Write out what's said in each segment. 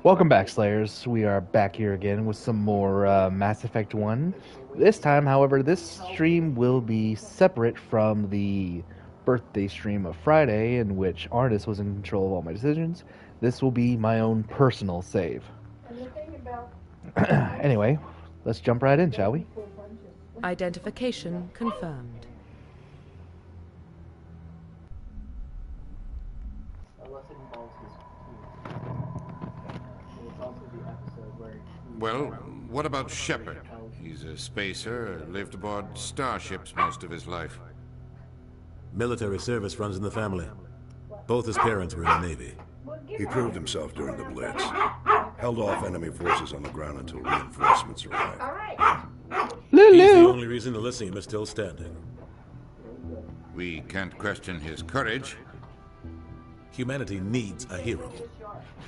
Welcome back, Slayers. We are back here again with some more Mass Effect 1. This time, however, this stream will be separate from the birthday stream of Friday, in which Arnis was in control of all my decisions. This will be my own personal save. Anyway, let's jump right in, shall we? Identification confirmed. Well, what about Shepard? He's a spacer, lived aboard starships most of his life. Military service runs in the family. Both his parents were in the Navy. He proved himself during the Blitz. Held off enemy forces on the ground until reinforcements arrived. He's the only reason Elysium is still standing. We can't question his courage. Humanity needs a hero.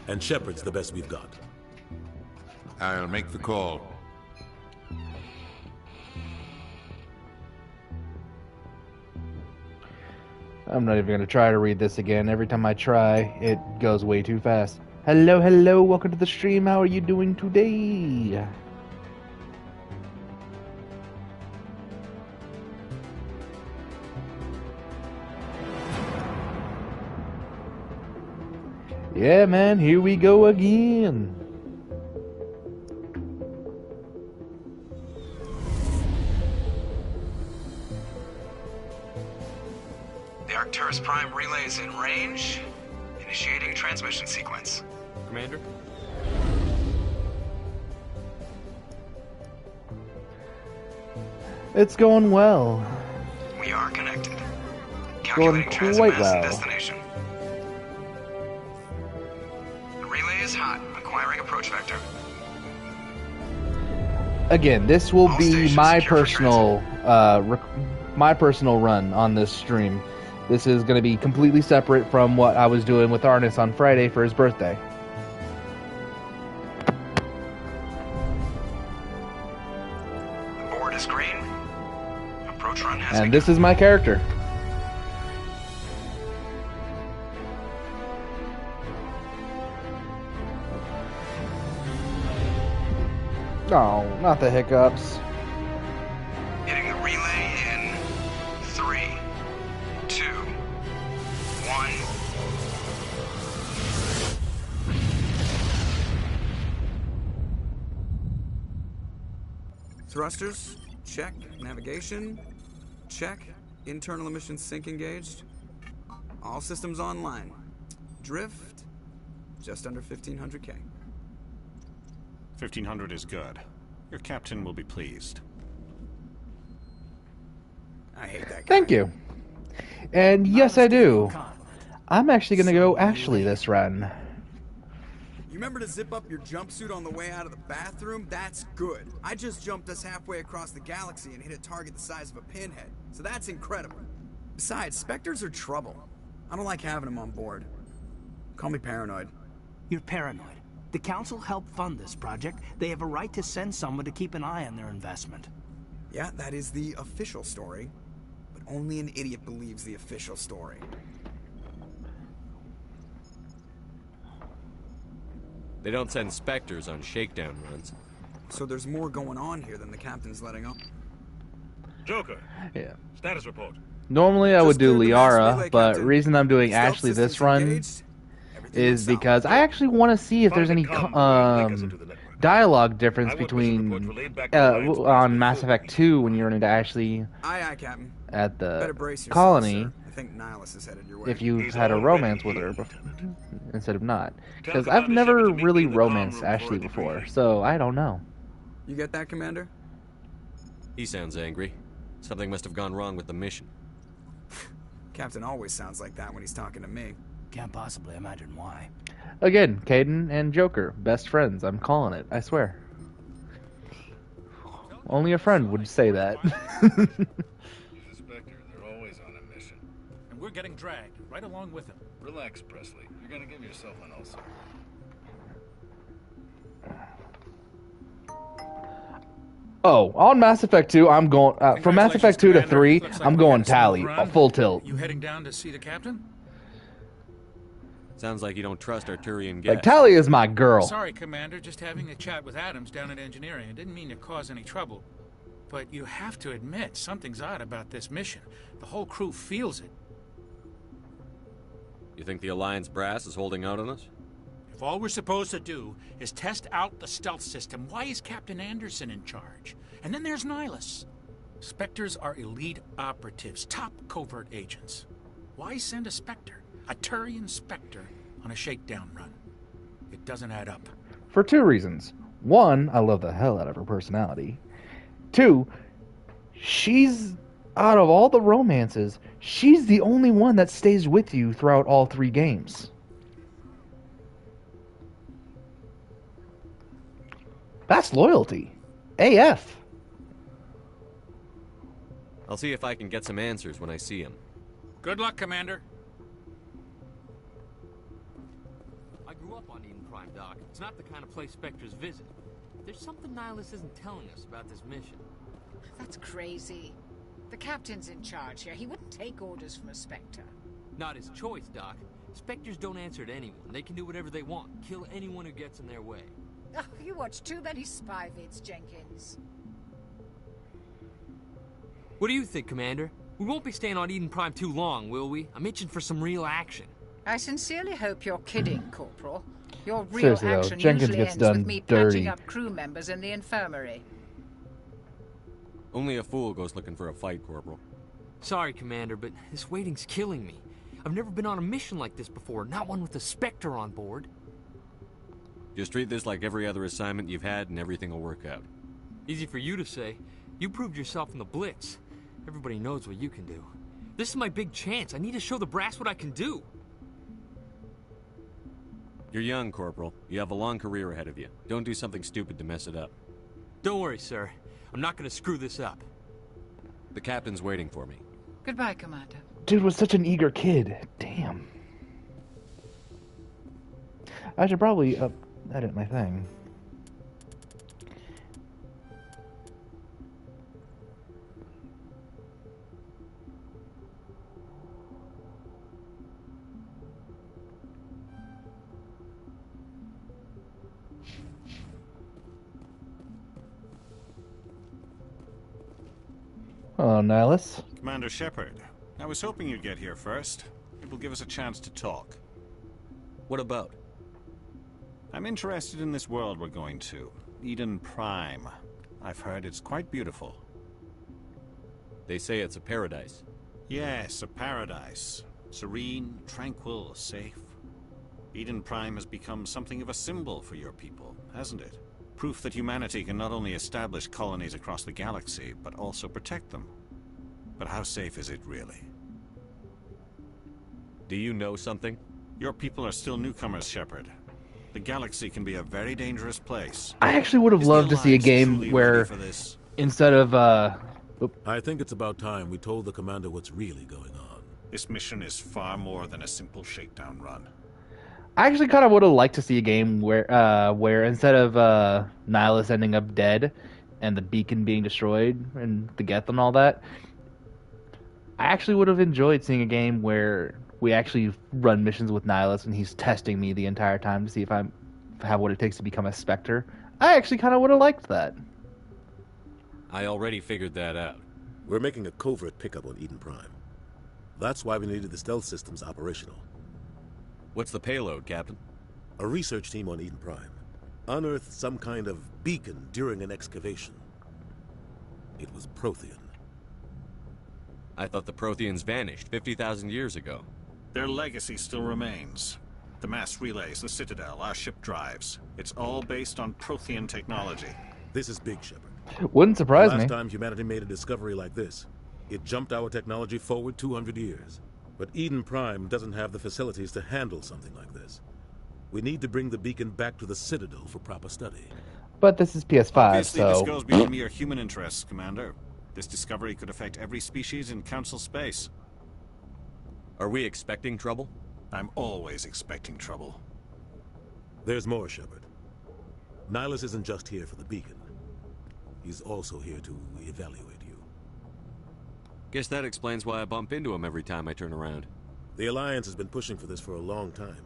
And Shepard's the best we've got. I'll make the call. I'm not even going to try to read this again. Every time I try, it goes way too fast. Hello, hello, welcome to the stream. How are you doing today? Yeah, man, here we go again. The Arcturus Prime relay is in range. Initiating transmission sequence. Commander? It's going well. We are connected. Going Calculating transit quite mass and well. destination. The relay is hot. Acquiring approach vector. Again, this will All be stations my secure for personal run on this stream. This is going to be completely separate from what I was doing with Arnis on Friday for his birthday. The board is green. Approach run has And begun. this is my character. No, not the hiccups. Hitting the relay in 3, 2, 1. Thrusters, check. Navigation, check. Internal emissions sync engaged. All systems online. Drift, just under 1500K. 1500 is good. Your captain will be pleased. I hate that guy. Thank you. And yes, I do. I'm actually going to go Ashley this run. You remember to zip up your jumpsuit on the way out of the bathroom? That's good. I just jumped us halfway across the galaxy and hit a target the size of a pinhead, so that's incredible. Besides, Spectres are trouble. I don't like having them on board. Call me paranoid. You're paranoid. The Council helped fund this project. They have a right to send someone to keep an eye on their investment. Yeah, that is the official story. But only an idiot believes the official story. They don't send Spectres on shakedown runs. So there's more going on here than the captain's letting on. Joker, Yeah. status report. Normally I would do Just cleared the mass Liara, relay, but Captain. reason I'm doing Stealth Ashley this systems run engaged. Everything is looks solid. because I actually want to see if there's any Find a comm link us into the network. dialogue difference I want this report between relayed back to the Alliance on Mass before Effect 2 when you run into Ashley Aye, aye, Captain. at Better the brace yourself, colony sir. I think Nihilus is headed your way. if you've He's had a already romance with here, her Lieutenant. instead of not. Tell Because I've Commander never Shepard to meet really me in the comm romanced room Ashley for a before, debrief. so I don't know. You get that, Commander? He sounds angry. Something must have gone wrong with the mission. Captain always sounds like that when he's talking to me. Can't possibly imagine why. Again, Caden and Joker, best friends. I'm calling it, I swear. Only a friend would say that. He's a Spectre. They're always on a mission. And we're getting dragged right along with him. Relax, Presley. You're gonna give yourself an ulcer. Oh, on Mass Effect 2, I'm going from Mass Effect 2 to 3. Congratulations, Commander. Looks like I'm we got a going smooth tally, a run. full tilt. You heading down to see the captain? Sounds like you don't trust Arturian gas. Like, Talia's my girl. Sorry, Commander. Just having a chat with Adams down at engineering. I didn't mean to cause any trouble. But you have to admit, something's odd about this mission. The whole crew feels it. You think the Alliance brass is holding out on us? If all we're supposed to do is test out the stealth system, why is Captain Anderson in charge? And then there's Nihilus. Spectres are elite operatives, top covert agents. Why send a Spectre, a Turian Spectre, on a shakedown run? It doesn't add up. For two reasons. One, I love the hell out of her personality. Two, she's, out of all the romances, she's the only one that stays with you throughout all 3 games. That's loyalty. AF. I'll see if I can get some answers when I see him. Good luck, Commander. I grew up on Eden Prime, Doc. It's not the kind of place Spectres visit. There's something Nihilus isn't telling us about this mission. That's crazy. The captain's in charge here. He wouldn't take orders from a Spectre. Not his choice, Doc. Spectres don't answer to anyone. They can do whatever they want. Kill anyone who gets in their way. Oh, you watch too many spy vids, Jenkins. What do you think, Commander? We won't be staying on Eden Prime too long, will we? I'm itching for some real action. I sincerely hope you're kidding, Corporal. Your real Seriously, though, action Jenkins usually gets ends done with me dirty. patching up crew members in the infirmary. Only a fool goes looking for a fight, Corporal. Sorry, Commander, but this waiting's killing me. I've never been on a mission like this before, not one with a Spectre on board. Just treat this like every other assignment you've had and everything will work out. Easy for you to say. You proved yourself in the Blitz. Everybody knows what you can do. This is my big chance. I need to show the brass what I can do. You're young, Corporal. You have a long career ahead of you. Don't do something stupid to mess it up. Don't worry, sir. I'm not going to screw this up. The captain's waiting for me. Goodbye, Commander. Dude was such an eager kid. Damn. I should probably edit my thing. Hello, Nihilus. Commander Shepard, I was hoping you'd get here first. It will give us a chance to talk. What about? I'm interested in this world we're going to. Eden Prime. I've heard it's quite beautiful. They say it's a paradise. Yes, a paradise. Serene, tranquil, safe. Eden Prime has become something of a symbol for your people, hasn't it? Proof that humanity can not only establish colonies across the galaxy, but also protect them. But how safe is it really? Do you know something? Your people are still newcomers, Shepard. The galaxy can be a very dangerous place. I actually would have loved to see a game where, instead of, I think it's about time we told the commander what's really going on. This mission is far more than a simple shakedown run. I actually kind of would have liked to see a game where instead of Nihilus ending up dead and the beacon being destroyed and the Geth and all that, I actually would have enjoyed seeing a game where we actually run missions with Nihilus and he's testing me the entire time to see if I have what it takes to become a Spectre. I actually kind of would have liked that. I already figured that out. We're making a covert pickup on Eden Prime. That's why we needed the stealth systems operational. What's the payload, Captain? A research team on Eden Prime unearthed some kind of beacon during an excavation. It was Prothean. I thought the Protheans vanished 50,000 years ago. Their legacy still remains. The mass relays, the Citadel, our ship drives. It's all based on Prothean technology. This is big, Shepard. Wouldn't surprise me. Last time humanity made a discovery like this, it jumped our technology forward 200 years. But Eden Prime doesn't have the facilities to handle something like this. We need to bring the beacon back to the Citadel for proper study. But this is PS5, Obviously, so... this goes beyond mere human interests, Commander. This discovery could affect every species in Council space. Are we expecting trouble? I'm always expecting trouble. There's more, Shepard. Nihilus isn't just here for the beacon. He's also here to evaluate you. Guess that explains why I bump into him every time I turn around. The Alliance has been pushing for this for a long time.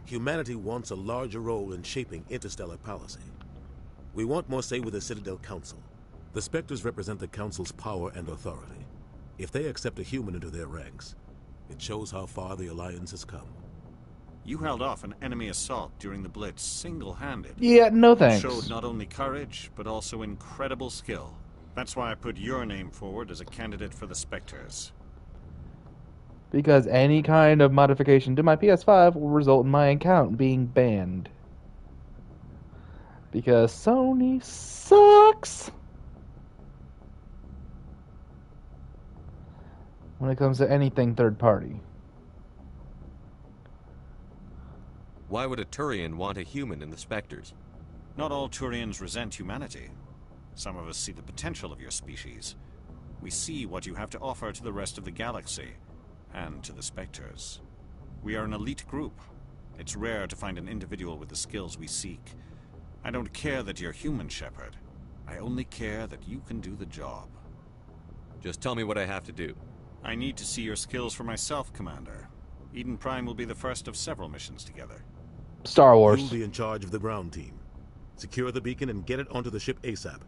Humanity wants a larger role in shaping interstellar policy. We want more say with the Citadel Council. The Spectres represent the Council's power and authority. If they accept a human into their ranks, it shows how far the Alliance has come. You held off an enemy assault during the Blitz single-handed. Yeah, no thanks. Showed not only courage, but also incredible skill. That's why I put your name forward as a candidate for the Spectres. Because any kind of modification to my PS5 will result in my account being banned. Because Sony sucks when it comes to anything third party. Why would a Turian want a human in the Spectres? Not all Turians resent humanity. Some of us see the potential of your species. We see what you have to offer to the rest of the galaxy, and to the Spectres. We are an elite group. It's rare to find an individual with the skills we seek. I don't care that you're human, Shepard. I only care that you can do the job. Just tell me what I have to do. I need to see your skills for myself, Commander. Eden Prime will be the first of several missions together. Star Wars. You'll be in charge of the ground team. Secure the beacon and get it onto the ship ASAP.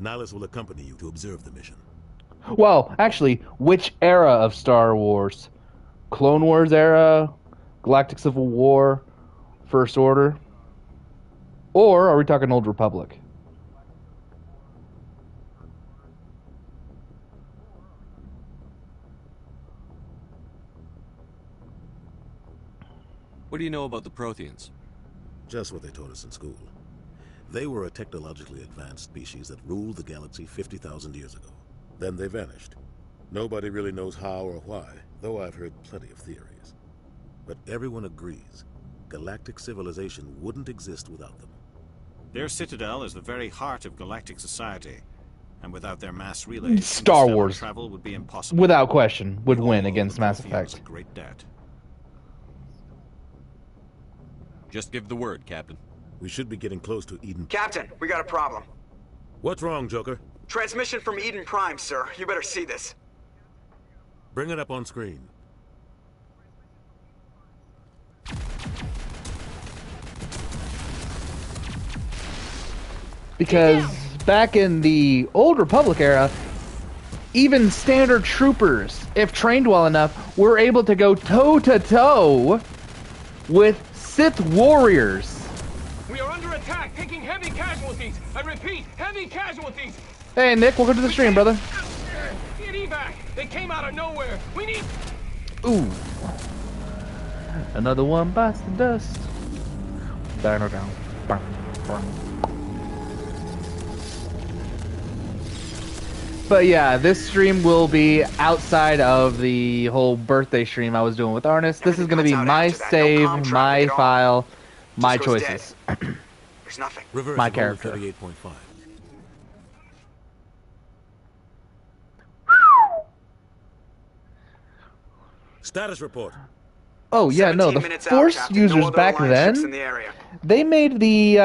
Nihilus will accompany you to observe the mission. Well, actually, which era of Star Wars? Clone Wars era? Galactic Civil War? First Order? Or are we talking Old Republic? What do you know about the Protheans? Just what they taught us in school. They were a technologically advanced species that ruled the galaxy 50,000 years ago. Then they vanished. Nobody really knows how or why, though I've heard plenty of theories. But everyone agrees, galactic civilization wouldn't exist without them. Their citadel is the very heart of galactic society, and without their mass relays, Star Wars, travel would be impossible. Without question, would win against Mass Effect. A great debt. Just give the word, Captain. We should be getting close to Eden. Captain, we got a problem. What's wrong, Joker? Transmission from Eden Prime, sir. You better see this. Bring it up on screen. Because back in the Old Republic era, even standard troopers, if trained well enough, were able to go toe-to-toe with Sith warriors. We are under attack, taking heavy casualties. I repeat, heavy casualties. Hey, Nick, welcome to the stream, brother. Get evac. They came out of nowhere. We need... Ooh. Another one bites the dust. Dino down. But yeah, this stream will be outside of the whole birthday stream I was doing with Arnis. This is going to be my save, my file, my choices. There's nothing. My character. 38.5. Status report. Oh yeah, no, the Force users back then, they made the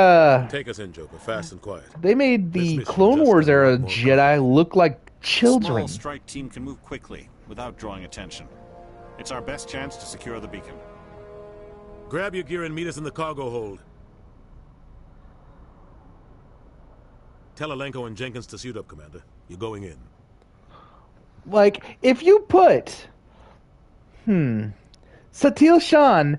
Take us in, Joker, fast and quiet. They made the Clone Wars era Jedi look like children. A small strike team can move quickly without drawing attention. It's our best chance to secure the beacon. Grab your gear and meet us in the cargo hold. Tell Alenko and Jenkins to suit up, Commander. You're going in. Like, if you put Satele Shan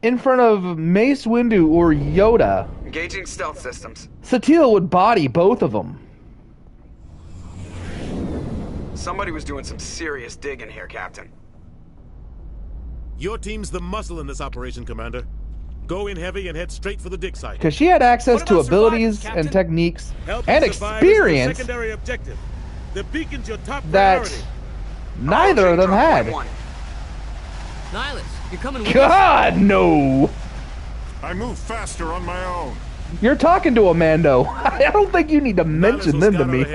in front of Mace Windu or Yoda, engaging stealth systems. Satele would body both of them. Somebody was doing some serious digging here, Captain. Your team's the muscle in this operation, Commander. Go in heavy and head straight for the dig site. Because she had access to abilities and techniques and experience secondary objective. The beacon's your top that priority. neither of them had. Nihilus, you're coming with God, us. no! I move faster on my own. You're talking to a Mando. I don't think you need to mention them to me.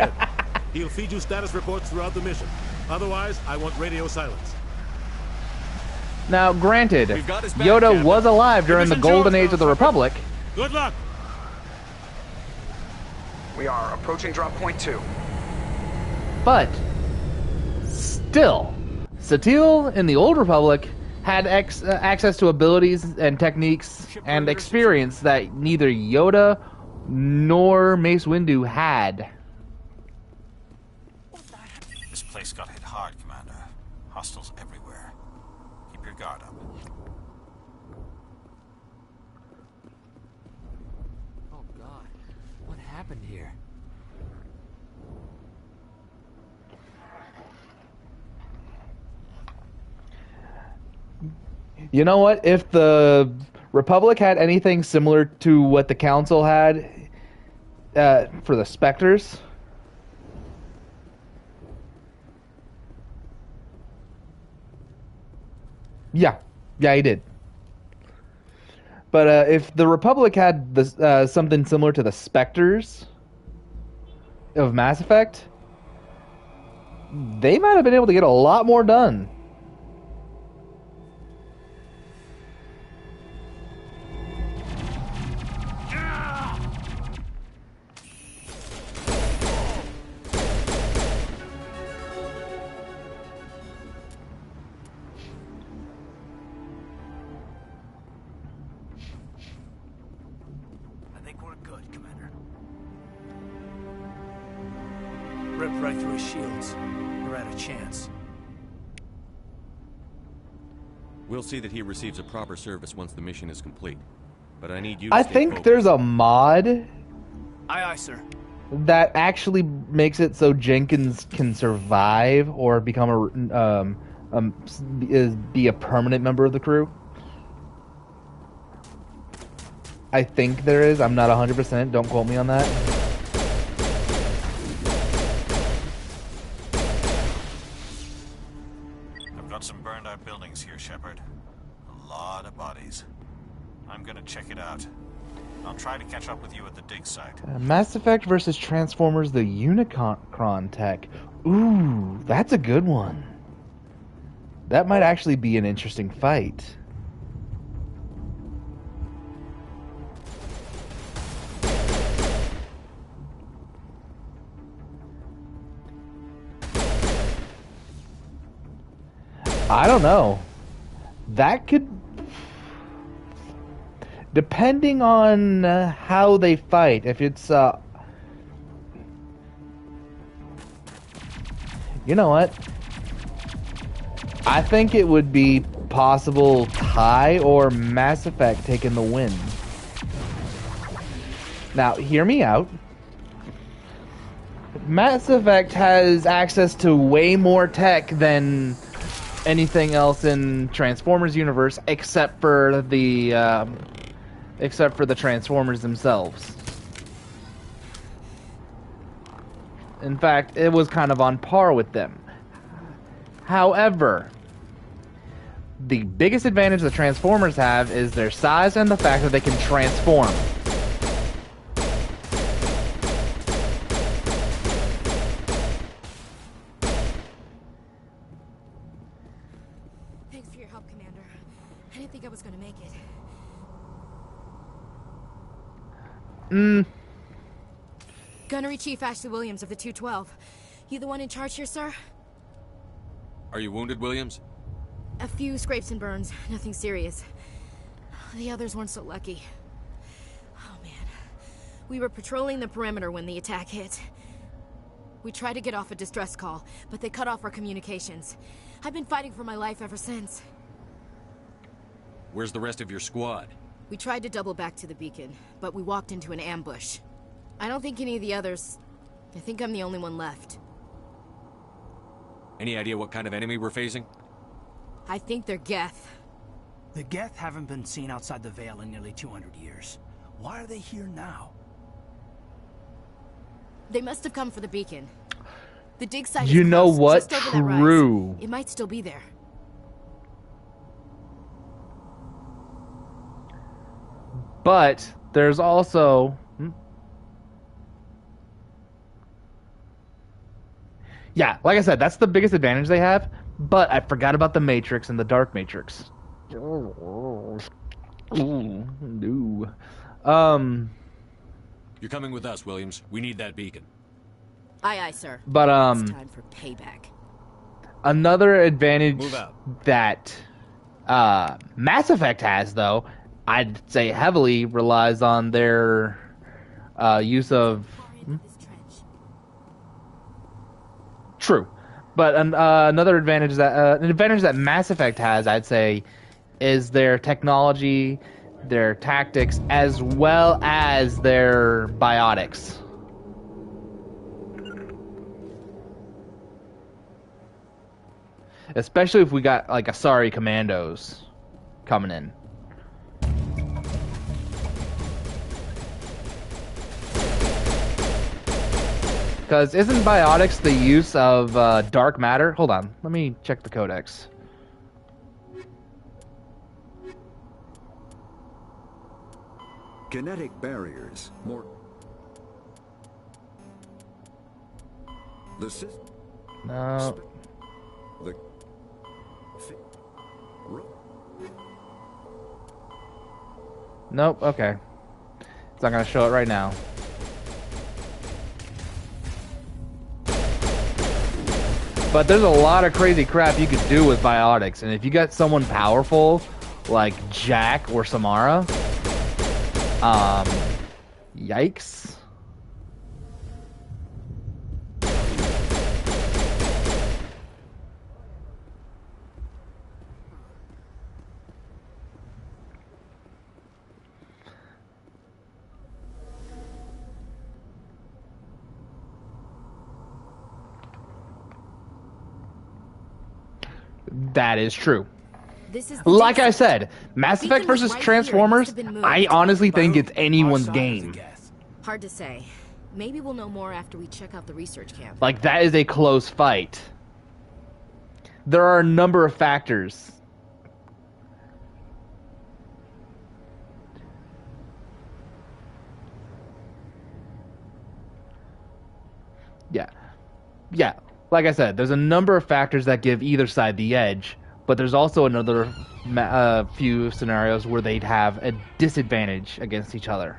He'll feed you status reports throughout the mission. Otherwise, I want radio silence. Now, granted, Yoda was alive during the golden age of the Republic. Good luck. We are approaching drop point 2. But still, Satele in the Old Republic had access to abilities and techniques and experience that neither Yoda nor Mace Windu had. This place got hit hard, Commander. Hostiles everywhere. Keep your guard up. Oh God, what happened here? You know what? If the Republic had anything similar to what the Council had for the Spectres, yeah, he did. But if the Republic had something similar to the Spectres of Mass Effect, they might have been able to get a lot more done. Ripped right through his shields. You're out of chance. We'll see that he receives a proper service once the mission is complete. But I need you. I think there's a mod. Aye, aye, sir. That actually makes it so Jenkins can survive or become be a permanent member of the crew. I think there is. I'm not 100%. Don't quote me on that. I've got some burned out buildings here, Shepard. A lot of bodies. I'm gonna check it out. I'll try to catch up with you at the dig site. Mass Effect versus Transformers: The Unicron tech. Ooh, that's a good one. That might actually be an interesting fight. I don't know. That could... Depending on how they fight, if it's... You know what? I think it would be possible TIE or Mass Effect taking the win. Now, hear me out. Mass Effect has access to way more tech than anything else in Transformers universe, except for the Transformers themselves. In fact, it was kind of on par with them. However, the biggest advantage the Transformers have is their size and the fact that they can transform. Thanks for your help, Commander. I didn't think I was going to make it. Gunnery Chief Ashley Williams of the 212. You the one in charge here, sir? Are you wounded, Williams? A few scrapes and burns, nothing serious. The others weren't so lucky. Oh man. We were patrolling the perimeter when the attack hit. We tried to get off a distress call, but they cut off our communications. I've been fighting for my life ever since. Where's the rest of your squad? We tried to double back to the beacon, but we walked into an ambush. I don't think any of the others... I think I'm the only one left. Any idea what kind of enemy we're facing? I think they're Geth. The Geth haven't been seen outside the Veil in nearly 200 years. Why are they here now? They must have come for the beacon. The dig site You is know close, what? just over that rise. True. It might still be there. But there's also... Yeah, like I said, that's the biggest advantage they have. But I forgot about the Matrix and the Dark Matrix. No. You're coming with us, Williams. We need that beacon. Aye, aye, sir. But it's time for payback. Another advantage Move out. that Mass Effect has, though, I'd say heavily relies on their use of... True. But another advantage that an advantage that Mass Effect has, I'd say, is their technology, their tactics, as well as their biotics. Especially if we got like Asari commandos coming in. Because isn't biotics the use of dark matter? Hold on, let me check the codex. Kinetic barriers, more... The system... No. The... Nope, okay. It's not gonna show it right now. But there's a lot of crazy crap you could do with biotics, and if you got someone powerful, like Jack or Samara, yikes. That is true. Like I said, Mass Effect versus Transformers, I honestly think it's anyone's game. Hard to say. Maybe we'll know more after we check out the research camp. Like, that is a close fight. There are a number of factors. Yeah. Yeah. Like I said, there's a number of factors that give either side the edge, but there's also another few scenarios where they'd have a disadvantage against each other.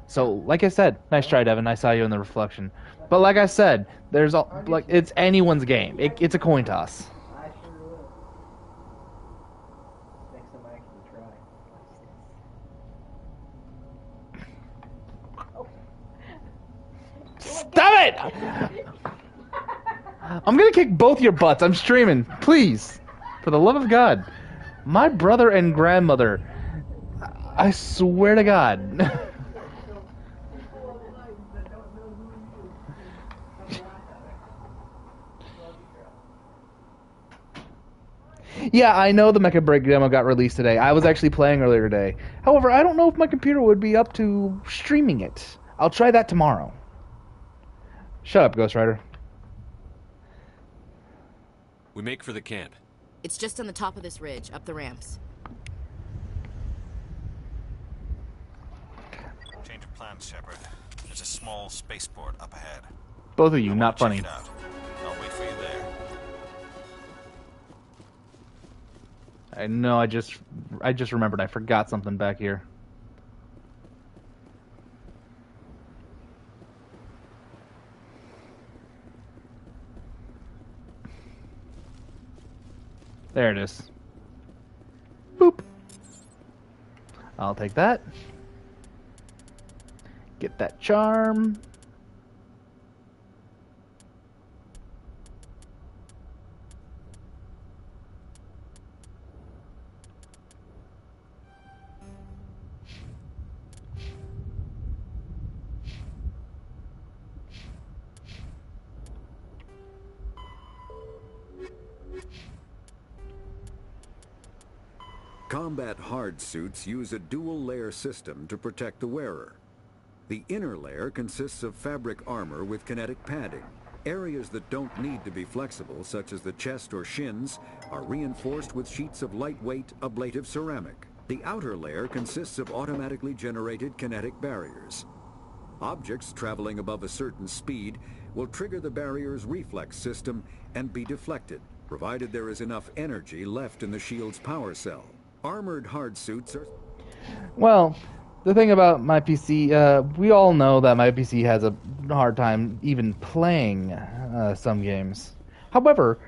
So, like I said, nice try, Devin. I saw you in the reflection. But like I said, there's like it's anyone's game. It's a coin toss. Stop it! I'm gonna kick both your butts. I'm streaming. Please. For the love of God. My brother and grandmother. I swear to God. Yeah, I know the Mecha Break demo got released today. I was actually playing earlier today. However, I don't know if my computer would be up to streaming it. I'll try that tomorrow. Shut up, Ghost Rider. We make for the camp. It's just on the top of this ridge, up the ramps. Change of plans, Shepard. There's a small spaceport up ahead. Both of you, not funny. Check it out. I'll wait for you there. I know, I just remembered I forgot something back here. There it is. Boop. I'll take that. Get that charm. Combat hard suits use a dual-layer system to protect the wearer. The inner layer consists of fabric armor with kinetic padding. Areas that don't need to be flexible, such as the chest or shins, are reinforced with sheets of lightweight, ablative ceramic. The outer layer consists of automatically generated kinetic barriers. Objects traveling above a certain speed will trigger the barrier's reflex system and be deflected, provided there is enough energy left in the shield's power cell. Armored hard suits are... Well, the thing about my PC, we all know that my PC has a hard time even playing some games. However,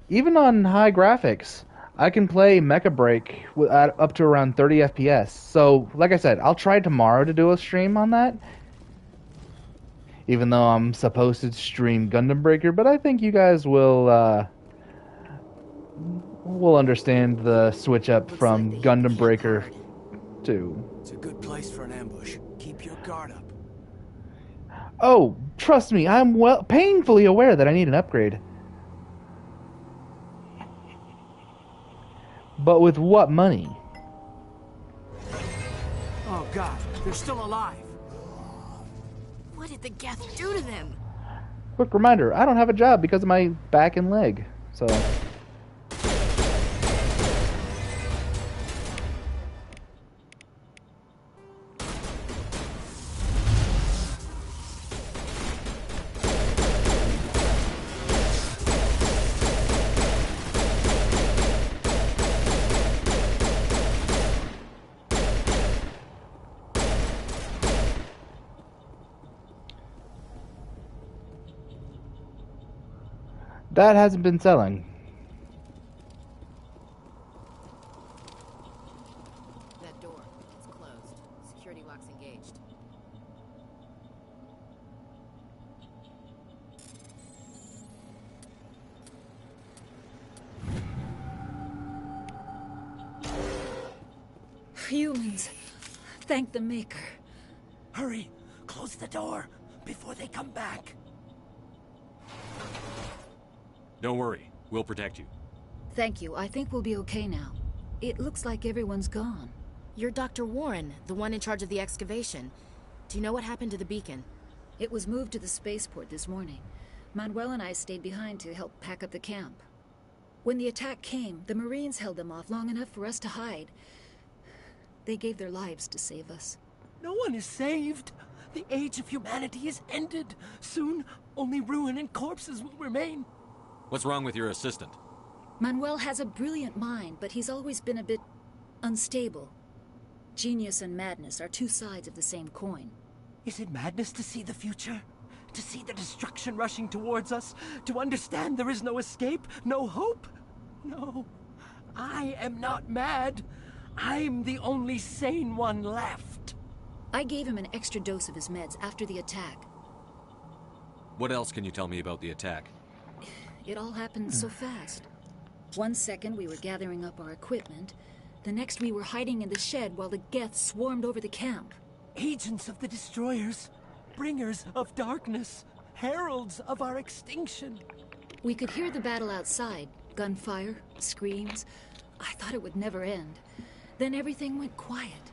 even on high graphics, I can play Mecha Break at up to around 30 FPS. So, like I said, I'll try tomorrow to do a stream on that. Even though I'm supposed to stream Gundam Breaker, but I think you guys will understand the switch up from Gundam Breaker to... It's a good place for an ambush. Keep your guard up. Oh, trust me, I'm painfully aware that I need an upgrade. But with what money? Oh God, they're still alive. What did the Geth do to them? Quick reminder, I don't have a job because of my back and leg, so... That hasn't been selling. That door, it's closed. Security lock's engaged. Humans, thank the Maker. Hurry, close the door before they come back. Don't worry, we'll protect you. Thank you. I think we'll be okay now. It looks like everyone's gone. You're Dr. Warren, the one in charge of the excavation. Do you know what happened to the beacon? It was moved to the spaceport this morning. Manuel and I stayed behind to help pack up the camp. When the attack came, the Marines held them off long enough for us to hide. They gave their lives to save us. No one is saved. The age of humanity is ended. Soon, only ruin and corpses will remain. What's wrong with your assistant? Manuel has a brilliant mind, but he's always been a bit unstable. Genius and madness are two sides of the same coin. Is it madness to see the future? To see the destruction rushing towards us? To understand there is no escape? No hope? No. I am not mad. I'm the only sane one left. I gave him an extra dose of his meds after the attack. What else can you tell me about the attack? It all happened so fast. 1 second we were gathering up our equipment. The next we were hiding in the shed while the Geth swarmed over the camp. Agents of the destroyers. Bringers of darkness. Heralds of our extinction. We could hear the battle outside. Gunfire, screams. I thought it would never end. Then everything went quiet.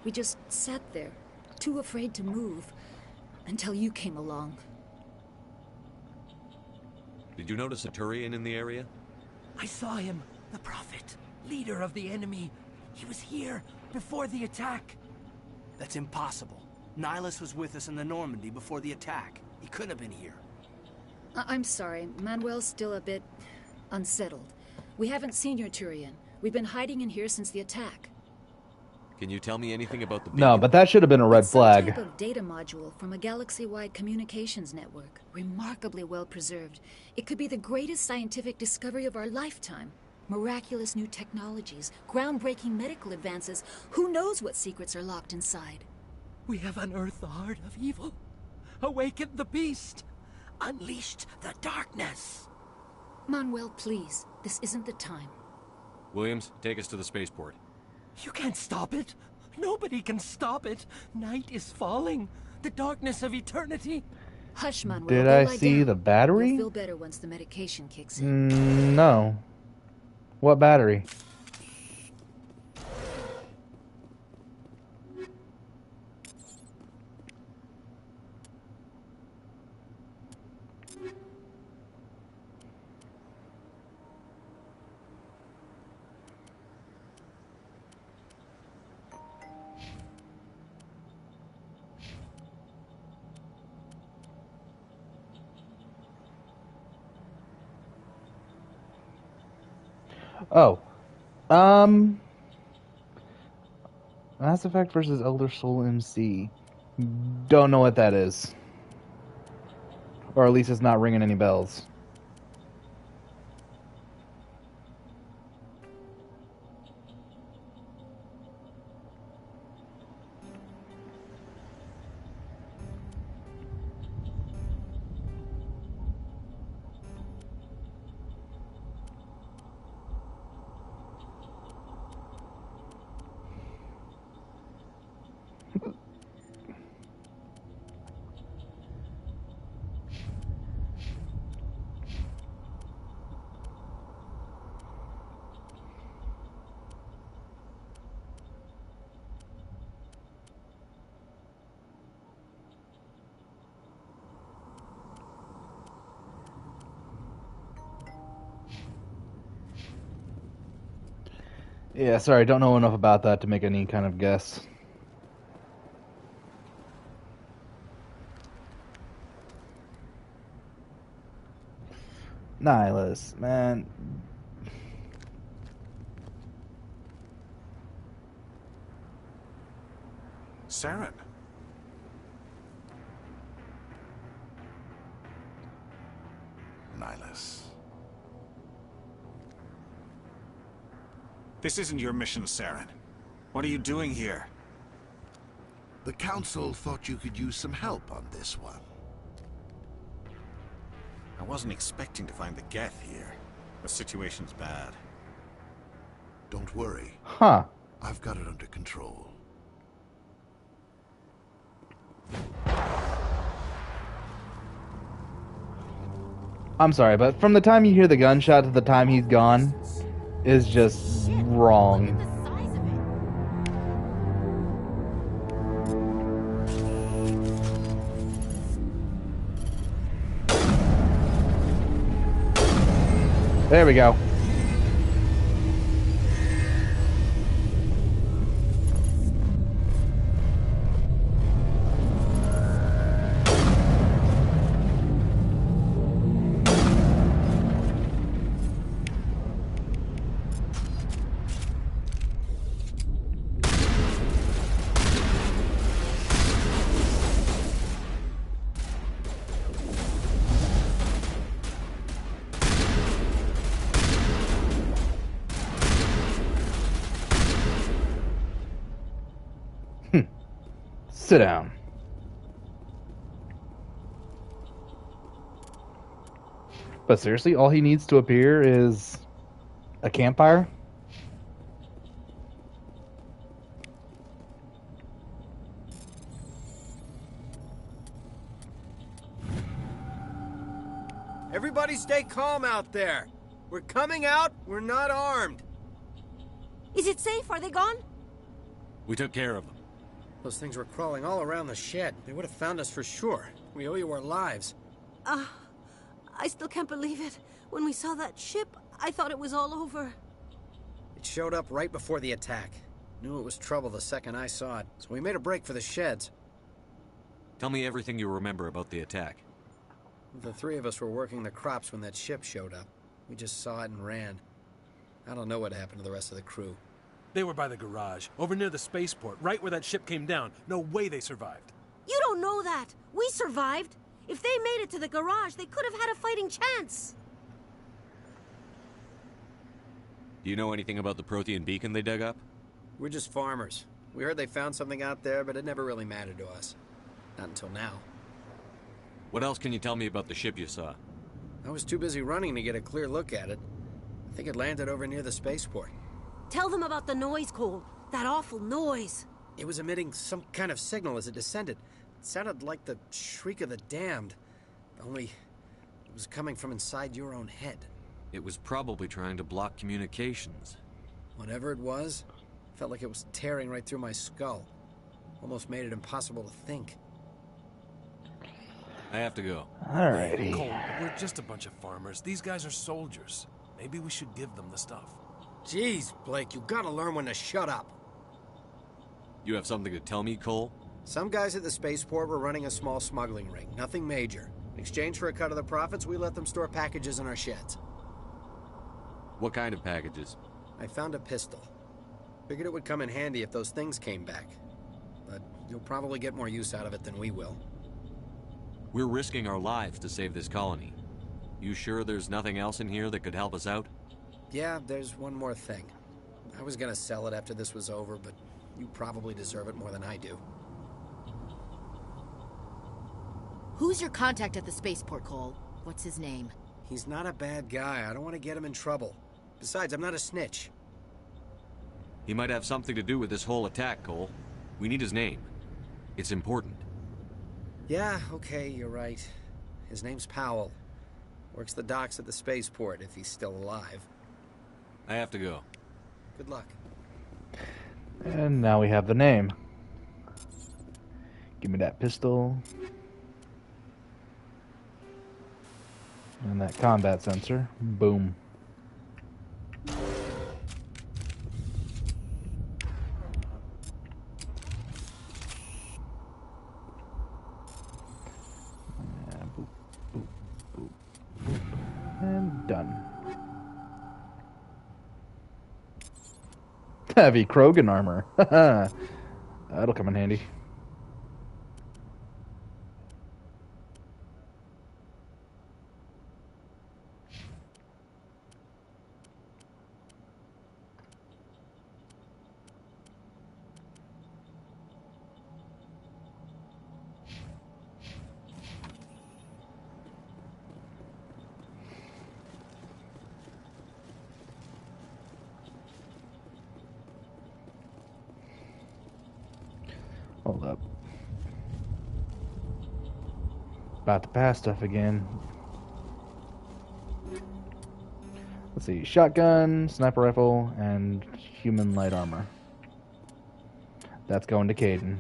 We just sat there, too afraid to move, until you came along. Did you notice a Turian in the area? I saw him, the Prophet, leader of the enemy. He was here before the attack. That's impossible. Nihilus was with us in the Normandy before the attack. He couldn't have been here. I'm sorry. Manuel's still a bit unsettled. We haven't seen your Turian. We've been hiding in here since the attack. Can you tell me anything about the beacon? No, but that should have been a red flag. Some type of data module from a galaxy-wide communications network. Remarkably well preserved. It could be the greatest scientific discovery of our lifetime. Miraculous new technologies, groundbreaking medical advances. Who knows what secrets are locked inside? We have unearthed the heart of evil. Awakened the beast. Unleashed the darkness. Manuel, please. This isn't the time. Williams, take us to the spaceport. You can't stop it. Nobody can stop it. Night is falling. The darkness of eternity. Hush, Manuel. Did I see the battery? You'll feel better once the medication kicks in. No. What battery? Oh. Mass Effect versus Elder Soul MC. Don't know what that is. Or at least it's not ringing any bells. Yeah, sorry, don't know enough about that to make any kind of guess. Nihilus, man. Saren. Nihilus. This isn't your mission, Saren. What are you doing here? The Council thought you could use some help on this one. I wasn't expecting to find the Geth here. The situation's bad. Don't worry. Huh. I've got it under control. I'm sorry, but from the time you hear the gunshot to the time he's gone is just wrong. There we go. Sit down. But seriously, all he needs to appear is a campfire? Everybody stay calm out there. We're coming out, we're not armed. Is it safe? Are they gone? We took care of them. Those things were crawling all around the shed. They would have found us for sure. We owe you our lives. I still can't believe it. When we saw that ship, I thought it was all over. It showed up right before the attack. Knew it was trouble the second I saw it, so we made a break for the sheds. Tell me everything you remember about the attack. The three of us were working the crops when that ship showed up. We just saw it and ran. I don't know what happened to the rest of the crew. They were by the garage, over near the spaceport, right where that ship came down. No way they survived. You don't know that. We survived. If they made it to the garage, they could have had a fighting chance. Do you know anything about the Prothean beacon they dug up? We're just farmers. We heard they found something out there, but it never really mattered to us. Not until now. What else can you tell me about the ship you saw? I was too busy running to get a clear look at it. I think it landed over near the spaceport. Tell them about the noise, Cole. That awful noise. It was emitting some kind of signal as it descended. It sounded like the shriek of the damned. Only it was coming from inside your own head. It was probably trying to block communications. Whatever it was, felt like it was tearing right through my skull. Almost made it impossible to think. I have to go. Alrighty. Cole, we're just a bunch of farmers. These guys are soldiers. Maybe we should give them the stuff. Jeez, Blake, you gotta learn when to shut up. You have something to tell me, Cole? Some guys at the spaceport were running a small smuggling ring. Nothing major. In exchange for a cut of the profits, we let them store packages in our sheds. What kind of packages? I found a pistol. Figured it would come in handy if those things came back. But you'll probably get more use out of it than we will. We're risking our lives to save this colony. You sure there's nothing else in here that could help us out? Yeah, there's one more thing. I was gonna sell it after this was over, but you probably deserve it more than I do. Who's your contact at the spaceport, Cole? What's his name? He's not a bad guy. I don't want to get him in trouble. Besides, I'm not a snitch. He might have something to do with this whole attack, Cole. We need his name. It's important. Yeah, okay, you're right. His name's Powell. Works the docks at the spaceport, if he's still alive. I have to go. Good luck. And now we have the name. Give me that pistol. And that combat sensor. Boom. Heavy Krogan armor. That'll come in handy. Hold up. About to pass stuff again. Let's see. Shotgun, sniper rifle, and human light armor. That's going to Kaidan.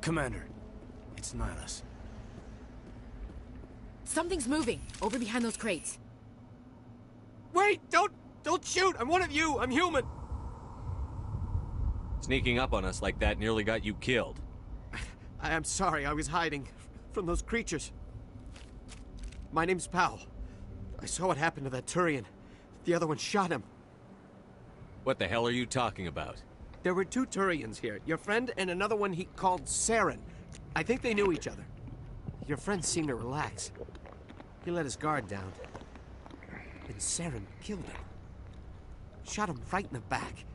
Commander, it's Nihilus. Something's moving over behind those crates. Wait! Don't shoot! I'm one of you! I'm human! Sneaking up on us like that nearly got you killed. I'm sorry, I was hiding from those creatures. My name's Powell. I saw what happened to that Turian. The other one shot him. What the hell are you talking about? There were two Turians here. Your friend and another one he called Saren. I think they knew each other. Your friend seemed to relax. He let his guard down. And Saren killed him. Shot him right in the back.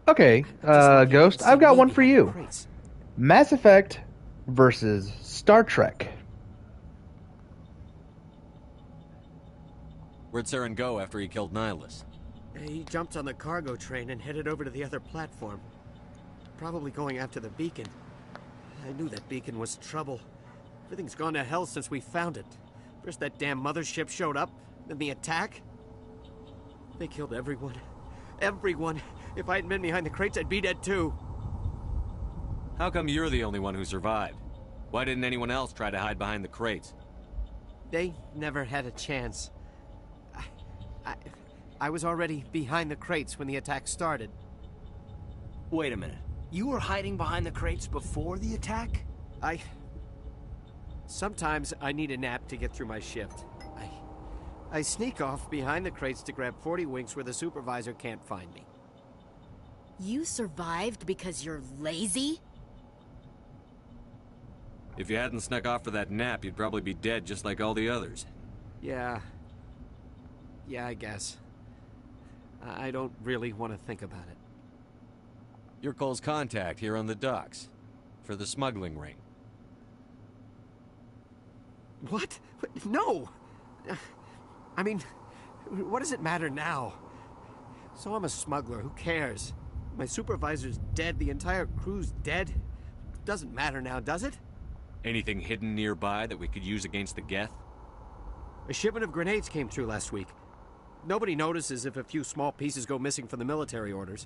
Okay, Ghost, I've got one for you. Mass Effect versus Star Trek. Where'd Saren go after he killed Nihilus? He jumped on the cargo train and headed over to the other platform. Probably going after the beacon. I knew that beacon was trouble. Everything's gone to hell since we found it. First that damn mothership showed up, then the attack. They killed everyone. Everyone. If I hadn't been behind the crates, I'd be dead too. How come you're the only one who survived? Why didn't anyone else try to hide behind the crates? They never had a chance. I was already behind the crates when the attack started. Wait a minute. You were hiding behind the crates before the attack? Sometimes I need a nap to get through my shift. I sneak off behind the crates to grab 40 winks where the supervisor can't find me. You survived because you're lazy? If you hadn't snuck off for that nap, you'd probably be dead just like all the others. Yeah, I guess. I don't really want to think about it. You're Cole's contact here on the docks. For the smuggling ring. What? No! I mean, what does it matter now? So I'm a smuggler, who cares? My supervisor's dead, the entire crew's dead. Doesn't matter now, does it? Anything hidden nearby that we could use against the Geth? A shipment of grenades came through last week. Nobody notices if a few small pieces go missing from the military orders.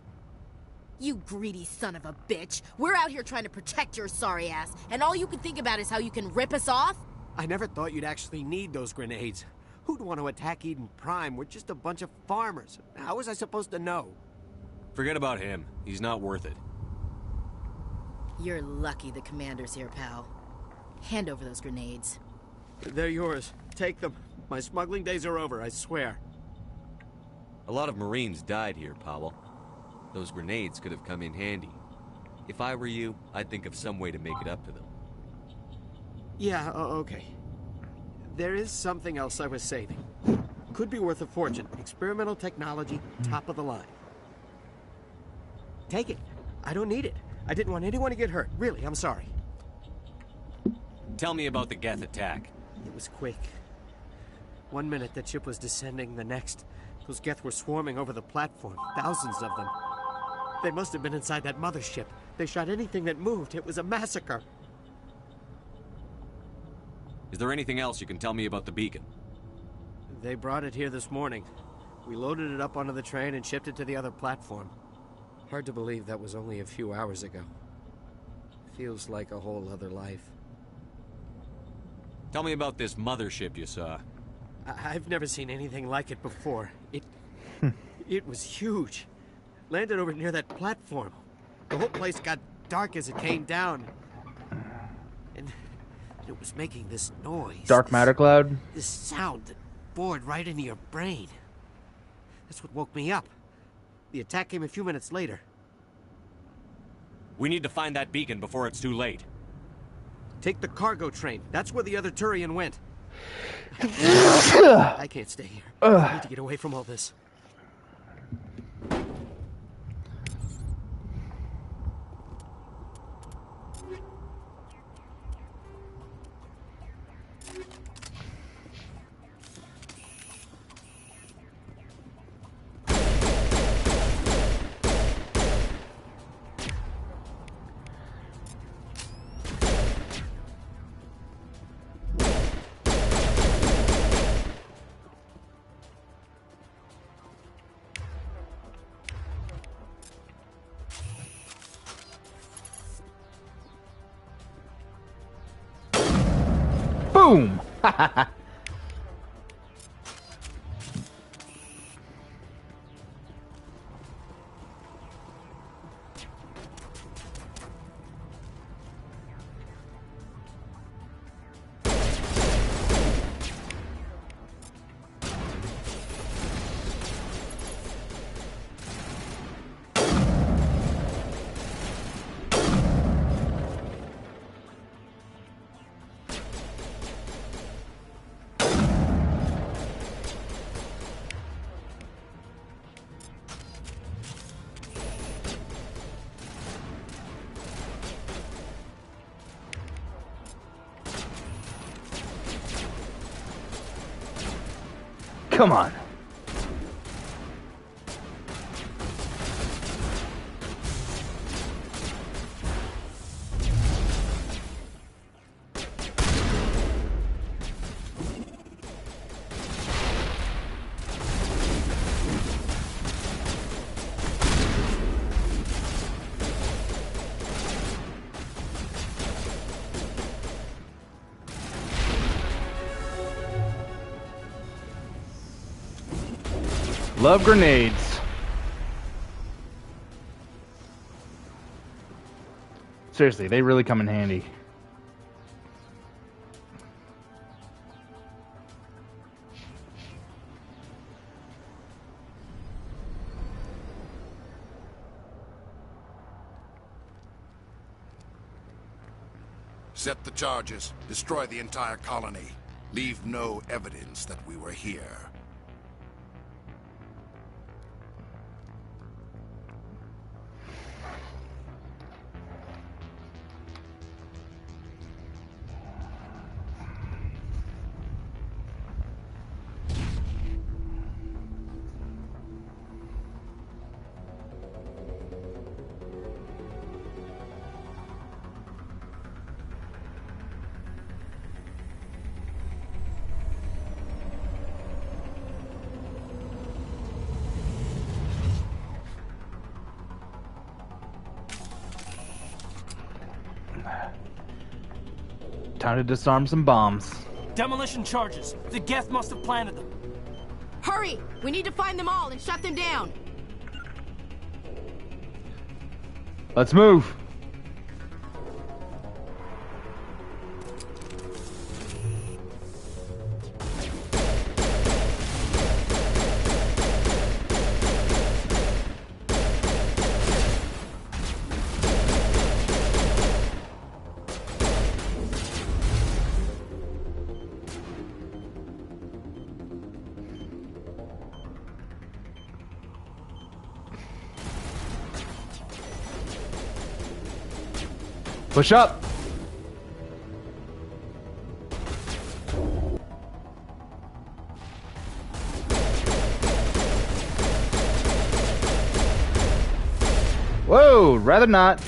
You greedy son of a bitch. We're out here trying to protect your sorry ass, and all you can think about is how you can rip us off? I never thought you'd actually need those grenades. Who'd want to attack Eden Prime? We're just a bunch of farmers. How was I supposed to know? Forget about him. He's not worth it. You're lucky the commander's here, pal. Hand over those grenades. They're yours. Take them. My smuggling days are over, I swear. A lot of Marines died here, Powell. Those grenades could have come in handy. If I were you, I'd think of some way to make it up to them. Yeah, okay. There is something else I was saving. Could be worth a fortune. Experimental technology, top of the line. Take it. I don't need it. I didn't want anyone to get hurt. Really, I'm sorry. Tell me about the Geth attack. It was quick. 1 minute that ship was descending, the next, those Geth were swarming over the platform. Thousands of them. They must have been inside that mothership. They shot anything that moved. It was a massacre. Is there anything else you can tell me about the beacon? They brought it here this morning. We loaded it up onto the train and shipped it to the other platform. Hard to believe that was only a few hours ago. Feels like a whole other life. Tell me about this mothership you saw. I've never seen anything like it before. It was huge. Landed over near that platform. The whole place got dark as it came down. And it was making this noise. Dark matter cloud? This sound that bored right into your brain. That's what woke me up. The attack came a few minutes later. We need to find that beacon before it's too late. Take the cargo train. That's where the other Turian went. I can't stay here. I need to get away from all this. Boom! Come on. Love grenades. Seriously, they really come in handy. Set the charges. Destroy the entire colony. Leave no evidence that we were here. Time to disarm some bombs. Demolition charges. The Geth must have planted them. Hurry! We need to find them all and shut them down. Let's move. Push up. Whoa, rather not.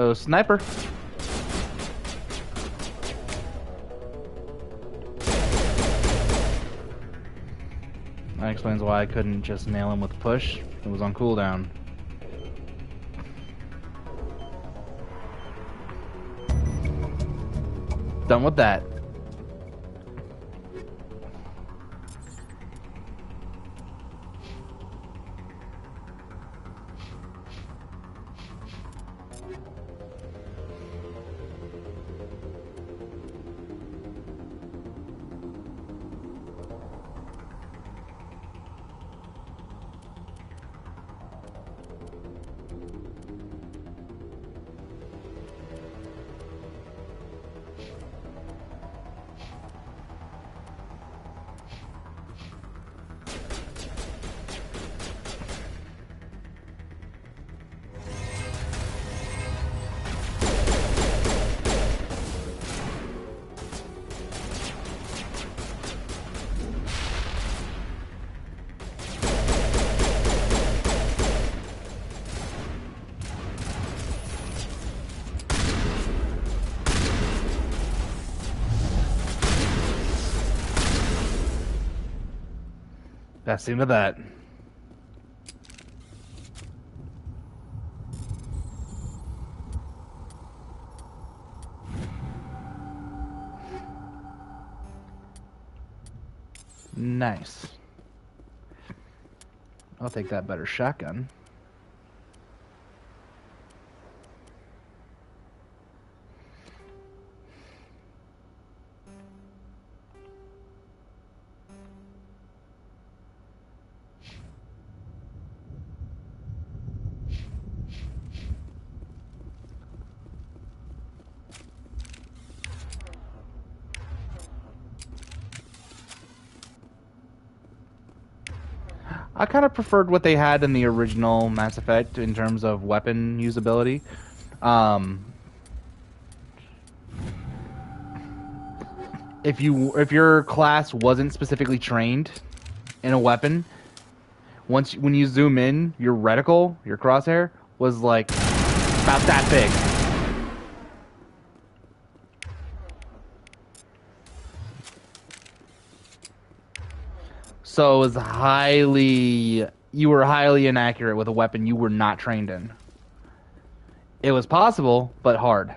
Oh, sniper. That explains why I couldn't just nail him with push. It was on cooldown. Done with that. That's the end of that. Nice. I'll take that better shotgun. I kind of preferred what they had in the original Mass Effect in terms of weapon usability. If your class wasn't specifically trained in a weapon, when you zoom in, your reticle, your crosshair, was like about that big. So it was you were highly inaccurate with a weapon you were not trained in. It was possible, but hard.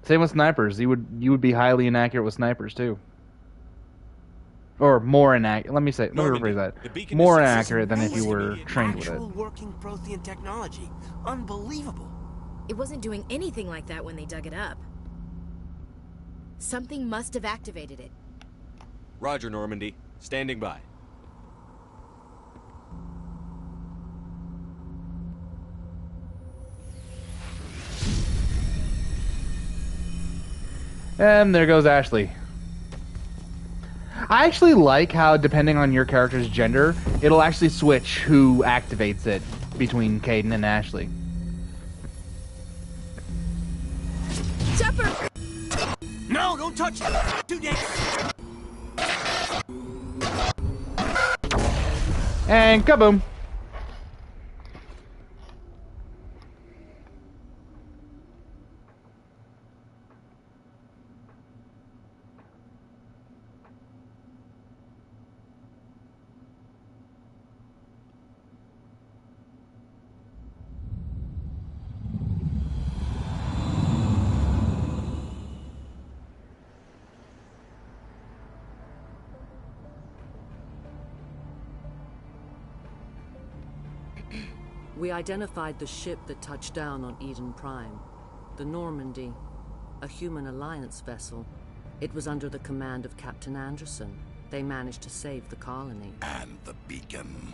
Same with snipers. You would be highly inaccurate with snipers too. Or more inaccurate. Let me rephrase that. More inaccurate than if you were trained with it. Actual working Prothean technology. Unbelievable. It wasn't doing anything like that when they dug it up. Something must have activated it. Roger, Normandy. Standing by. And there goes Ashley. I actually like how, depending on your character's gender, it'll actually switch who activates it between Kaidan and Ashley. Shepard! No, don't touch it! Too dangerous! And kaboom! We identified the ship that touched down on Eden Prime. The Normandy, a human alliance vessel. It was under the command of Captain Anderson. They managed to save the colony. And the beacon.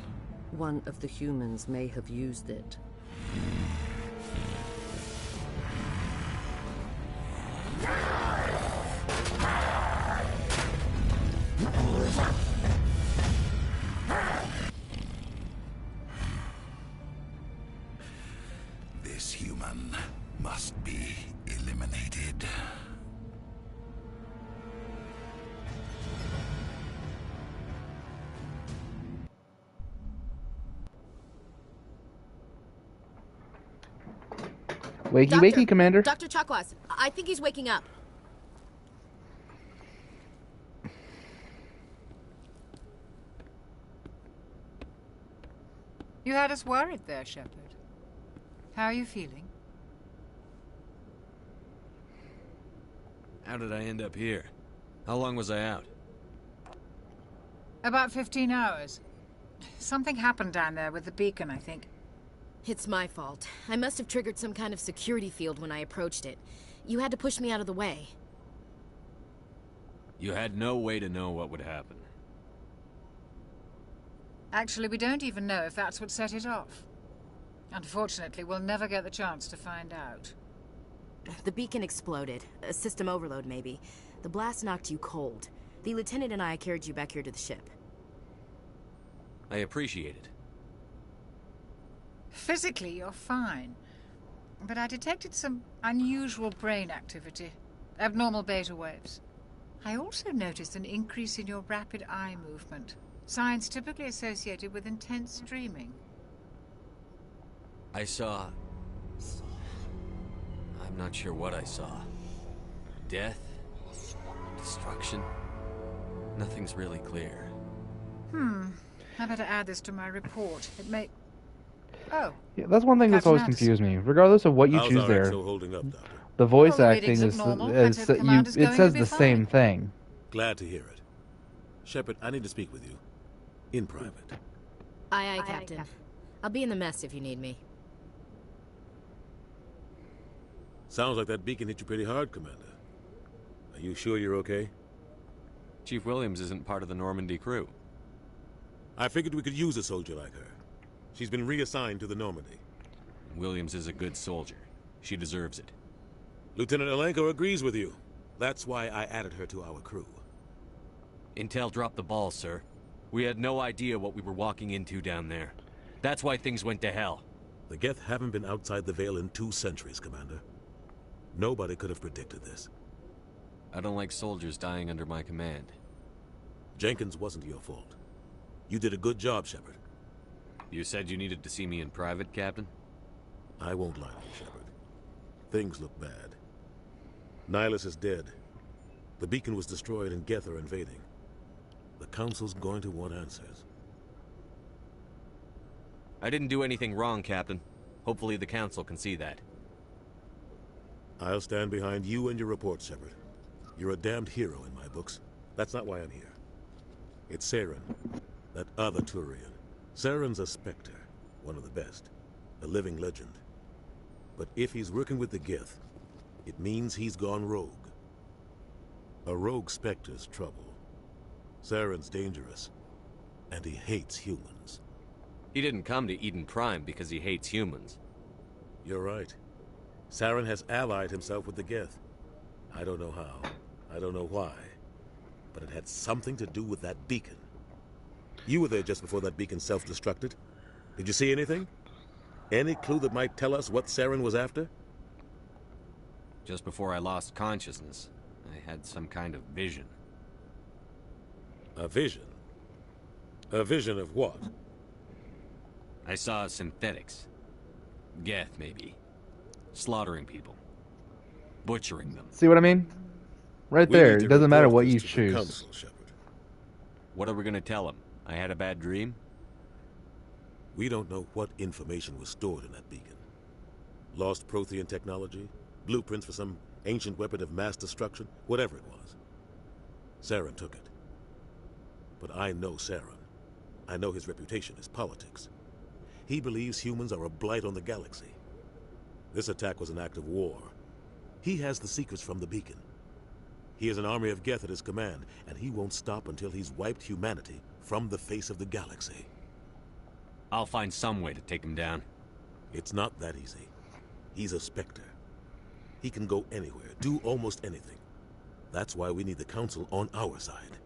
One of the humans may have used it. This human must be eliminated. Wakey, wakey, Commander. Dr. Chakwas, I think he's waking up. You had us worried there, Shepard. How are you feeling? How did I end up here? How long was I out? About 15 hours. Something happened down there with the beacon, I think. It's my fault. I must have triggered some kind of security field when I approached it. You had to push me out of the way. You had no way to know what would happen. Actually, we don't even know if that's what set it off. Unfortunately, we'll never get the chance to find out. The beacon exploded. A system overload, maybe. The blast knocked you cold. The lieutenant and I carried you back here to the ship. I appreciate it. Physically, you're fine. But I detected some unusual brain activity. Abnormal beta waves. I also noticed an increase in your rapid eye movement. Signs typically associated with intense dreaming. I saw... I'm not sure what I saw. Death? Destruction? Nothing's really clear. I better add this to my report. It may... Oh. Yeah, that's one thing that's always confused me. Regardless of what you choose there, the voice acting is it says the same thing. Glad to hear it. Shepard, I need to speak with you. In private. Aye, Captain. I'll be in the mess if you need me. Sounds like that beacon hit you pretty hard, Commander. Are you sure you're okay? Chief Williams isn't part of the Normandy crew. I figured we could use a soldier like her. She's been reassigned to the Normandy. Williams is a good soldier. She deserves it. Lieutenant Alenko agrees with you. That's why I added her to our crew. Intel dropped the ball, sir. We had no idea what we were walking into down there. That's why things went to hell. The Geth haven't been outside the Veil in 2 centuries, Commander. Nobody could have predicted this. I don't like soldiers dying under my command. Jenkins wasn't your fault. You did a good job, Shepard. You said you needed to see me in private, Captain? I won't lie to you, Shepard. Things look bad. Nihilus is dead. The beacon was destroyed and Geth are invading. The Council's going to want answers. I didn't do anything wrong, Captain. Hopefully the Council can see that. I'll stand behind you and your report, Shepard. You're a damned hero in my books. That's not why I'm here. It's Saren, that other Turian. Saren's a Spectre, one of the best. A living legend. But if he's working with the Geth, it means he's gone rogue. A rogue Spectre's trouble. Saren's dangerous, and he hates humans. He didn't come to Eden Prime because he hates humans. You're right. Saren has allied himself with the Geth. I don't know how. I don't know why. But it had something to do with that beacon. You were there just before that beacon self-destructed. Did you see anything? Any clue that might tell us what Saren was after? Just before I lost consciousness, I had some kind of vision. A vision? A vision of what? I saw synthetics. Geth, maybe. Slaughtering people. Butchering them. See what I mean? Right there. It doesn't matter what you choose. Council, what are we gonna tell him? I had a bad dream? We don't know what information was stored in that beacon. Lost Prothean technology? Blueprints for some ancient weapon of mass destruction? Whatever it was. Saren took it. But I know Saren. I know his reputation is politics. He believes humans are a blight on the galaxy. This attack was an act of war. He has the secrets from the beacon. He has an army of Geth at his command, and he won't stop until he's wiped humanity from the face of the galaxy. I'll find some way to take him down. It's not that easy. He's a Spectre. He can go anywhere, do almost anything. That's why we need the Council on our side.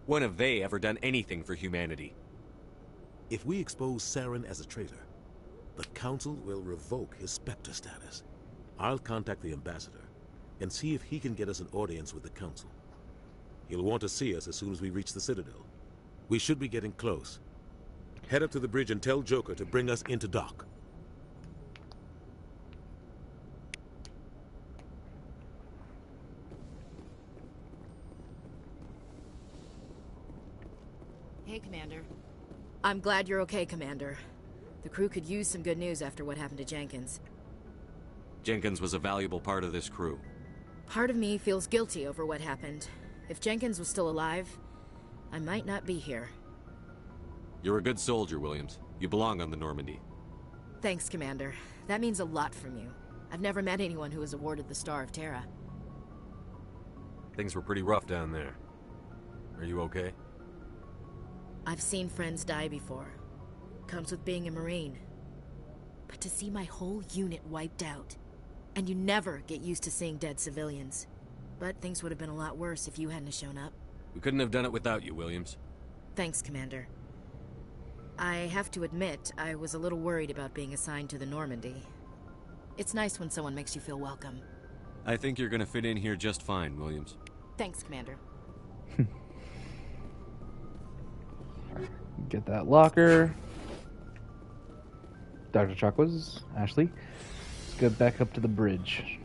When have they ever done anything for humanity? If we expose Saren as a traitor, the Council will revoke his Spectre status. I'll contact the Ambassador and see if he can get us an audience with the Council. He'll want to see us as soon as we reach the Citadel. We should be getting close. Head up to the bridge and tell Joker to bring us into dock. I'm glad you're okay, Commander. The crew could use some good news after what happened to Jenkins. Jenkins was a valuable part of this crew. Part of me feels guilty over what happened. If Jenkins was still alive, I might not be here. You're a good soldier, Williams. You belong on the Normandy. Thanks, Commander. That means a lot from you. I've never met anyone who was awarded the Star of Terra. Things were pretty rough down there. Are you okay? I've seen friends die before. Comes with being a Marine. But to see my whole unit wiped out. And you never get used to seeing dead civilians. But things would have been a lot worse if you hadn't shown up. We couldn't have done it without you, Williams. Thanks, Commander. I have to admit, I was a little worried about being assigned to the Normandy. It's nice when someone makes you feel welcome. I think you're gonna fit in here just fine, Williams. Thanks, Commander. Get that locker. Dr. Chakwas, Ashley. Let's go back up to the bridge.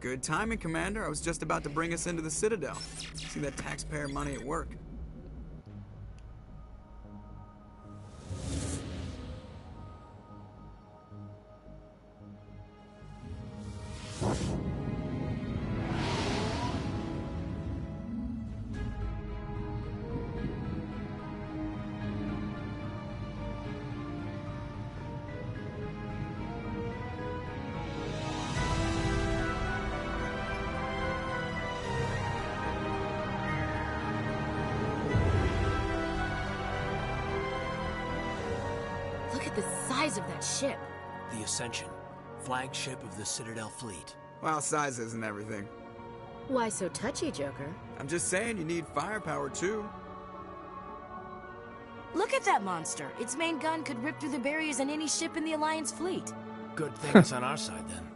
Good timing, Commander. I was just about to bring us into the Citadel. See that taxpayer money at work. Look at the size of that ship. The Ascension, flagship of the Citadel fleet. Well, size isn't everything. Why so touchy, Joker? I'm just saying you need firepower, too. Look at that monster. Its main gun could rip through the barriers in any ship in the Alliance fleet. Good thing it's on our side, then.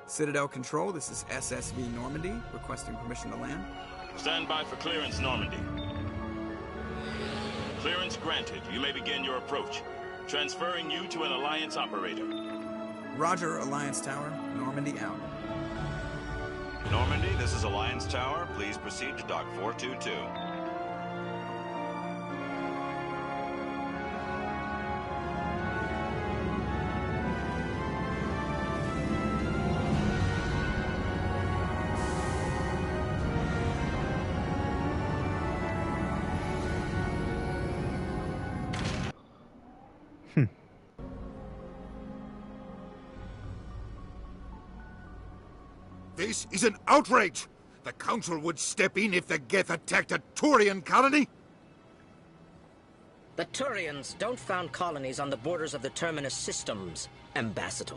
Citadel Control, this is SSV Normandy, requesting permission to land. Stand by for clearance, Normandy. Clearance granted. You may begin your approach. Transferring you to an Alliance operator. Roger, Alliance Tower. Normandy out. Normandy, this is Alliance Tower. Please proceed to Dock 422. This is an outrage! The Council would step in if the Geth attacked a Turian colony? The Turians don't found colonies on the borders of the Terminus systems, Ambassador.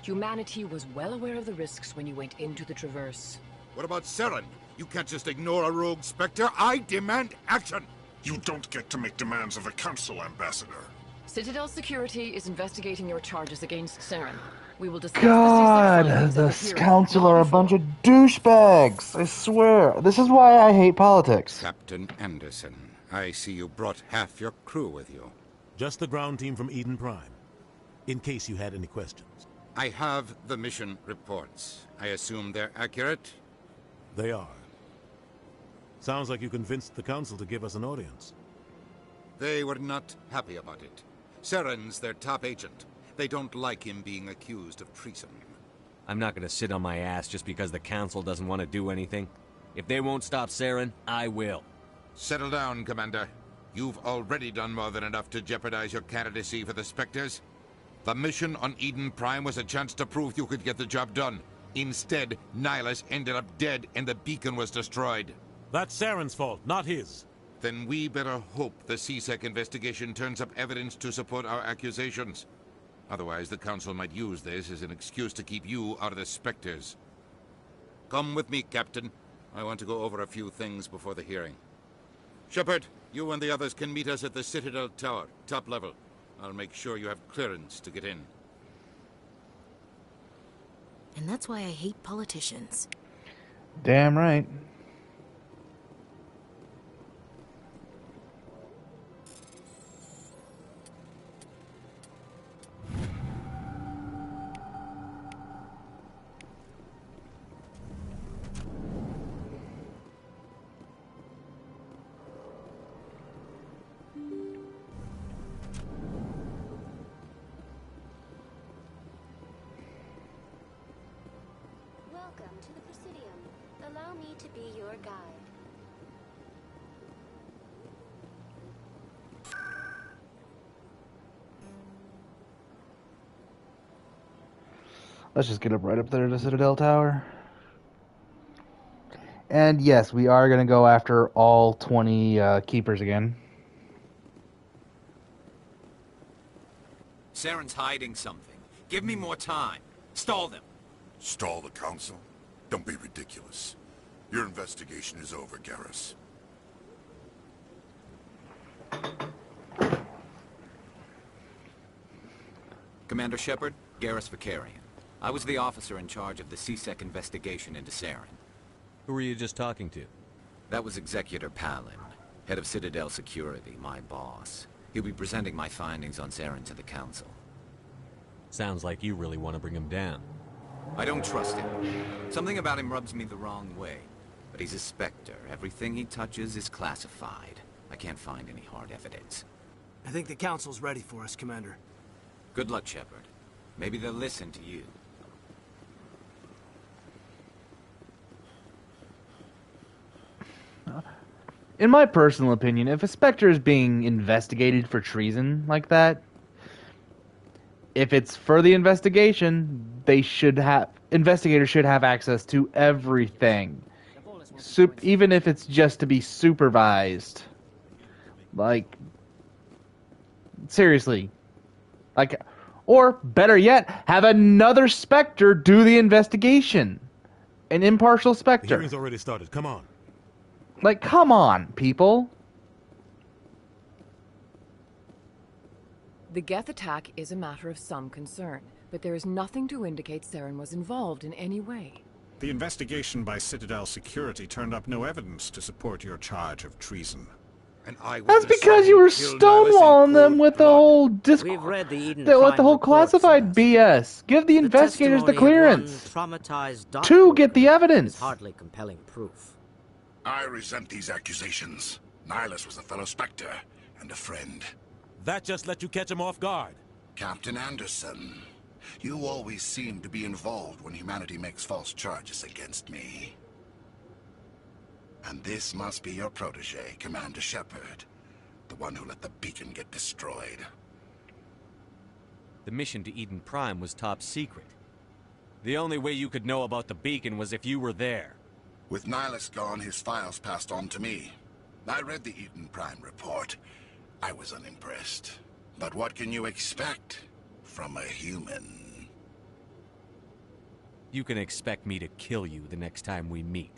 Humanity was well aware of the risks when you went into the Traverse. What about Saren? You can't just ignore a rogue Spectre. I demand action! You don't get to make demands of the Council, Ambassador. Citadel Security is investigating your charges against Saren. We will discuss God, the council are a bunch of douchebags. I swear. This is why I hate politics. Captain Anderson, I see you brought half your crew with you. Just the ground team from Eden Prime, in case you had any questions. I have the mission reports. I assume they're accurate? They are. Sounds like you convinced the council to give us an audience. They were not happy about it. Saren's their top agent. They don't like him being accused of treason. I'm not gonna sit on my ass just because the Council doesn't want to do anything. If they won't stop Saren, I will. Settle down, Commander. You've already done more than enough to jeopardize your candidacy for the Spectres. The mission on Eden Prime was a chance to prove you could get the job done. Instead, Nihilus ended up dead and the beacon was destroyed. That's Saren's fault, not his. Then we better hope the CSEC investigation turns up evidence to support our accusations. Otherwise, the Council might use this as an excuse to keep you out of the Spectres. Come with me, Captain. I want to go over a few things before the hearing. Shepard, you and the others can meet us at the Citadel Tower, top level. I'll make sure you have clearance to get in. And that's why I hate politicians. Damn right. me to be your guide. Let's just get up right up there to the Citadel Tower. And yes, we are going to go after all 20 keepers again. Saren's hiding something. Give me more time. Stall them. Stall the Council? Don't be ridiculous. Your investigation is over, Garrus. Commander Shepard, Garrus Vakarian. I was the officer in charge of the C-Sec investigation into Saren. Who were you just talking to? That was Executor Palin, head of Citadel Security, my boss. He'll be presenting my findings on Saren to the Council. Sounds like you really want to bring him down. I don't trust him. Something about him rubs me the wrong way. But he's a Spectre. Everything he touches is classified. I can't find any hard evidence. I think the Council's ready for us, Commander. Good luck, Shepard. Maybe they'll listen to you. In my personal opinion, if a Spectre is being investigated for treason like that, if it's for the investigation, investigators should have access to everything. Even if it's just to be supervised. Like, seriously. Like, or better yet, have another Spectre do the investigation. An impartial The Spectre. hearing's already started. Come on. Like, come on, people. The Geth attack is a matter of some concern, but there is nothing to indicate Saren was involved in any way. The investigation by Citadel Security turned up no evidence to support your charge of treason. That's because you were stonewalling them with the whole We've read the Eden with the whole Prime classified BS. Give the investigators the testimony of clearance one traumatized doctor to get the evidence. is hardly compelling proof. I resent these accusations. Nihilus was a fellow Spectre and a friend. That just let you catch him off guard. Captain Anderson, you always seem to be involved when humanity makes false charges against me. And this must be your protege, Commander Shepard. The one who let the beacon get destroyed. The mission to Eden Prime was top secret. The only way you could know about the beacon was if you were there. With Nihilus gone, his files passed on to me. I read the Eden Prime report. I was unimpressed. But what can you expect from a human? You can expect me to kill you the next time we meet.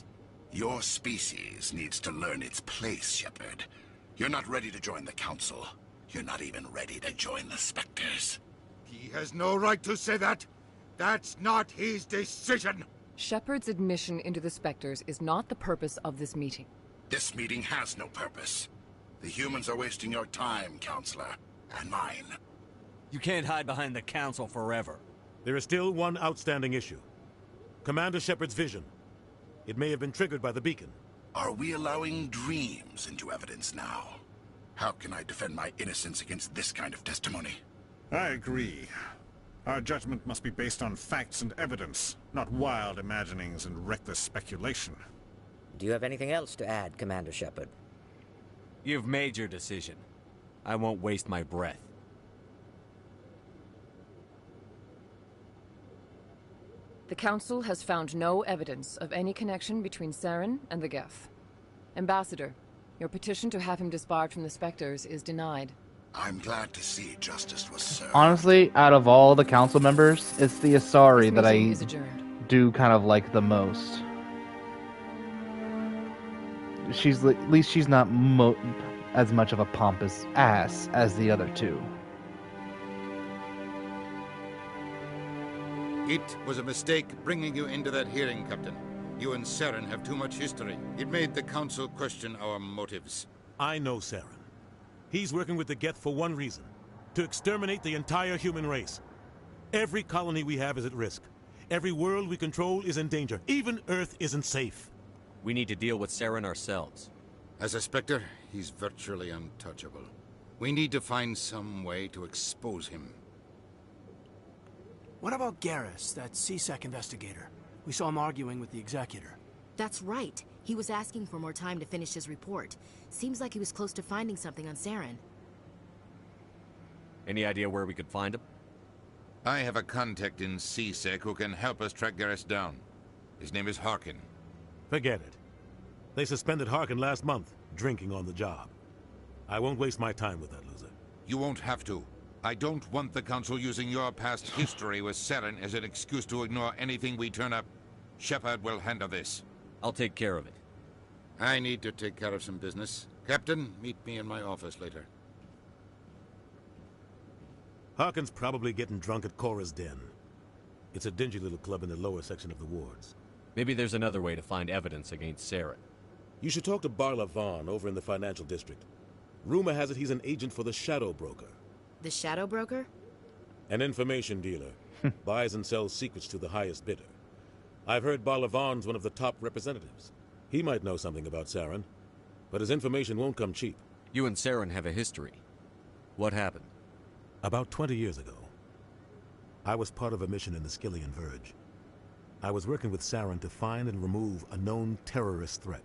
Your species needs to learn its place, Shepard. You're not ready to join the Council. You're not even ready to join the Spectres. He has no right to say that. That's not his decision. Shepard's admission into the Spectres is not the purpose of this meeting. This meeting has no purpose. The humans are wasting your time, Counselor. And mine. You can't hide behind the Council forever. There is still one outstanding issue. Commander Shepard's vision. It may have been triggered by the beacon. Are we allowing dreams into evidence now? How can I defend my innocence against this kind of testimony? I agree. Our judgment must be based on facts and evidence, not wild imaginings and reckless speculation. Do you have anything else to add, Commander Shepard? You've made your decision. I won't waste my breath. The Council has found no evidence of any connection between Saren and the Geth. Ambassador, your petition to have him disbarred from the Spectres is denied. I'm glad to see justice was served. Honestly, out of all the council members, it's the Asari that meeting I is adjourned. do kind of like the most. At least she's not as much of a pompous ass as the other two. It was a mistake bringing you into that hearing, Captain. You and Saren have too much history. It made the Council question our motives. I know Saren. He's working with the Geth for one reason. To exterminate the entire human race. Every colony we have is at risk. Every world we control is in danger. Even Earth isn't safe. We need to deal with Saren ourselves. As a Spectre, he's virtually untouchable. We need to find some way to expose him. What about Garrus, that C-Sec investigator? We saw him arguing with the Executor. That's right. He was asking for more time to finish his report. Seems like he was close to finding something on Saren. Any idea where we could find him? I have a contact in C-Sec who can help us track Garrus down. His name is Harkin. Forget it. They suspended Harkin last month, drinking on the job. I won't waste my time with that loser. You won't have to. I don't want the Council using your past history with Saren as an excuse to ignore anything we turn up. Shepard will handle this. I'll take care of it. I need to take care of some business. Captain, meet me in my office later. Harkin's probably getting drunk at Cora's Den. It's a dingy little club in the lower section of the wards. Maybe there's another way to find evidence against Saren. You should talk to Barla Vaughn over in the financial district. Rumor has it he's an agent for the Shadow Broker. The Shadow Broker? An information dealer. Buys and sells secrets to the highest bidder. I've heard Barla Vaughn's one of the top representatives. He might know something about Saren, but his information won't come cheap. You and Saren have a history. What happened? About 20 years ago, I was part of a mission in the Skillian Verge. I was working with Saren to find and remove a known terrorist threat.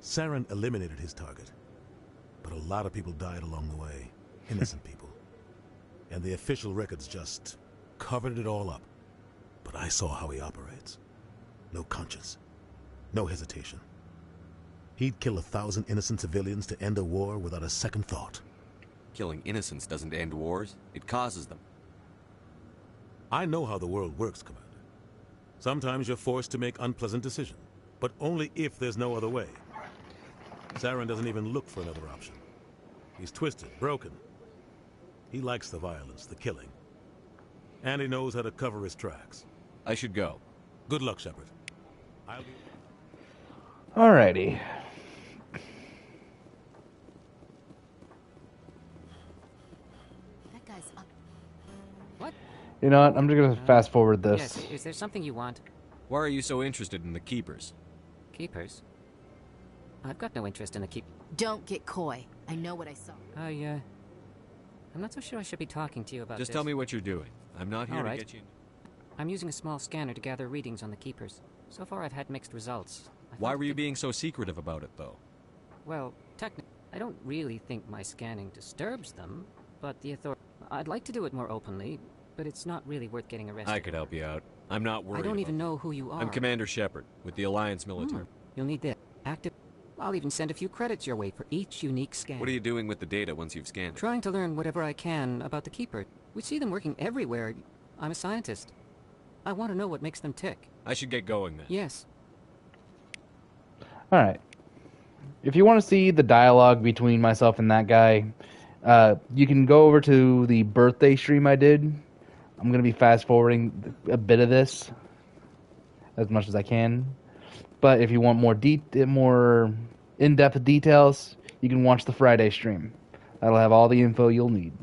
Saren eliminated his target, but a lot of people died along the way. Innocent people. And the official records just covered it all up. But I saw how he operates. No conscience. No hesitation. He'd kill 1,000 innocent civilians to end a war without a second thought. Killing innocents doesn't end wars, it causes them. I know how the world works, Commander. Sometimes you're forced to make unpleasant decisions, but only if there's no other way. Saren doesn't even look for another option. He's twisted, broken. He likes the violence, the killing. And he knows how to cover his tracks. I should go. Good luck, Shepard. Alrighty. That guy's up. What? You know what? I'm just gonna fast forward this. Yes, is there something you want? Why are you so interested in the Keepers? Keepers? I've got no interest in the keep. Don't get coy. I know what I saw. I'm not so sure I should be talking to you about Just this. tell me what you're doing. I'm not here All to right. get you... I'm using a small scanner to gather readings on the Keepers. So far I've had mixed results. Why were you being so secretive about it, though? Well, technically, I don't really think my scanning disturbs them, but the authority... I'd like to do it more openly, but it's not really worth getting arrested. I could help you out. I'm not worried I don't about even know who you are. I'm Commander Shepard, with the Alliance military. You'll need this. Active... I'll even send a few credits your way for each unique scan. What are you doing with the data once you've scanned it? Trying to learn whatever I can about the Keeper. We see them working everywhere. I'm a scientist. I want to know what makes them tick. I should get going then. Yes. Alright. If you want to see the dialogue between myself and that guy, you can go over to the birthday stream I did. I'm going to be fast forwarding a bit of this as much as I can. But if you want more in-depth details, you can watch the Friday stream. That'll have all the info you'll need.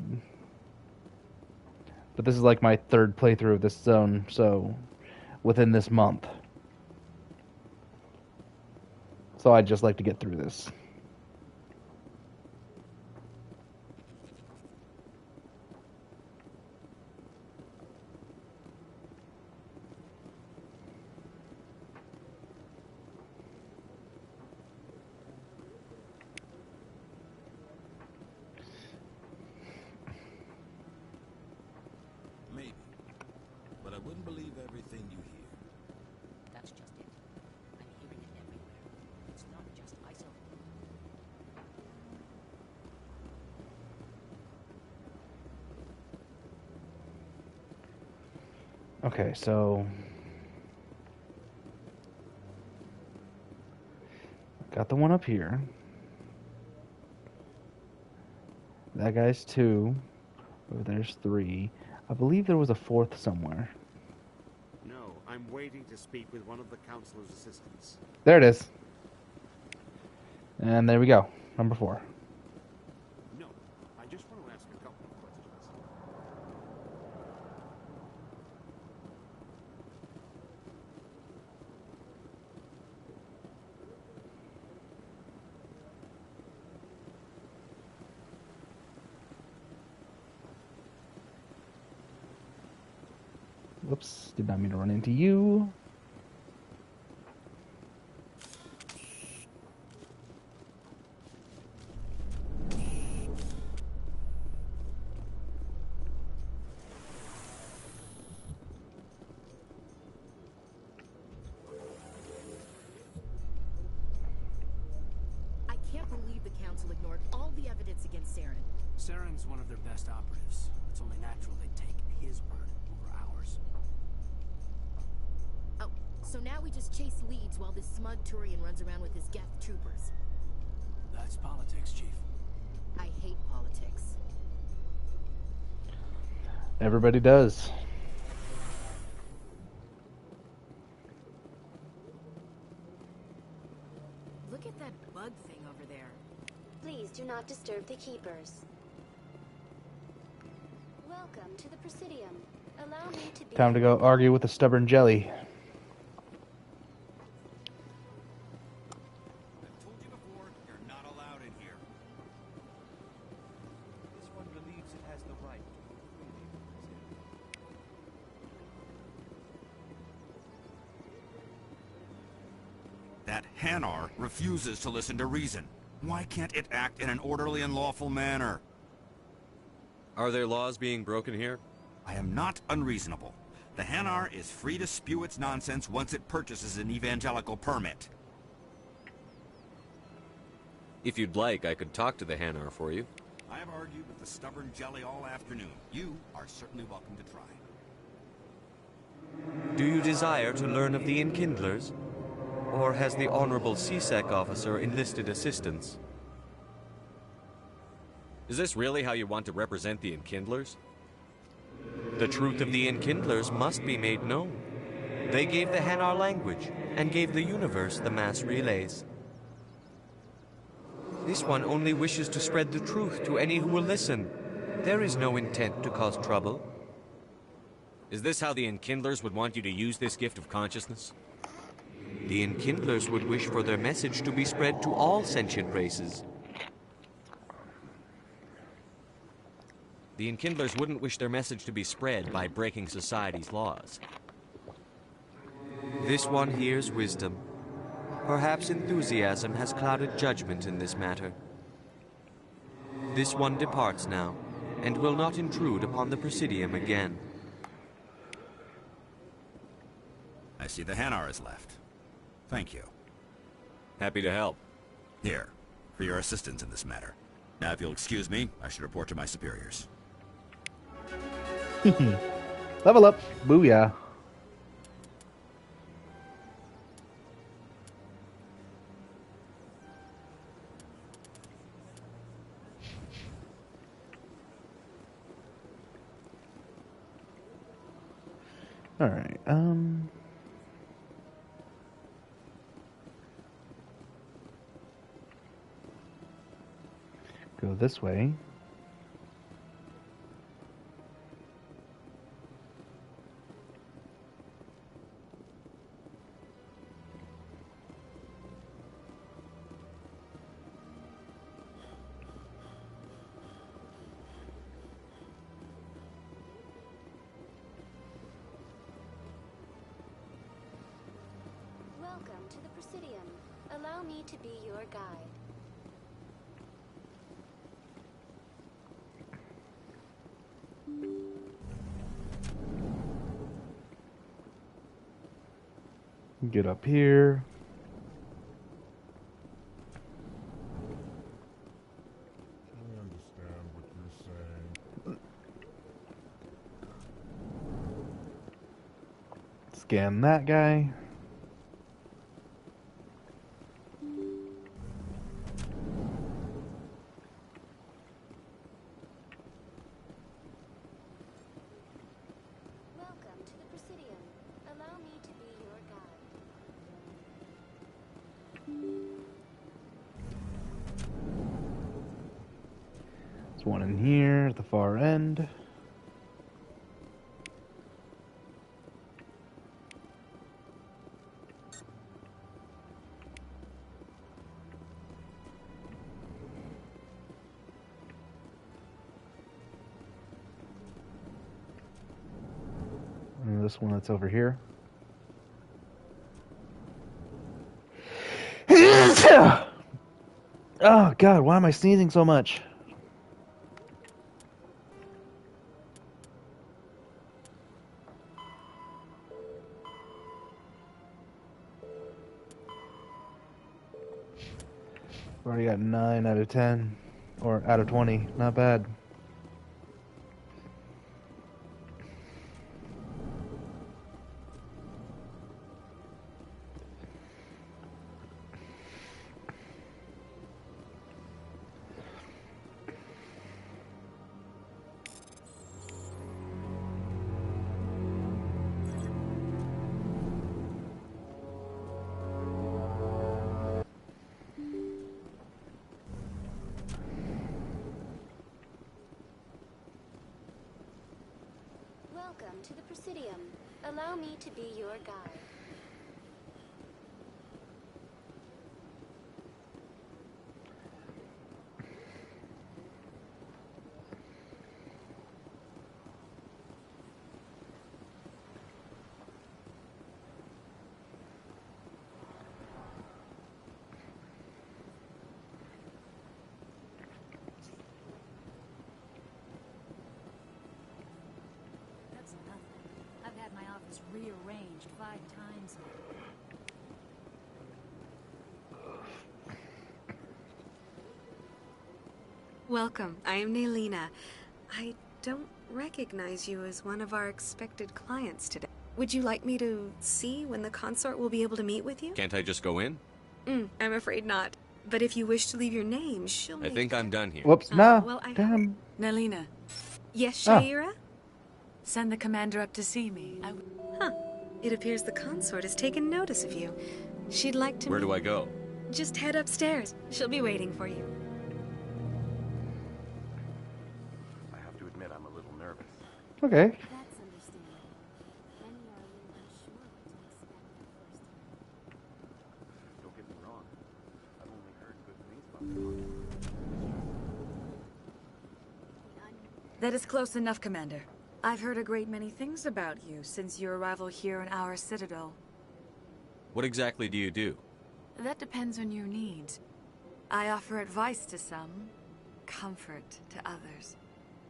But this is like my third playthrough of this zone, so within this month. So I'd just like to get through this. Maybe. But I wouldn't believe everything you hear. That's just it. I'm hearing it everywhere. It's not just isolated. Okay, so got the one up here. That guy's 2. Over there's 3. I believe there was a 4th somewhere. No, I'm waiting to speak with one of the Councilor's assistants. There it is. And there we go. Number 4. No, I just want to ask a couple of questions. Whoops, did not mean to run into you. Council ignored all the evidence against Saren. Saren's one of their best operatives. It's only natural they'd take his word over ours. Oh, so now we just chase leads while this smug Turian runs around with his Geth troopers. That's politics, Chief. I hate politics. Everybody does. Look at that bug thing over there. Please do not disturb the Keepers. Welcome to the Presidium. Allow me to be... Time to go argue with the stubborn jelly. I've told you before, you're not allowed in here. This one believes it has the right. That Hanar refuses to listen to reason. Why can't it act in an orderly and lawful manner? Are there laws being broken here? I am not unreasonable. The Hanar is free to spew its nonsense once it purchases an evangelical permit. If you'd like, I could talk to the Hanar for you. I have argued with the stubborn jelly all afternoon. You are certainly welcome to try. Do you desire to learn of the Enkindlers? Or has the Honorable CSEC officer enlisted assistance? Is this really how you want to represent the Enkindlers? The truth of the Enkindlers must be made known. They gave the Hanar language, and gave the universe the mass relays. This one only wishes to spread the truth to any who will listen. There is no intent to cause trouble. Is this how the Enkindlers would want you to use this gift of consciousness? The Enkindlers would wish for their message to be spread to all sentient races. The Enkindlers wouldn't wish their message to be spread by breaking society's laws. This one hears wisdom. Perhaps enthusiasm has clouded judgment in this matter. This one departs now, and will not intrude upon the Presidium again. I see the Hanar is left. Thank you. Happy to help. Here, for your assistance in this matter. Now, if you'll excuse me, I should report to my superiors. Level up. Booyah. All right. Go this way. Welcome to the Presidium. Allow me to be your guide. Get up here. I understand what you're saying. Scan that guy. Welcome to the Presidium. Allow me to be your guide. There's one in here at the far end. And this one that's over here. Oh God, why am I sneezing so much? Already got 9 out of 10. Or out of 20. Not bad. Welcome to the Presidium. Allow me to be your guide. That's nothing. I've had my office rearranged 5 times now. Welcome. I am Naylina. I don't recognize you as one of our expected clients today. Would you like me to see when the consort will be able to meet with you? Can't I just go in? I'm afraid not. But if you wish to leave your name, she'll I make... think I'm done here. Whoops, no. Well, Damn. Nalina. Yes, Ah. Shaira? Send the commander up to see me. Huh. It appears the consort has taken notice of you. She'd like to Where meet... do I go? Just head upstairs. She'll be waiting for you. I have to admit I'm a little nervous. Okay. That's understandable. Many are a little unsure what to expect the first time. Don't get me wrong. I've only heard good things about the That is close enough, Commander. I've heard a great many things about you since your arrival here in our citadel. What exactly do you do? That depends on your needs. I offer advice to some, comfort to others.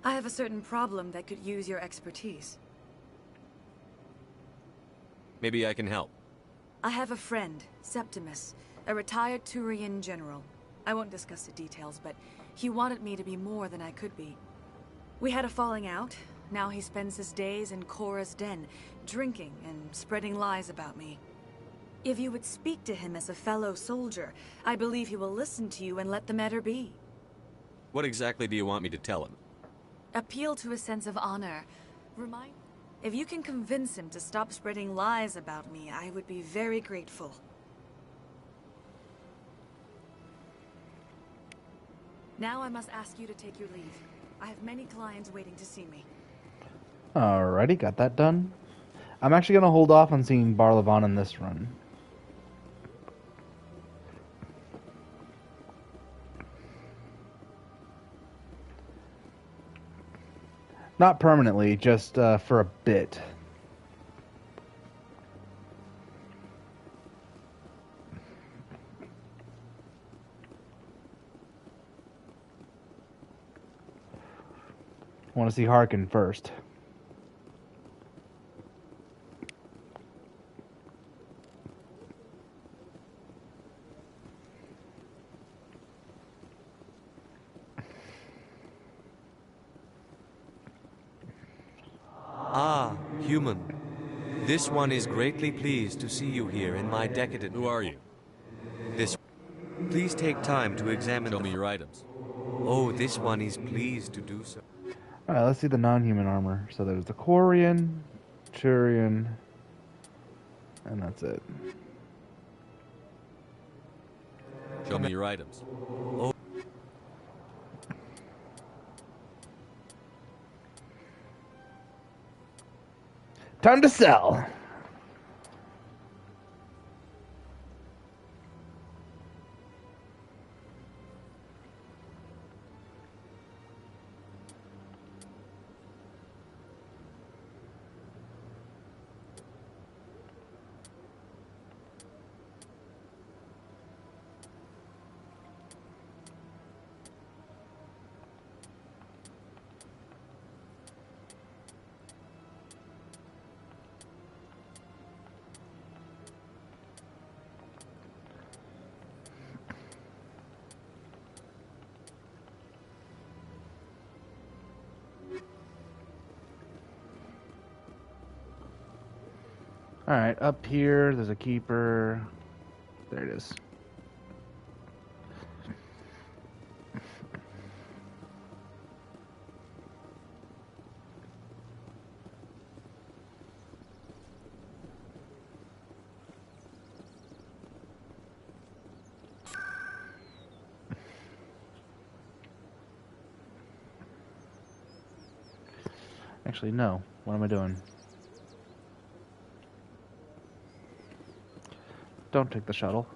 I have a certain problem that could use your expertise. Maybe I can help. I have a friend, Septimus, a retired Turian general. I won't discuss the details, but he wanted me to be more than I could be. We had a falling out. Now he spends his days in Korra's den, drinking and spreading lies about me. If you would speak to him as a fellow soldier, I believe he will listen to you and let the matter be. What exactly do you want me to tell him? Appeal to a sense of honor. If you can convince him to stop spreading lies about me, I would be very grateful. Now I must ask you to take your leave. I have many clients waiting to see me. Alrighty, got that done. I'm actually going to hold off on seeing Barlavan in this run. Not permanently, just for a bit. I want to see Harkin first. Ah, human. This one is greatly pleased to see you here in my decadent... Who are you? This... Please take time to examine... Show me your items. Oh, this one is pleased to do so. Alright, let's see the non-human armor. So there's the Quarian, Turian, and that's it. Show me your items. Oh. Time to sell. Alright, up here, there's a keeper. There it is. Actually, no. What am I doing? Don't take the shuttle.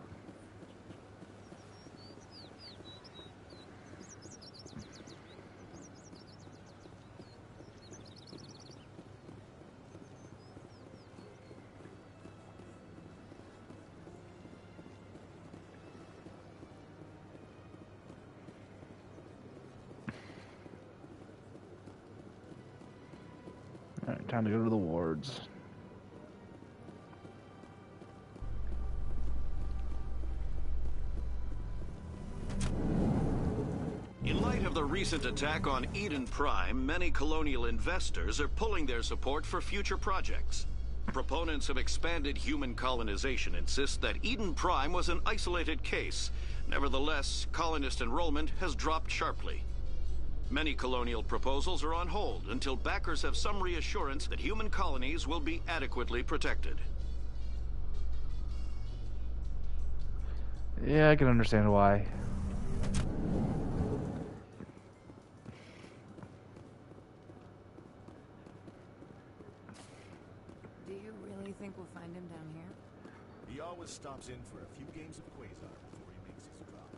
Alright, time to go to the wards. In light of the recent attack on Eden Prime, many colonial investors are pulling their support for future projects. Proponents of expanded human colonization insist that Eden Prime was an isolated case. Nevertheless, colonist enrollment has dropped sharply. Many colonial proposals are on hold until backers have some reassurance that human colonies will be adequately protected. Yeah, I can understand why. Do you really think we'll find him down here? He always stops in for a few games of Quasar before he makes his drop.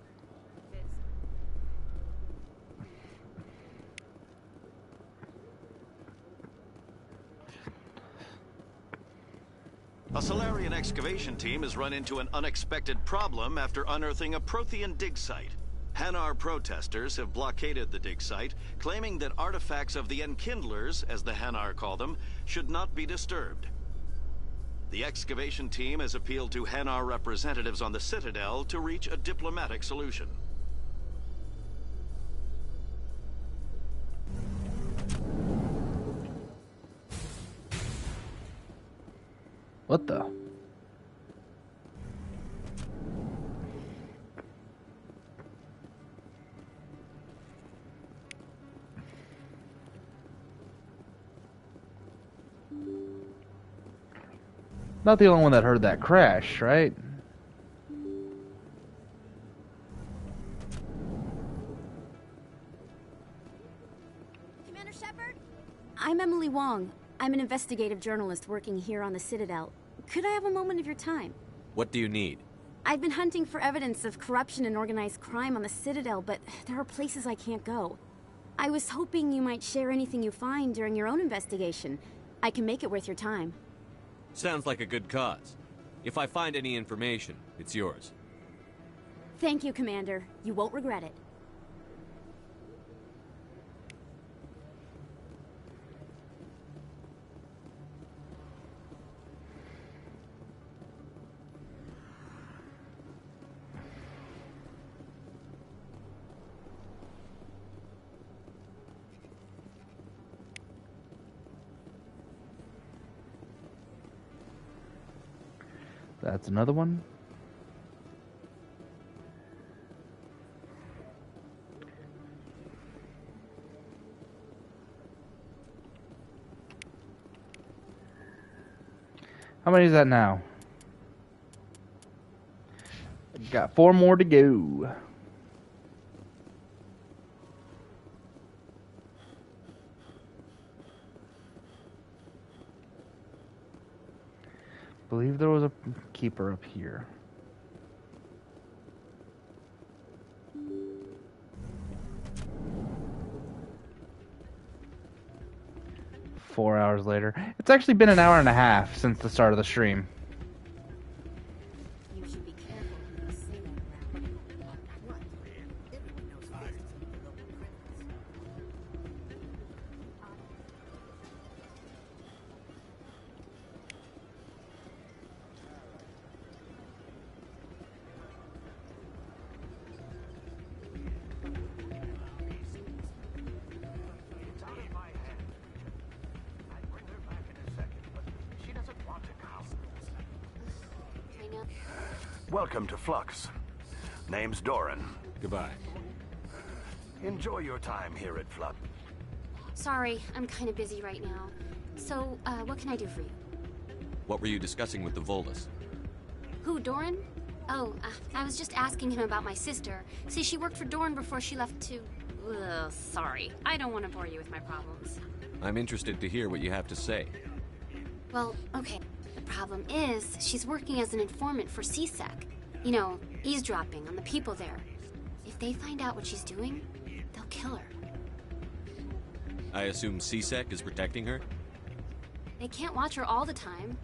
A Solarian excavation team has run into an unexpected problem after unearthing a Prothean dig site. Hanar protesters have blockaded the dig site, claiming that artifacts of the Enkindlers, as the Hanar call them, should not be disturbed. The excavation team has appealed to Hanar representatives on the Citadel to reach a diplomatic solution. What the? Not the only one that heard that crash, right? Commander Shepard? I'm Emily Wong. I'm an investigative journalist working here on the Citadel. Could I have a moment of your time? What do you need? I've been hunting for evidence of corruption and organized crime on the Citadel, but there are places I can't go. I was hoping you might share anything you find during your own investigation. I can make it worth your time. Sounds like a good cause. If I find any information, it's yours. Thank you, Commander. You won't regret it. That's another one. How many is that now? Got 4 more to go. I believe there was a keeper up here. Four hours later. It's actually been an hour and a half since the start of the stream. You should be careful when you say that around. Everyone knows visits to the local criminals. It's out of my hand. I'd bring her back in a second, but she doesn't want to come. Welcome to Flux. Name's Doran. Goodbye. Enjoy your time here at Flux. Sorry, I'm kind of busy right now. So, what can I do for you? What were you discussing with the Volus? Who, Doran? Oh, I was just asking him about my sister. See, she worked for Doran before she left to... Ugh, sorry. I don't want to bore you with my problems. I'm interested to hear what you have to say. Well, okay. The problem is, she's working as an informant for CSEC. You know, eavesdropping on the people there. If they find out what she's doing, they'll kill her. I assume CSEC is protecting her? They can't watch her all the time.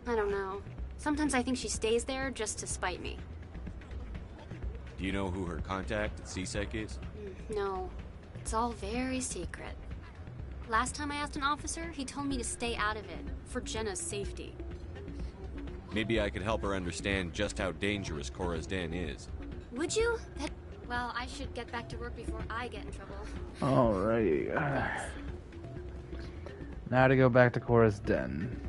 I don't know. Sometimes I think she stays there just to spite me. Do you know who her contact at CSEC is? No. It's all very secret. Last time I asked an officer, he told me to stay out of it, for Jenna's safety. Maybe I could help her understand just how dangerous Cora's Den is. Would you? Well, I should get back to work before I get in trouble. Alrighty. Now to go back to Cora's Den.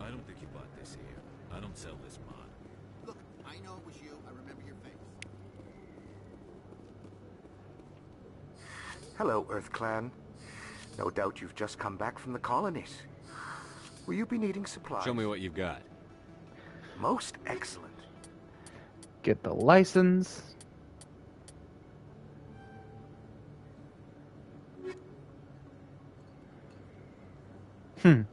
I don't think you bought this here. I don't sell this mod. Look, I know it was you. I remember your face. Hello, Earth Clan. No doubt you've just come back from the colonies. Will you be needing supplies? Show me what you've got. Most excellent. Get the license. Is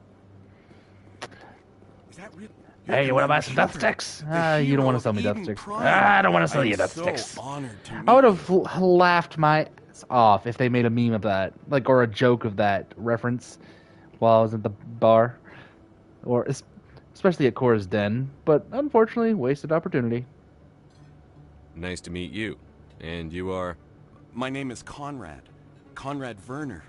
that real? Hey, you want to buy some death sticks? You don't want to sell me death sticks. I don't want to sell you death sticks. I would have laughed my ass off if they made a meme of that, like, or a joke of that reference while I was at the bar, or especially at Cora's Den. But unfortunately, wasted opportunity. Nice to meet you. And you are? My name is Conrad. Conrad Werner.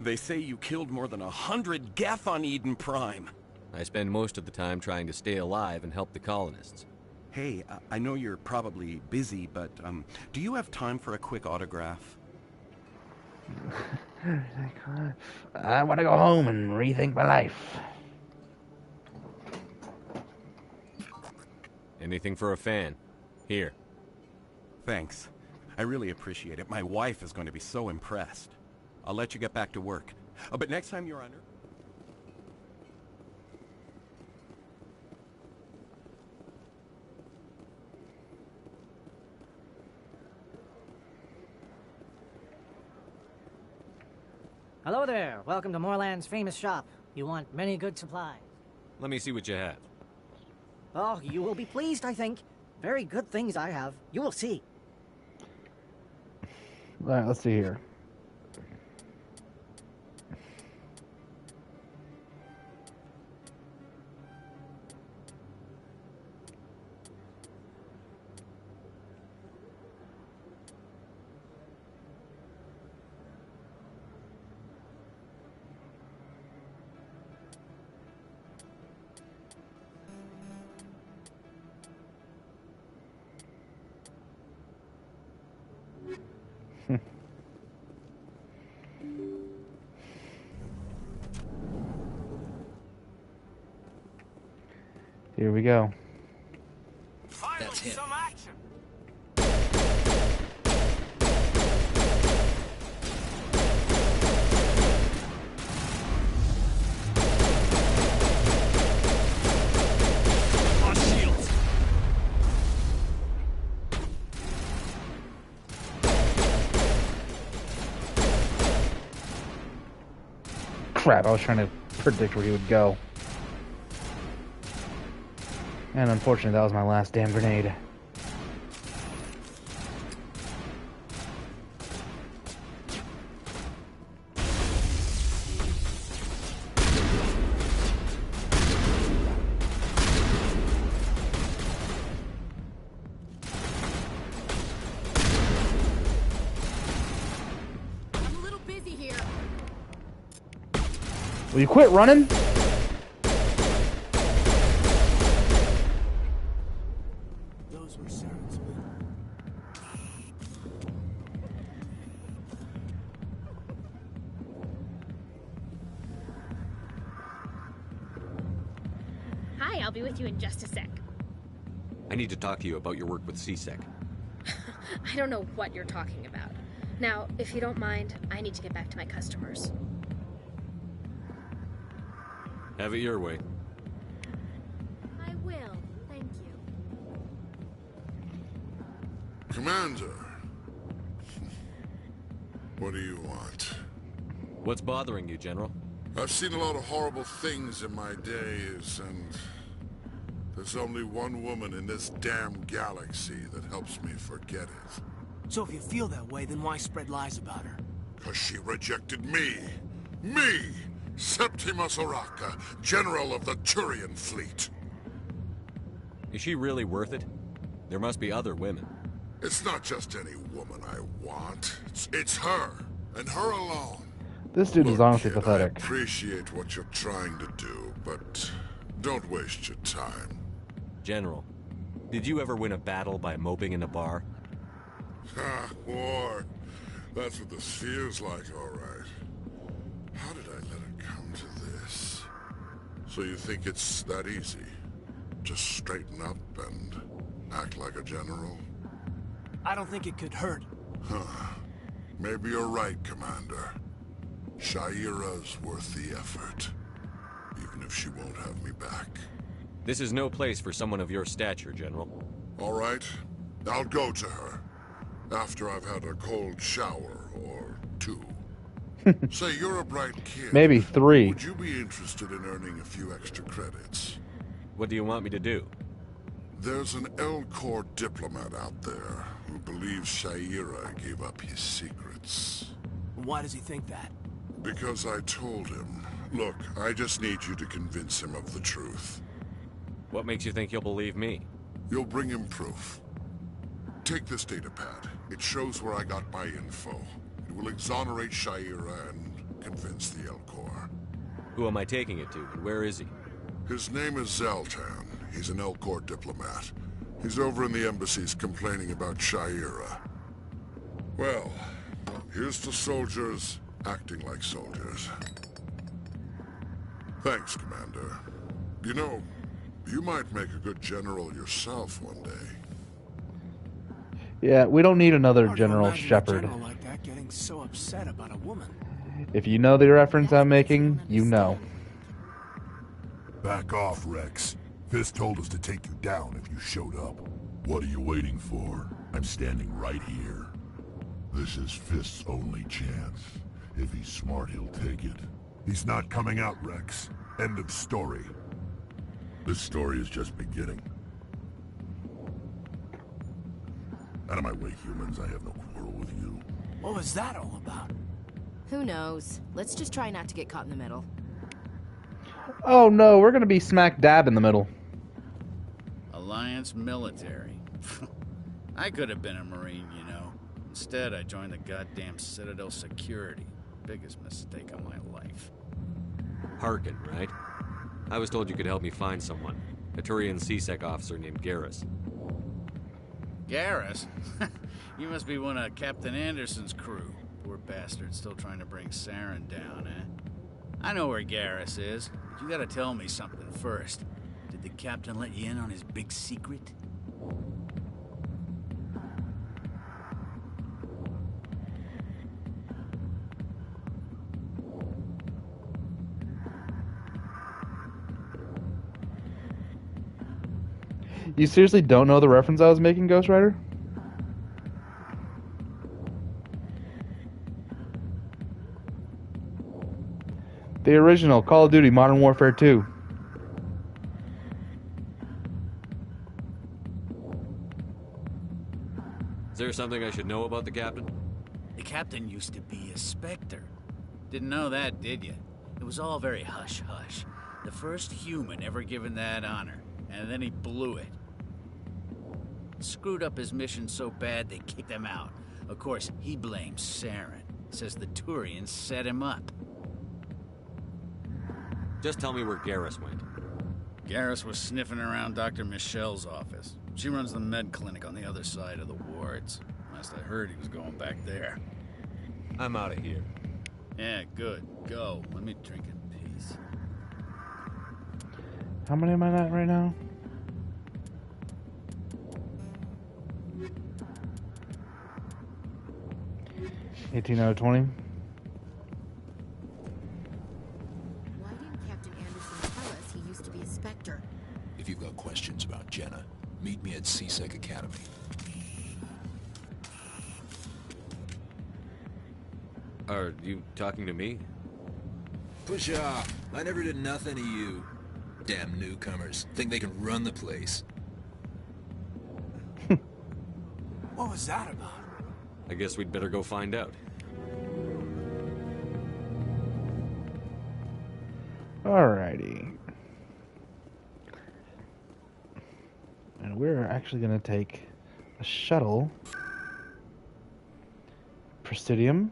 They say you killed more than 100 Geth on Eden Prime. I spend most of the time trying to stay alive and help the colonists. Hey, I know you're probably busy, but do you have time for a quick autograph? I want to go home and rethink my life. Anything for a fan. Here. Thanks. I really appreciate it. My wife is going to be so impressed. I'll let you get back to work. But next time you're on Earth... Hello there. Welcome to Moorland's famous shop. You want many good supplies. Let me see what you have. Oh, you will be pleased, I think. Very good things I have. You will see. Alright, let's see here. Here we go. That's him. Crap, I was trying to predict where he would go. And unfortunately, that was my last damn grenade. Will you quit running? Those were Saren's men. Hi, I'll be with you in just a sec. I need to talk to you about your work with CSEC. I don't know what you're talking about. Now, if you don't mind, I need to get back to my customers. Have it your way. I will. Thank you. Commander. What do you want? What's bothering you, General? I've seen a lot of horrible things in my days, and there's only one woman in this damn galaxy that helps me forget it. So if you feel that way, then why spread lies about her? 'Cause she rejected me! Me! Septimus Oraka, General of the Turian Fleet! Is she really worth it? There must be other women. It's not just any woman I want. It's her, and her alone. This dude is honestly Kid, I pathetic. appreciate what you're trying to do, but don't waste your time. General, did you ever win a battle by moping in a bar? Ha, war. That's what this feels like, all right. How did I let it come to this? So you think it's that easy? Just straighten up and act like a general? I don't think it could hurt. Huh. Maybe you're right, Commander. Shaira's worth the effort. Even if she won't have me back. This is no place for someone of your stature, General. All right. I'll go to her. After I've had a cold shower or two. Say, you're a bright kid. Maybe 3. Would you be interested in earning a few extra credits? What do you want me to do? There's an Elcor diplomat out there who believes Shaira gave up his secrets. Why does he think that? Because I told him. Look, I just need you to convince him of the truth. What makes you think he'll believe me? You'll bring him proof. Take this datapad. It shows where I got my info. It will exonerate Shaira and convince the Elcor. Who am I taking it to, and where is he? His name is Zaltan. He's an Elcor diplomat. He's over in the embassies complaining about Shaira. Well, here's to soldiers acting like soldiers. Thanks, Commander. You know, you might make a good general yourself one day. Yeah, we don't need another Hard to General imagine a Shepard. general like that getting so upset about a woman. If you know the reference I'm making, you know. Back off, Rex. Fist told us to take you down if you showed up. What are you waiting for? I'm standing right here. This is Fist's only chance. If he's smart, he'll take it. He's not coming out, Rex. End of story. This story is just beginning. Out of my way, humans. I have no quarrel with you. What was that all about? Who knows? Let's just try not to get caught in the middle. Oh no, we're gonna be smack dab in the middle. Alliance military. I could have been a Marine, you know. Instead, I joined the goddamn Citadel security. Biggest mistake of my life. Harkin, right? I was told you could help me find someone. A Turian CSEC officer named Garrus. Garrus? You must be one of Captain Anderson's crew. Poor bastard still trying to bring Saren down, eh? I know where Garrus is, but you gotta tell me something first. Did the captain let you in on his big secret? You seriously don't know the reference I was making, Ghost Rider? The original Call of Duty Modern Warfare 2. Is there something I should know about the captain? The captain used to be a Spectre. Didn't know that, did you? It was all very hush-hush. The first human ever given that honor, and then he blew it. Screwed up his mission so bad they kicked him out. Of course, he blames Saren. Says the Turians set him up. Just tell me where Garrus went. Garrus was sniffing around Dr. Michelle's office. She runs the med clinic on the other side of the wards. Last I heard, he was going back there. I'm out of here. Yeah, good. Go. Let me drink in peace. How many am I at right now? $18 out of 20. Why didn't Captain Anderson tell us he used to be a Spectre? If you've got questions about Jenna, meet me at CSEC Academy. Are you talking to me? Push off. I never did nothing to you. Damn newcomers. Think they can run the place. What was that about? I guess we'd better go find out. Alrighty. And we're actually going to take a shuttle. Presidium.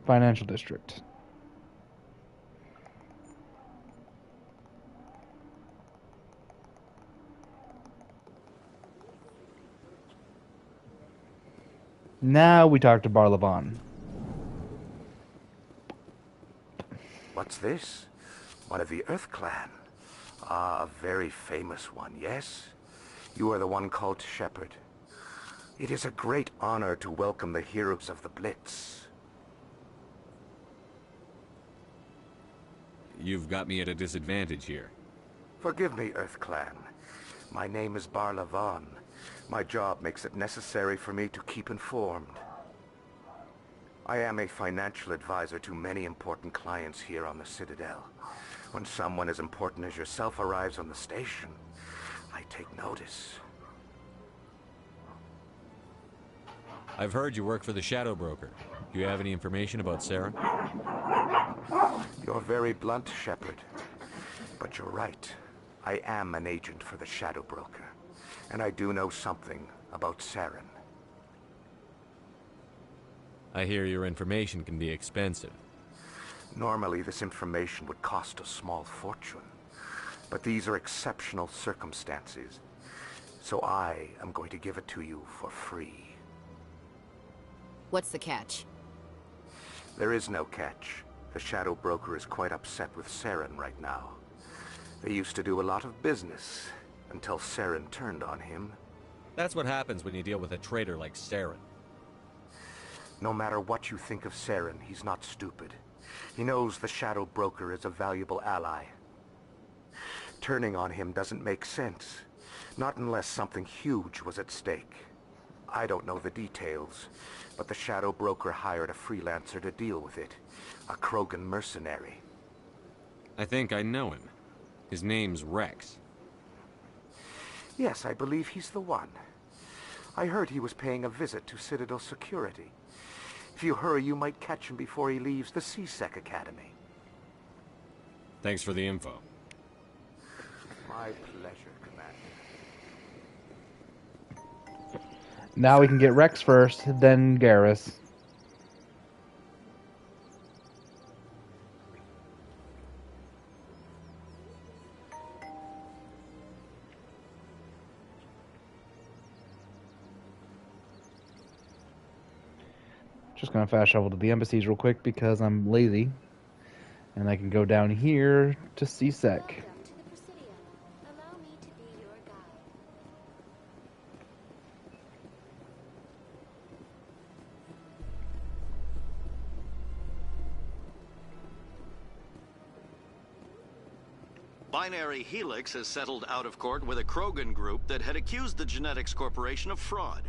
Financial District. Now we talk to Barlavan. What's this? One of the Earth Clan. Ah, a very famous one, yes? You are the one called Shepard. It is a great honor to welcome the heroes of the Blitz. You've got me at a disadvantage here. Forgive me, Earth Clan. My name is Barlavan. My job makes it necessary for me to keep informed. I am a financial advisor to many important clients here on the Citadel. When someone as important as yourself arrives on the station, I take notice. I've heard you work for the Shadow Broker. Do you have any information about Saren? You're very blunt, Shepard. But you're right. I am an agent for the Shadow Broker. And I do know something about Saren. I hear your information can be expensive. Normally, this information would cost a small fortune. But these are exceptional circumstances. So I am going to give it to you for free. What's the catch? There is no catch. The Shadow Broker is quite upset with Saren right now. They used to do a lot of business, until Saren turned on him. That's what happens when you deal with a traitor like Saren. No matter what you think of Saren, he's not stupid. He knows the Shadow Broker is a valuable ally. Turning on him doesn't make sense. Not unless something huge was at stake. I don't know the details, but the Shadow Broker hired a freelancer to deal with it. A Krogan mercenary. I think I know him. His name's Rex. Yes, I believe he's the one. I heard he was paying a visit to Citadel Security. If you hurry, you might catch him before he leaves the CSEC Academy. Thanks for the info. My pleasure, Commander. Now we can get Rex first, then Garrus. Just gonna fast travel to the embassies real quick because I'm lazy. And I can go down here to CSEC. Binary Helix has settled out of court with a Krogan group that had accused the Genetics Corporation of fraud.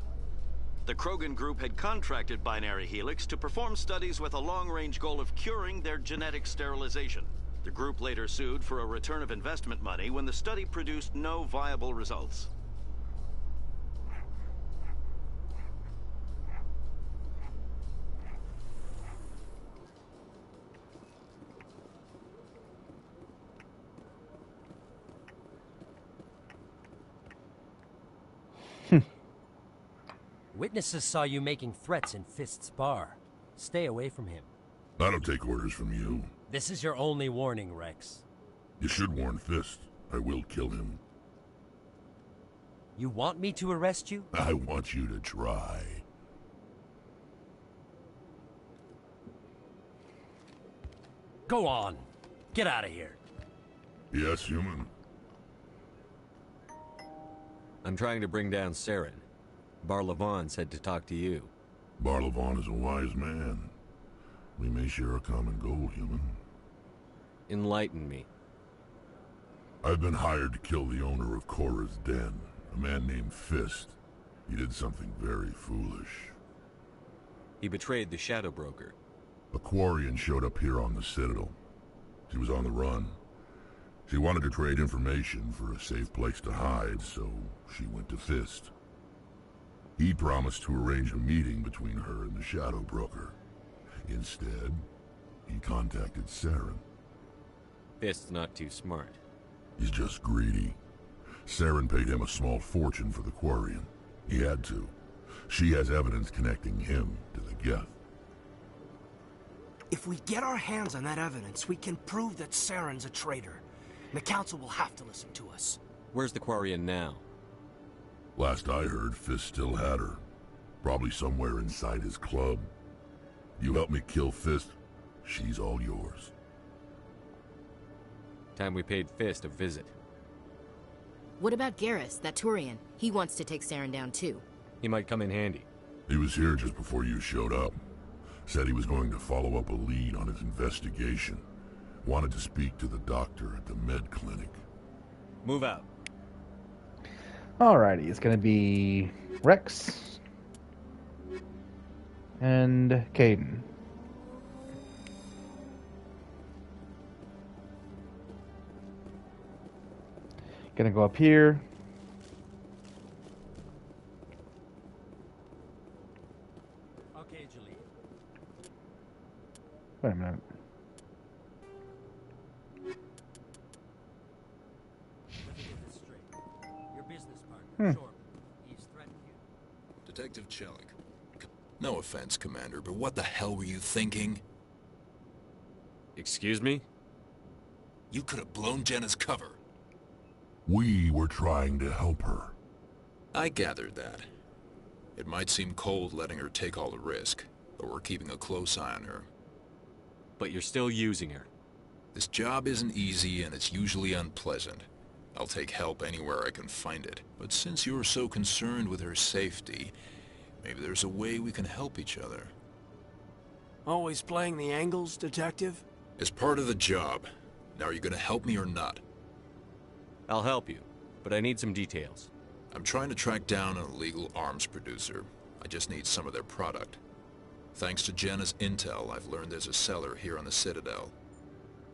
The Krogan group had contracted Binary Helix to perform studies with a long-range goal of curing their genetic sterilization. The group later sued for a return of investment money when the study produced no viable results. Witnesses saw you making threats in Fist's bar. Stay away from him. I don't take orders from you. This is your only warning, Rex. You should warn Fist. I will kill him. You want me to arrest you? I want you to try. Go on. Get out of here. Yes, human. I'm trying to bring down Saren. Barlavon said to talk to you. Barlavon is a wise man. We may share a common goal, human. Enlighten me. I've been hired to kill the owner of Korra's Den, a man named Fist. He did something very foolish. He betrayed the Shadow Broker. A Quarian showed up here on the Citadel. She was on the run. She wanted to trade information for a safe place to hide, so she went to Fist. He promised to arrange a meeting between her and the Shadow Broker. Instead, he contacted Saren. Fist's not too smart. He's just greedy. Saren paid him a small fortune for the Quarian. He had to. She has evidence connecting him to the Geth. If we get our hands on that evidence, we can prove that Saren's a traitor. The Council will have to listen to us. Where's the Quarian now? Last I heard, Fist still had her. Probably somewhere inside his club. You help me kill Fist, she's all yours. Time we paid Fist a visit. What about Garrus, that Turian? He wants to take Saren down too. He might come in handy. He was here just before you showed up. Said he was going to follow up a lead on his investigation. Wanted to speak to the doctor at the med clinic. Move out. Alrighty, it's gonna be Rex and Kaidan. Gonna go up here. Okay, Julie. Wait a minute. Let me get this straight. Your business partner, Shorb, he's threatened you? Detective Chelik. No offense, Commander, but what the hell were you thinking? Excuse me? You could have blown Jenna's cover. We were trying to help her. I gathered that. It might seem cold letting her take all the risk, but we're keeping a close eye on her. But you're still using her. This job isn't easy and it's usually unpleasant. I'll take help anywhere I can find it. But since you're so concerned with her safety, maybe there's a way we can help each other. Always playing the angles, Detective? It's part of the job. Now are you gonna help me or not? I'll help you, but I need some details. I'm trying to track down an illegal arms producer. I just need some of their product. Thanks to Jenna's intel, I've learned there's a seller here on the Citadel.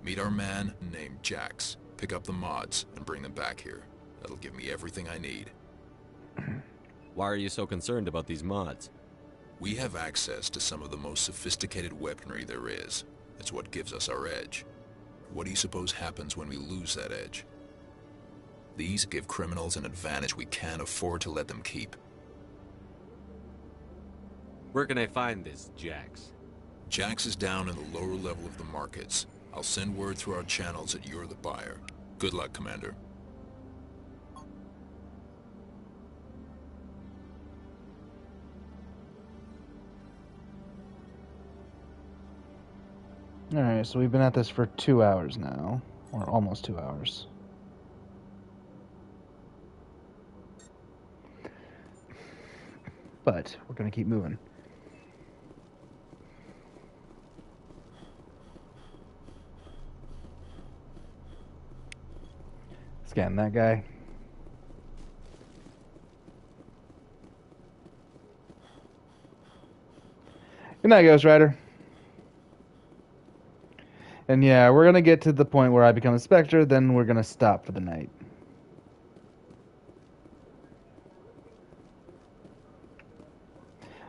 Meet our man named Jax. Pick up the mods and bring them back here. That'll give me everything I need. Why are you so concerned about these mods? We have access to some of the most sophisticated weaponry there is. It's what gives us our edge. What do you suppose happens when we lose that edge? These give criminals an advantage we can't afford to let them keep. Where can I find this Jax? Jax is down in the lower level of the markets. I'll send word through our channels that you're the buyer. Good luck, Commander. Alright, so we've been at this for 2 hours now. Or almost 2 hours. But we're going to keep moving. Scan that guy. Good night, Ghost Rider. And yeah, we're going to get to the point where I become a Spectre, then we're going to stop for the night.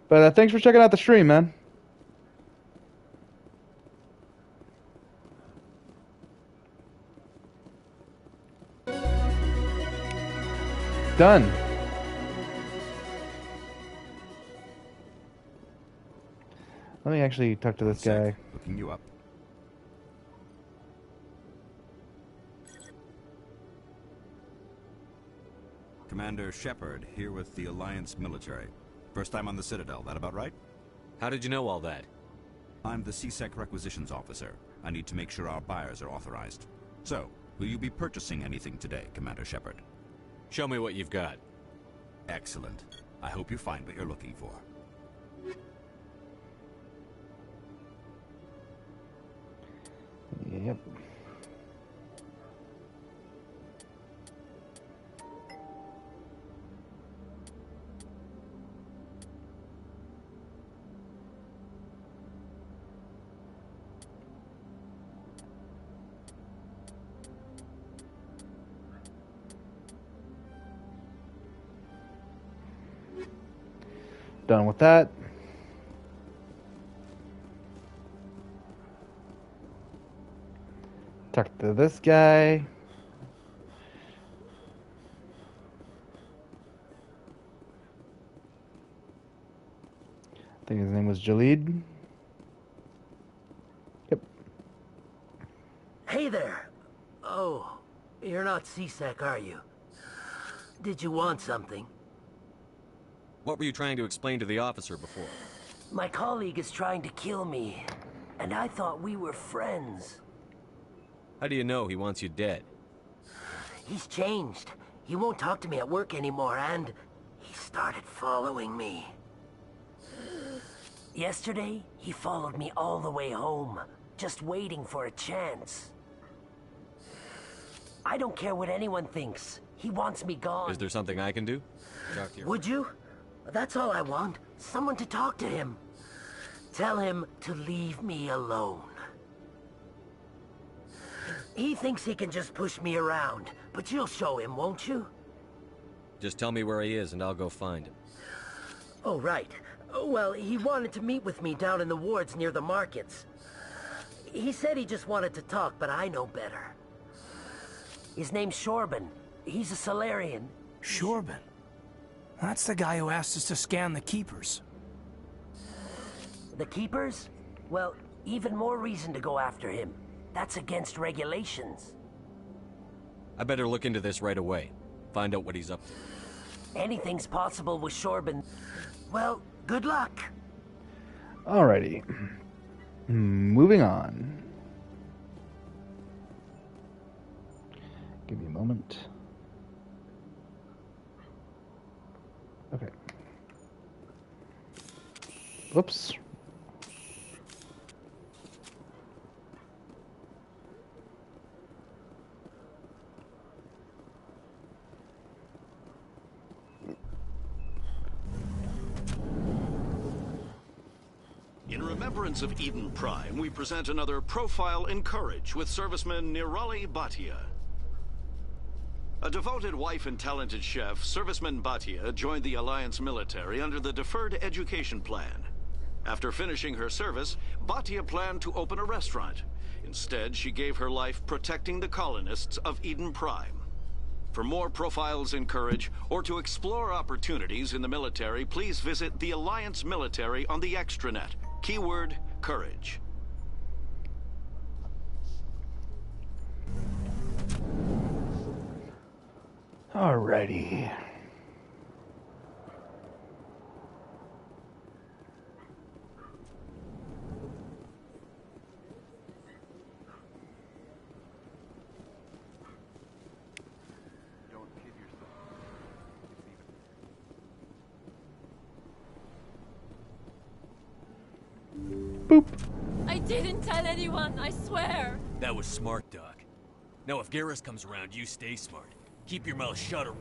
But thanks for checking out the stream, man. Done. Let me actually talk to this guy. Hooking you up. Commander Shepard, here with the Alliance military. First time on the Citadel, that about right? How did you know all that? I'm the CSEC requisitions officer. I need to make sure our buyers are authorized. So, will you be purchasing anything today, Commander Shepard? Show me what you've got. Excellent. I hope you find what you're looking for. Yep. Done with that. Talk to this guy. I think his name was Jalid. Yep. Hey there. Oh, you're not CSEC, are you? Did you want something? What were you trying to explain to the officer before? My colleague is trying to kill me, and I thought we were friends. How do you know he wants you dead? He's changed. He won't talk to me at work anymore, and he started following me. Yesterday, he followed me all the way home, just waiting for a chance. I don't care what anyone thinks. He wants me gone. Is there something I can do? Talk to your... Would you? That's all I want. Someone to talk to him. Tell him to leave me alone. He thinks he can just push me around, but you'll show him, won't you? Just tell me where he is and I'll go find him. Oh, right. Well, he wanted to meet with me down in the wards near the markets. He said he just wanted to talk, but I know better. His name's Shorban. He's a Salarian. Shorban? That's the guy who asked us to scan the Keepers. The Keepers? Well, even more reason to go after him. That's against regulations. I better look into this right away. Find out what he's up to. Anything's possible with Shorban. Well, good luck. Alrighty. Moving on. Give me a moment. Okay. Whoops. In remembrance of Eden Prime, we present another Profile in Courage with serviceman Nirali Bhatia. A devoted wife and talented chef, Serviceman Bhatia joined the Alliance military under the Deferred Education Plan. After finishing her service, Bhatia planned to open a restaurant. Instead, she gave her life protecting the colonists of Eden Prime. For more Profiles in Courage, or to explore opportunities in the military, please visit the Alliance military on the extranet. Keyword, Courage. Alrighty. Boop. I didn't tell anyone, I swear. That was smart, Doc. Now if Garrus comes around, you stay smart. Keep your mouth shut or...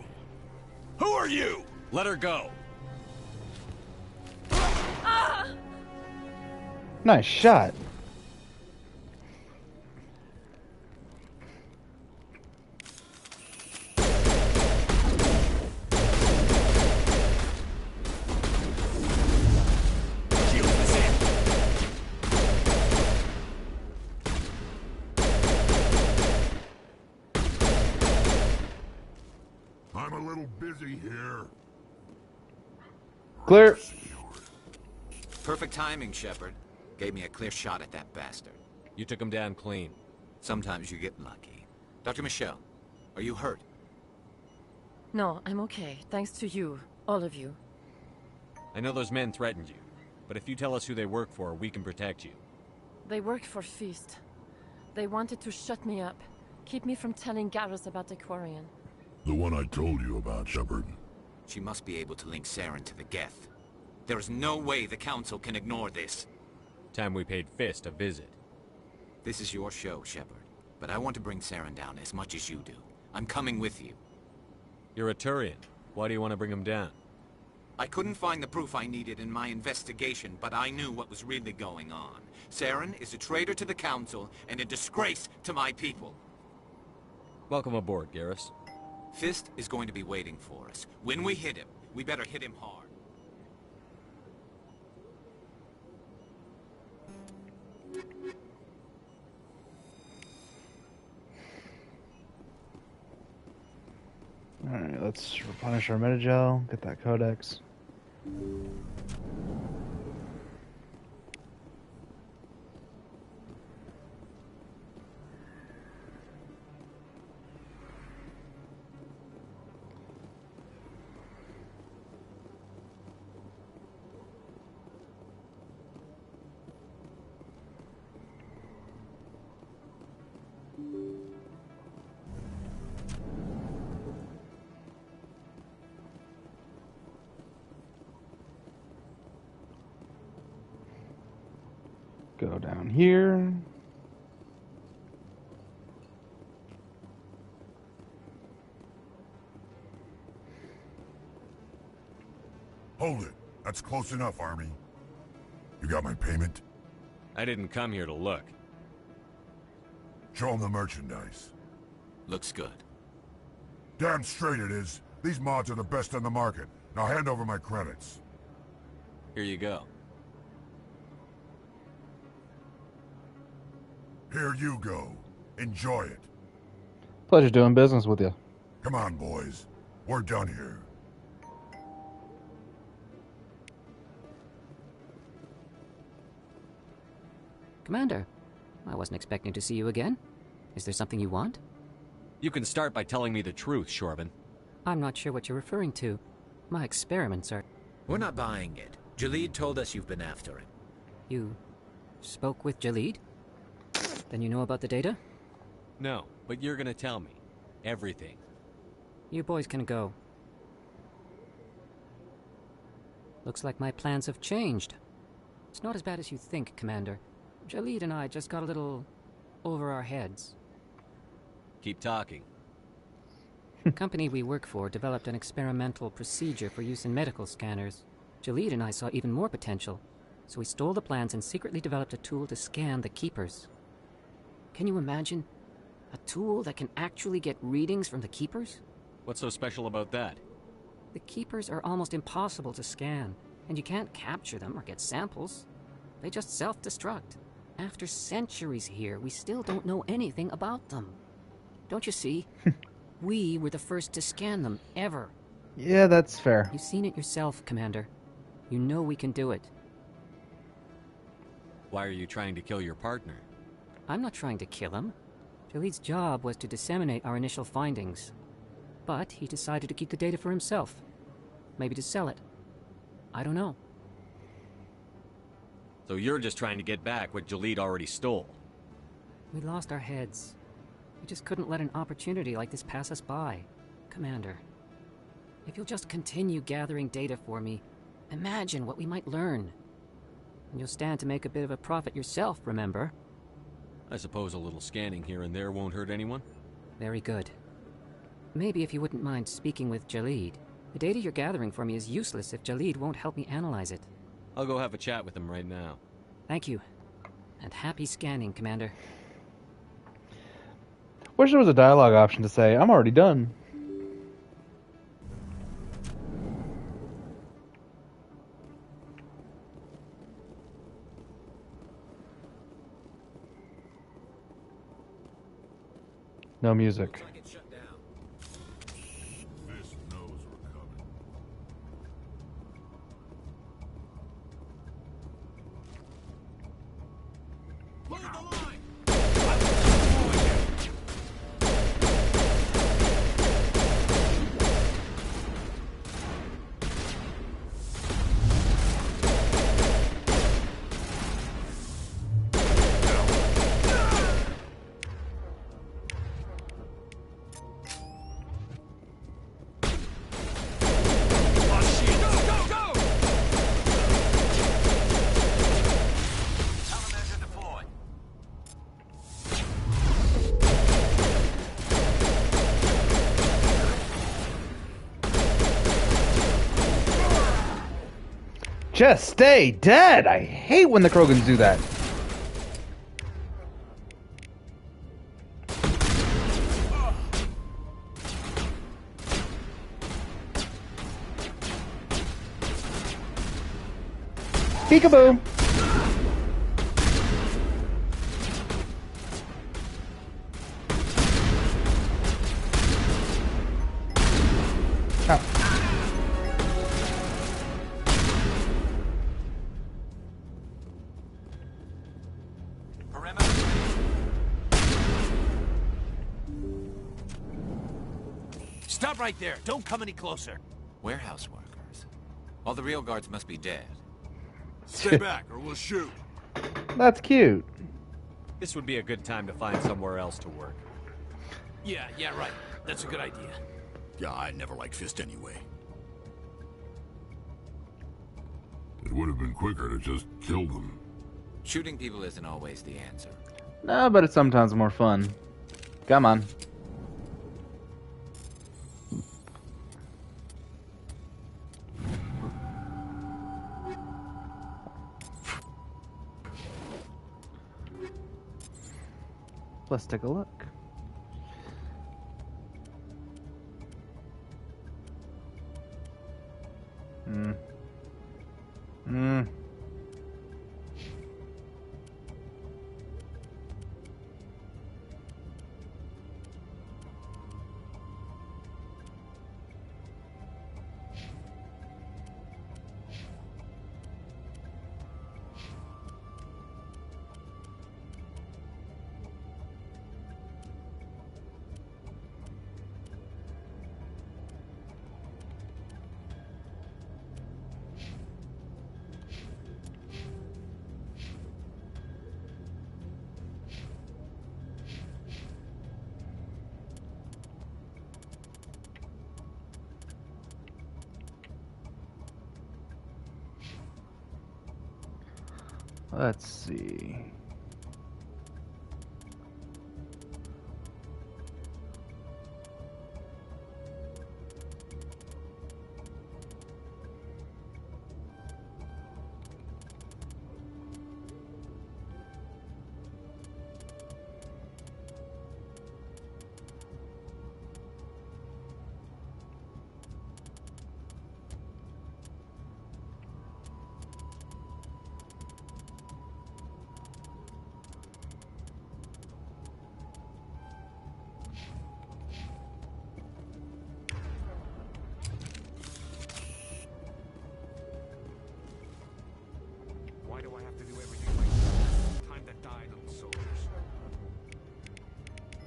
Who are you? Let her go. Ah! Nice shot. I'm a little busy here. Clear. Perfect timing, Shepard. Gave me a clear shot at that bastard. You took him down clean. Sometimes you get lucky. Dr. Michelle, are you hurt? No, I'm okay. Thanks to you. All of you. I know those men threatened you, but if you tell us who they work for, we can protect you. They work for Fist. They wanted to shut me up. Keep me from telling Garrus about the Quarian. The one I told you about, Shepard. She must be able to link Saren to the Geth. There is no way the Council can ignore this. Time we paid Fist a visit. This is your show, Shepard. But I want to bring Saren down as much as you do. I'm coming with you. You're a Turian. Why do you want to bring him down? I couldn't find the proof I needed in my investigation, but I knew what was really going on. Saren is a traitor to the Council and a disgrace to my people. Welcome aboard, Garrus. Fist is going to be waiting for us. When we hit him, we better hit him hard. Alright, let's replenish our Metagel, get that Codex. Go down here. Hold it. That's close enough, Army. You got my payment? I didn't come here to look. Show 'em the merchandise. Looks good. Damn straight it is. These mods are the best on the market. Now hand over my credits. Here you go. Here you go. Enjoy it. Pleasure doing business with you. Come on, boys. We're done here. Commander, I wasn't expecting to see you again. Is there something you want? You can start by telling me the truth, Shorban. I'm not sure what you're referring to. My experiments are... We're not buying it. Jalid told us you've been after him. You spoke with Jalid? Then you know about the data? No, but you're gonna tell me. Everything. You boys can go. Looks like my plans have changed. It's not as bad as you think, Commander. Jalid and I just got a little over our heads. Keep talking. The company we work for developed an experimental procedure for use in medical scanners. Jalid and I saw even more potential, so we stole the plans and secretly developed a tool to scan the Keepers. Can you imagine? A tool that can actually get readings from the Keepers? What's so special about that? The Keepers are almost impossible to scan, and you can't capture them or get samples. They just self-destruct. After centuries here, we still don't know anything about them. Don't you see? We were the first to scan them, ever. Yeah, that's fair. You've seen it yourself, Commander. You know we can do it. Why are you trying to kill your partner? I'm not trying to kill him. Jalid's job was to disseminate our initial findings. But he decided to keep the data for himself. Maybe to sell it. I don't know. So you're just trying to get back what Jalid already stole? We lost our heads. We just couldn't let an opportunity like this pass us by. Commander, if you'll just continue gathering data for me, imagine what we might learn. And you'll stand to make a bit of a profit yourself, remember? I suppose a little scanning here and there won't hurt anyone? Very good. Maybe if you wouldn't mind speaking with Jalid. The data you're gathering for me is useless if Jalid won't help me analyze it. I'll go have a chat with him right now. Thank you. And happy scanning, Commander. Wish there was a dialogue option to say, I'm already done. No music. Just stay dead! I hate when the Krogans do that. Peekaboo! Stop right there. Don't come any closer. Warehouse workers. All the real guards must be dead. Stay back or we'll shoot. That's cute. This would be a good time to find somewhere else to work. Yeah, right. That's a good idea. Yeah, I never liked Fist anyway. It would have been quicker to just kill them. Shooting people isn't always the answer. No, but it's sometimes more fun. Come on. Let's take a look. Let's see.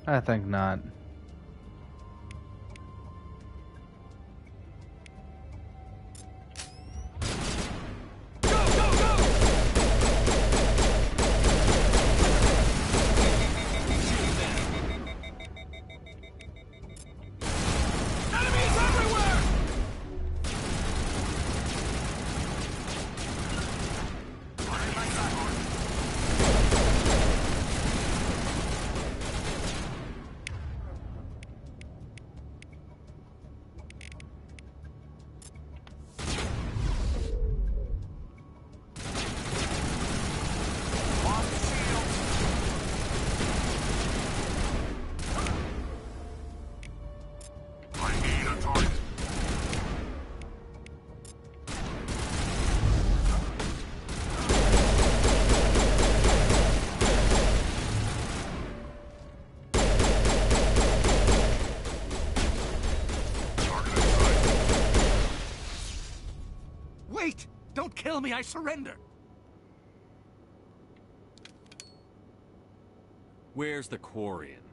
I think not. Wait! Don't kill me, I surrender! Where's the Quarian?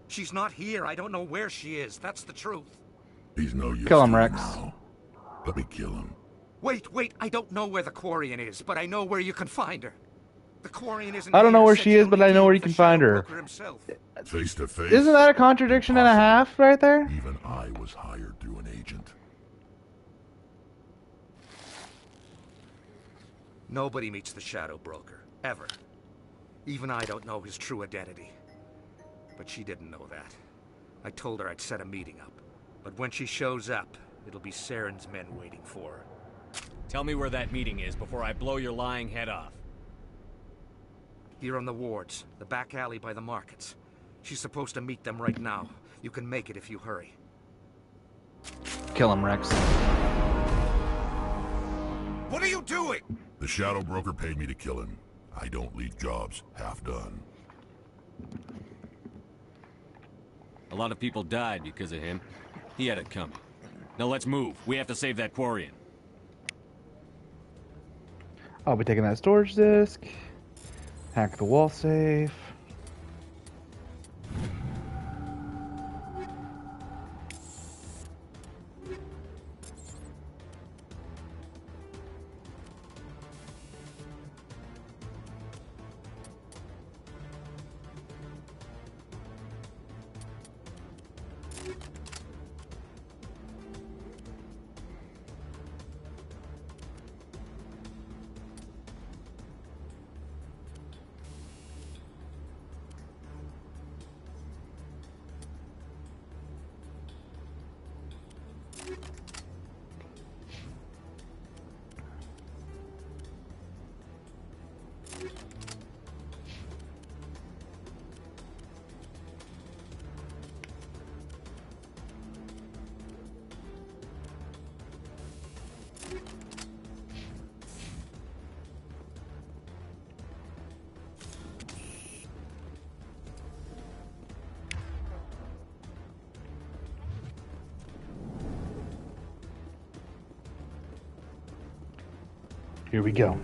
She's not here. I don't know where she is. That's the truth. He's no use. Kill him, to Rex. now. Let me kill him. Wait. I don't know where the Quarian is, but I know where you can find her. The Quarian isn't I don't know here, where said she is, she'll but I be know where you the can find Shadow her. Broker himself. Face to face. Isn't that a contradiction and a half right there? Even I was hired through an agent. Nobody meets the Shadow Broker, ever. Even I don't know his true identity. But she didn't know that. I told her I'd set a meeting up. But when she shows up, it'll be Saren's men waiting for her. Tell me where that meeting is before I blow your lying head off. Here on the wards, the back alley by the markets. She's supposed to meet them right now. You can make it if you hurry. Kill him, Rex. What are you doing? The Shadow Broker paid me to kill him. I don't leave jobs half done. A lot of people died because of him. He had it coming. Now let's move. We have to save that Quarian. I'll be taking that storage disk. Hack the wall safe. Here we go.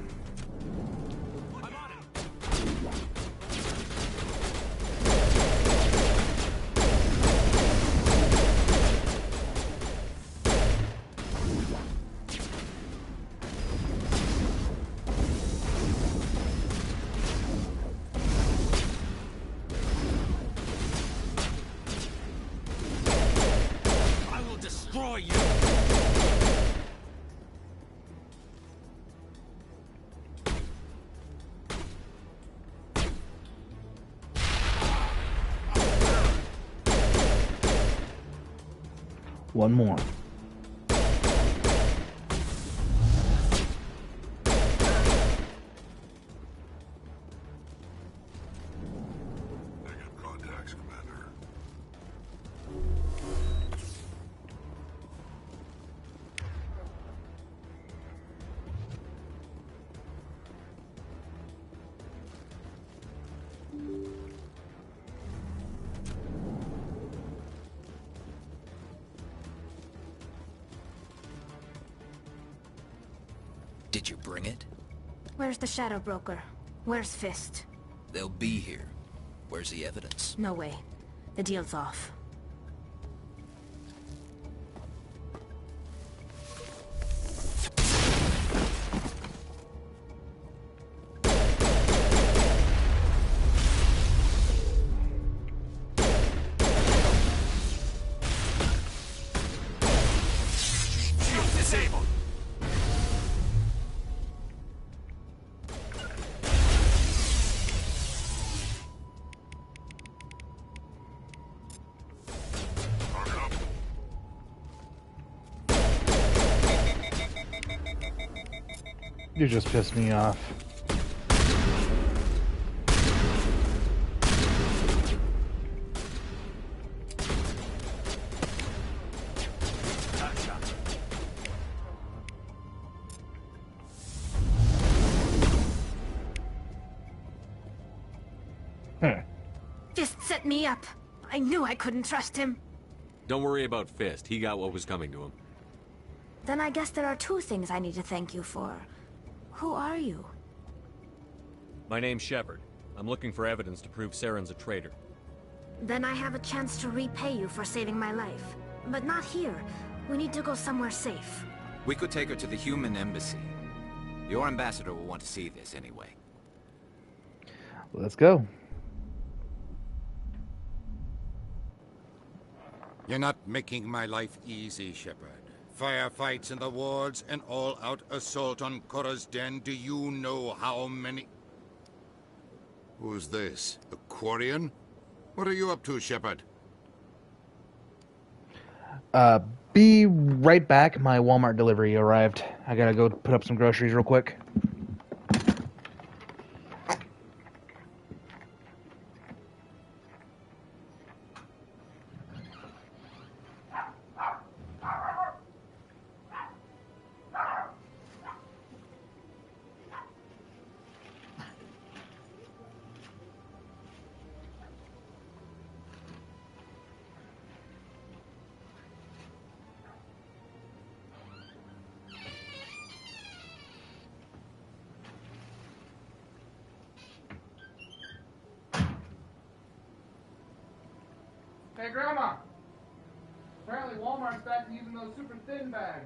I will destroy you! One more. Negative contacts, Commander. Did you bring it? Where's the Shadow Broker? Where's Fist? They'll be here. Where's the evidence? No way. The deal's off. Disabled! You just pissed me off. Fist set me up. I knew I couldn't trust him. Don't worry about Fist. He got what was coming to him. Then I guess there are two things I need to thank you for. Who are you? My name's Shepard. I'm looking for evidence to prove Saren's a traitor. Then I have a chance to repay you for saving my life. But not here. We need to go somewhere safe. We could take her to the human embassy. Your ambassador will want to see this anyway. Let's go. You're not making my life easy, Shepard. Firefights in the wards, an all-out assault on Korra's den. Do you know how many... Who's this? The Quarian? What are you up to, Shepard? Be right back. My Walmart delivery arrived. I gotta go put up some groceries real quick. Hey, Grandma! Apparently Walmart's back to using those super thin bags.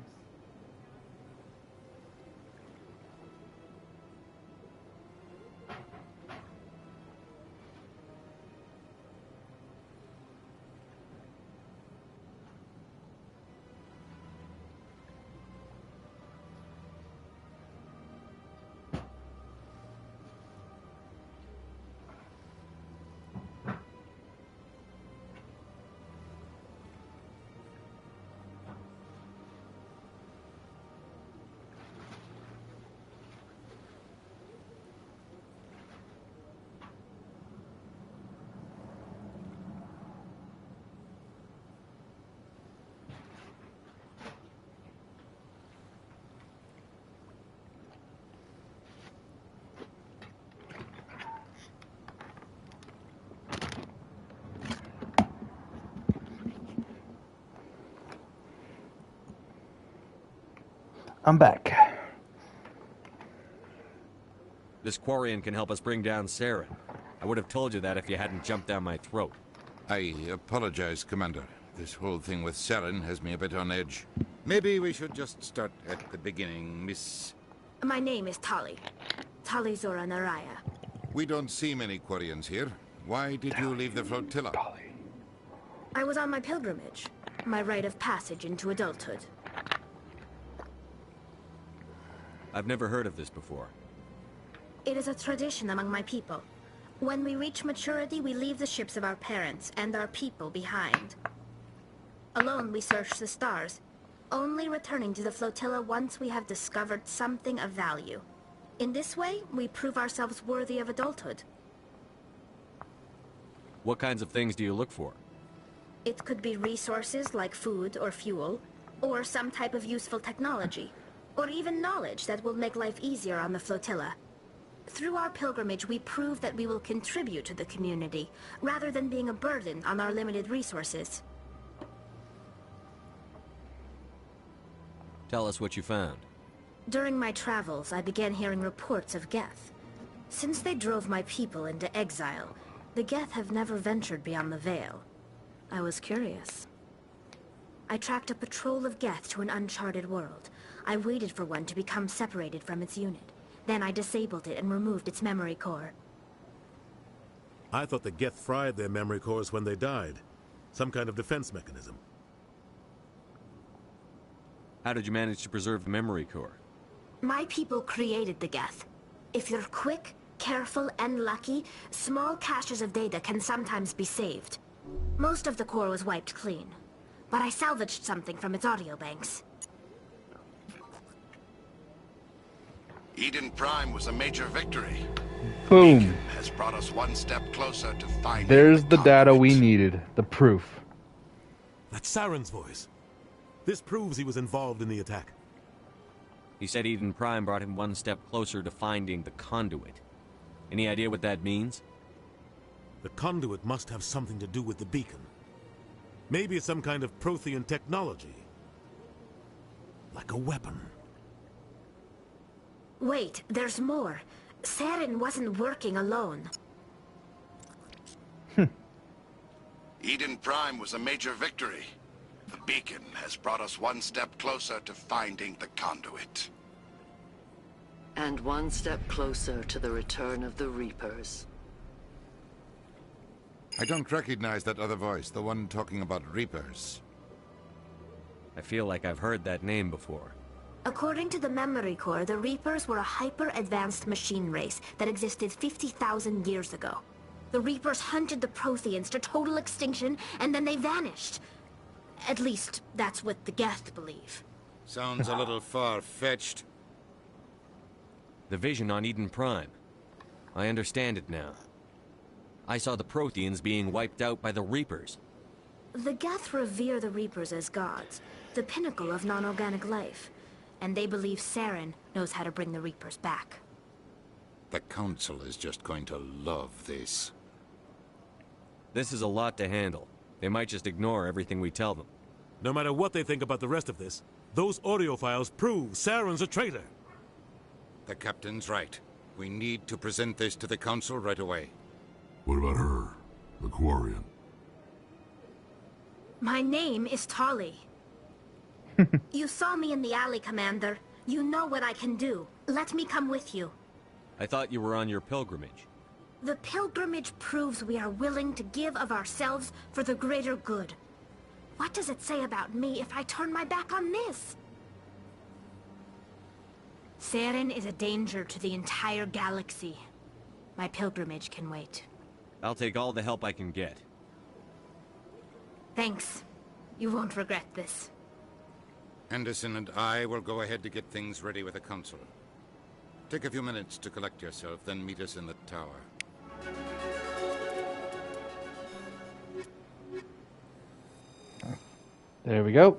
I'm back. This Quarian can help us bring down Saren. I would have told you that if you hadn't jumped down my throat. I apologize, Commander. This whole thing with Saren has me a bit on edge. Maybe we should just start at the beginning, Miss... My name is Tali. Tali Zora Naraya. We don't see many Quarians here. Why did you leave the flotilla? I was on my pilgrimage. My rite of passage into adulthood. I've never heard of this before. It is a tradition among my people. When we reach maturity, we leave the ships of our parents and our people behind. Alone, we search the stars, only returning to the flotilla once we have discovered something of value. In this way, we prove ourselves worthy of adulthood. What kinds of things do you look for? It could be resources like food or fuel, or some type of useful technology, or even knowledge that will make life easier on the flotilla. Through our pilgrimage, we prove that we will contribute to the community, rather than being a burden on our limited resources. Tell us what you found. During my travels, I began hearing reports of Geth. Since they drove my people into exile, the Geth have never ventured beyond the Veil. I was curious. I tracked a patrol of Geth to an uncharted world. I waited for one to become separated from its unit. Then I disabled it and removed its memory core. I thought the Geth fried their memory cores when they died. Some kind of defense mechanism. How did you manage to preserve the memory core? My people created the Geth. If you're quick, careful, and lucky, small caches of data can sometimes be saved. Most of the core was wiped clean, but I salvaged something from its audio banks. Eden Prime was a major victory. Boom. Beacon has brought us one step closer to finding. There's the data we needed. The proof. That's Saren's voice. This proves he was involved in the attack. He said Eden Prime brought him one step closer to finding the conduit. Any idea what that means? The conduit must have something to do with the beacon. Maybe it's some kind of Prothean technology. Like a weapon. Wait, there's more. Saren wasn't working alone. Eden Prime was a major victory. The beacon has brought us one step closer to finding the conduit. And one step closer to the return of the Reapers. I don't recognize that other voice, the one talking about Reapers. I feel like I've heard that name before. According to the memory core, the Reapers were a hyper-advanced machine race that existed 50,000 years ago. The Reapers hunted the Protheans to total extinction, and then they vanished. At least, that's what the Geth believe. Sounds a little far-fetched. The vision on Eden Prime. I understand it now. I saw the Protheans being wiped out by the Reapers. The Geth revere the Reapers as gods, the pinnacle of non-organic life. And they believe Saren knows how to bring the Reapers back. The Council is just going to love this. This is a lot to handle. They might just ignore everything we tell them. No matter what they think about the rest of this, those audio files prove Saren's a traitor. The Captain's right. We need to present this to the Council right away. What about her, the Quarian? My name is Tali. You saw me in the alley, Commander. You know what I can do. Let me come with you. I thought you were on your pilgrimage. The pilgrimage proves we are willing to give of ourselves for the greater good. What does it say about me if I turn my back on this? Saren is a danger to the entire galaxy. My pilgrimage can wait. I'll take all the help I can get. Thanks. You won't regret this. Anderson and I will go ahead to get things ready with the Council. Take a few minutes to collect yourself, then meet us in the tower. There we go.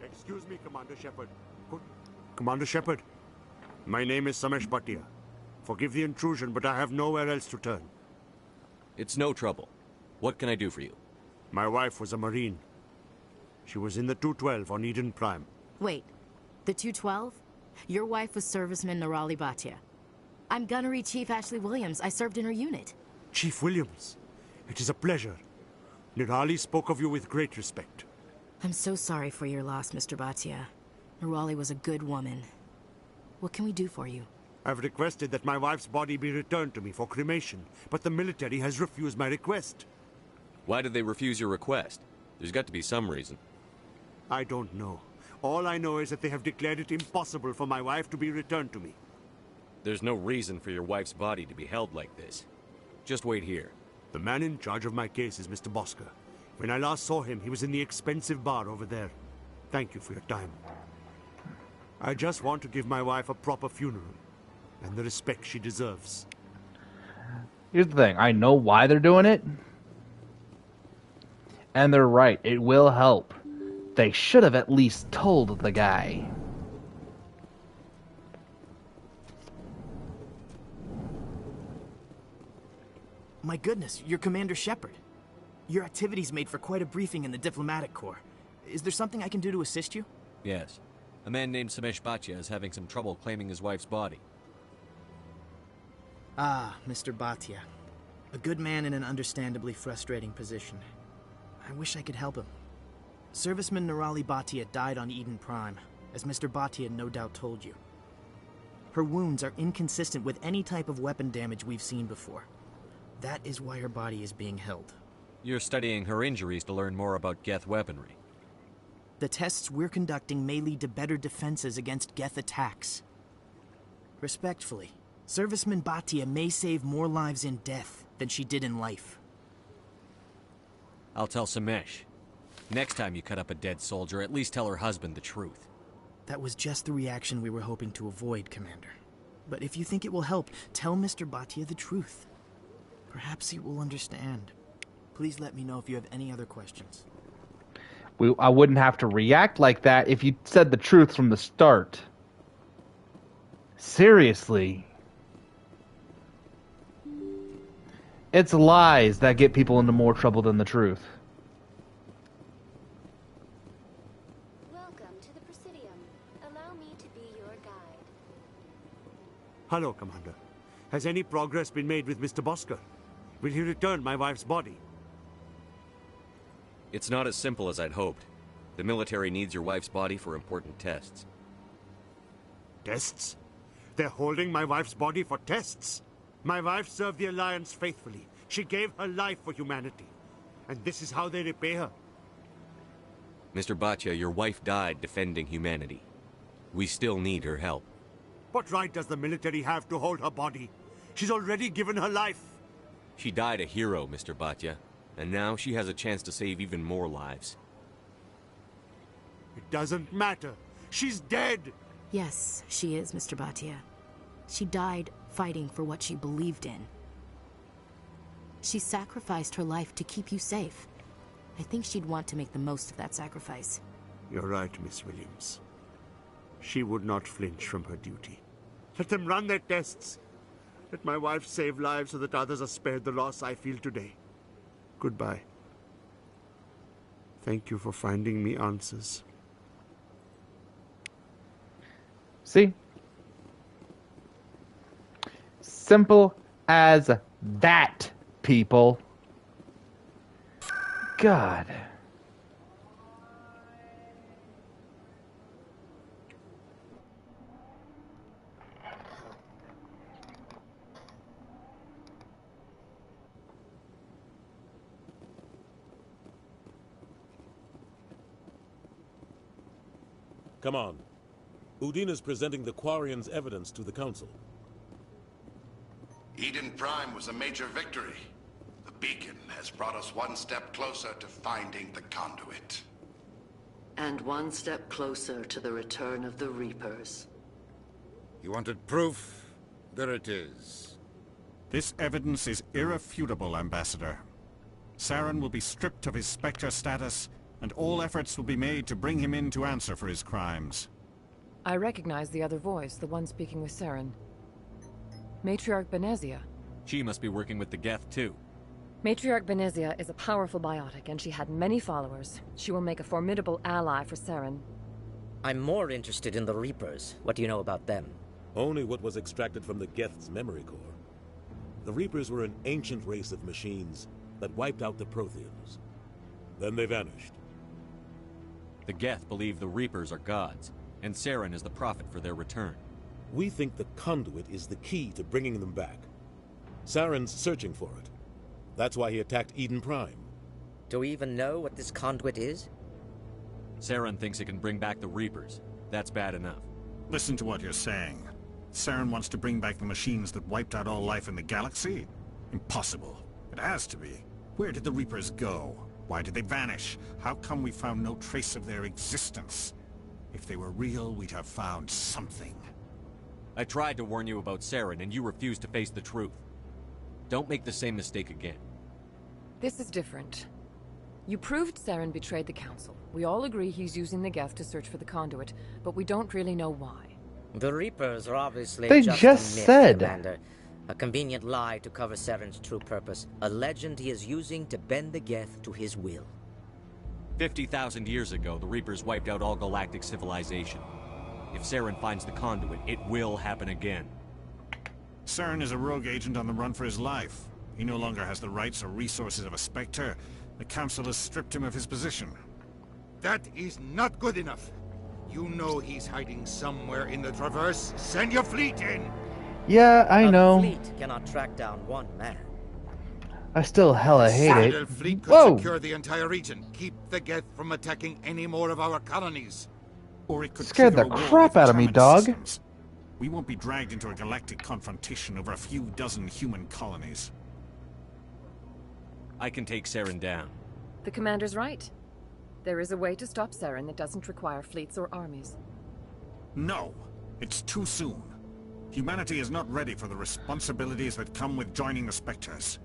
Excuse me, Commander Shepard. Commander Shepard, my name is Samesh Bhatia. Forgive the intrusion, but I have nowhere else to turn. It's no trouble. What can I do for you? My wife was a Marine. She was in the 212 on Eden Prime. Wait, the 212? Your wife was Serviceman Nirali Bhatia. I'm Gunnery Chief Ashley Williams. I served in her unit. Chief Williams, it is a pleasure. Nirali spoke of you with great respect. I'm so sorry for your loss, Mr. Bhatia. Nirali was a good woman. What can we do for you? I've requested that my wife's body be returned to me for cremation, but the military has refused my request. Why did they refuse your request? There's got to be some reason. I don't know. All I know is that they have declared it impossible for my wife to be returned to me. There's no reason for your wife's body to be held like this. Just wait here. The man in charge of my case is Mr. Bosker. When I last saw him, he was in the expensive bar over there. Thank you for your time. I just want to give my wife a proper funeral, and the respect she deserves. Here's the thing. I know why they're doing it. And they're right. It will help. They should have at least told the guy. My goodness, you're Commander Shepard. Your activities made for quite a briefing in the Diplomatic Corps. Is there something I can do to assist you? Yes. A man named Samesh Bhatia is having some trouble claiming his wife's body. Ah, Mr. Bhatia. A good man in an understandably frustrating position. I wish I could help him. Serviceman Nirali Bhatia died on Eden Prime, as Mr. Bhatia no doubt told you. Her wounds are inconsistent with any type of weapon damage we've seen before. That is why her body is being held. You're studying her injuries to learn more about Geth weaponry. The tests we're conducting may lead to better defenses against Geth attacks. Respectfully, Serviceman Bhatia may save more lives in death than she did in life. I'll tell Samesh. Next time you cut up a dead soldier, at least tell her husband the truth. That was just the reaction we were hoping to avoid, Commander. But if you think it will help, tell Mr. Bhatia the truth. Perhaps he will understand. Please let me know if you have any other questions. I wouldn't have to react like that if you said the truth from the start. Seriously. It's lies that get people into more trouble than the truth. Welcome to the Presidium. Allow me to be your guide. Hello, Commander. Has any progress been made with Mr. Bosker? Will he return my wife's body? It's not as simple as I'd hoped. The military needs your wife's body for important tests. Tests? They're holding my wife's body for tests? My wife served the Alliance faithfully. She gave her life for humanity. And this is how they repay her. Mr. Bhatia, your wife died defending humanity. We still need her help. What right does the military have to hold her body? She's already given her life. She died a hero, Mr. Bhatia, and now she has a chance to save even more lives. It doesn't matter. She's dead. Yes, she is, Mr. Bhatia. She died fighting for what she believed in. She sacrificed her life to keep you safe. I think she'd want to make the most of that sacrifice. You're right, Miss Williams. She would not flinch from her duty. Let them run their tests. Let my wife save lives so that others are spared the loss I feel today. Goodbye. Thank you for finding me answers. See? Simple as that, people. God. Come on. Udine is presenting the Quarians' evidence to the Council. Eden Prime was a major victory. The beacon has brought us one step closer to finding the conduit. And one step closer to the return of the Reapers. You wanted proof? There it is. This evidence is irrefutable, Ambassador. Saren will be stripped of his Spectre status, and all efforts will be made to bring him in to answer for his crimes. I recognize the other voice, the one speaking with Saren. Matriarch Benezia. She must be working with the Geth, too. Matriarch Benezia is a powerful biotic, and she had many followers. She will make a formidable ally for Saren. I'm more interested in the Reapers. What do you know about them? Only what was extracted from the Geth's memory core. The Reapers were an ancient race of machines that wiped out the Protheans. Then they vanished. The Geth believe the Reapers are gods, and Saren is the prophet for their return. We think the conduit is the key to bringing them back. Saren's searching for it. That's why he attacked Eden Prime. Do we even know what this conduit is? Saren thinks it can bring back the Reapers. That's bad enough. Listen to what you're saying. Saren wants to bring back the machines that wiped out all life in the galaxy? Impossible. It has to be. Where did the Reapers go? Why did they vanish? How come we found no trace of their existence? If they were real, we'd have found something. I tried to warn you about Saren, and you refused to face the truth. Don't make the same mistake again. This is different. You proved Saren betrayed the Council. We all agree he's using the Geth to search for the conduit, but we don't really know why. The Reapers are obviously They just just a myth, said. Commander. A convenient lie to cover Saren's true purpose. A legend he is using to bend the Geth to his will. 50,000 years ago, the Reapers wiped out all galactic civilization. If Saren finds the conduit, it will happen again. Saren is a rogue agent on the run for his life. He no longer has the rights or resources of a Spectre. The Council has stripped him of his position. That is not good enough. You know he's hiding somewhere in the Traverse. Send your fleet in! Yeah, I know. A fleet cannot track down one man. I still hella hate it. Citadel fleet could Whoa! secure the entire region. Keep the Geth from attacking any more of our colonies. Or it could Scared the trigger a war crap with out of me, determined dog. systems. We won't be dragged into a galactic confrontation over a few dozen human colonies. I can take Saren down. The Commander's right. There is a way to stop Saren that doesn't require fleets or armies. No, it's too soon. Humanity is not ready for the responsibilities that come with joining the Spectres.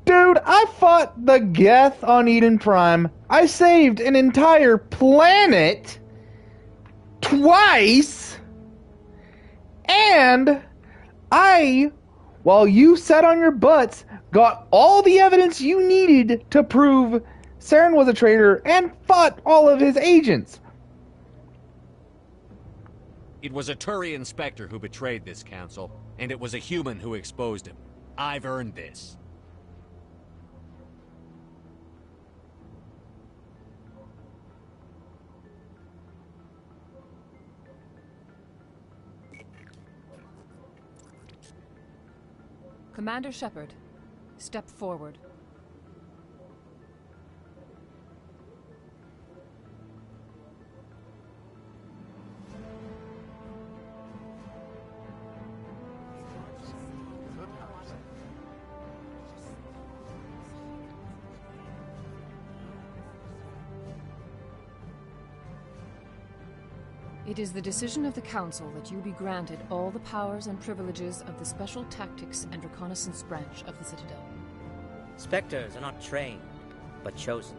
Dude, I fought the Geth on Eden Prime. I saved an entire planet twice. And while you sat on your butts, got all the evidence you needed to prove Saren was a traitor and fought all of his agents. It was a Turian Spectre who betrayed this council, and it was a human who exposed him. I've earned this. Commander Shepard, step forward. It is the decision of the Council that you be granted all the powers and privileges of the Special Tactics and Reconnaissance Branch of the Citadel. Spectres are not trained, but chosen.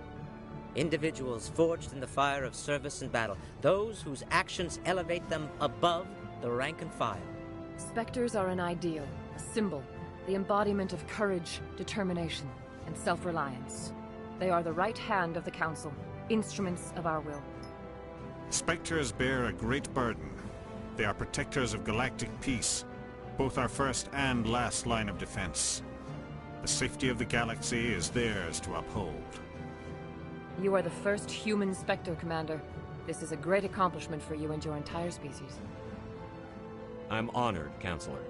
Individuals forged in the fire of service and battle. Those whose actions elevate them above the rank and file. Spectres are an ideal, a symbol, the embodiment of courage, determination, and self-reliance. They are the right hand of the Council, instruments of our will. Spectres bear a great burden. They are protectors of galactic peace, both our first and last line of defense. The safety of the galaxy is theirs to uphold. You are the first human Spectre, Commander. This is a great accomplishment for you and your entire species. I'm honored, Counselor.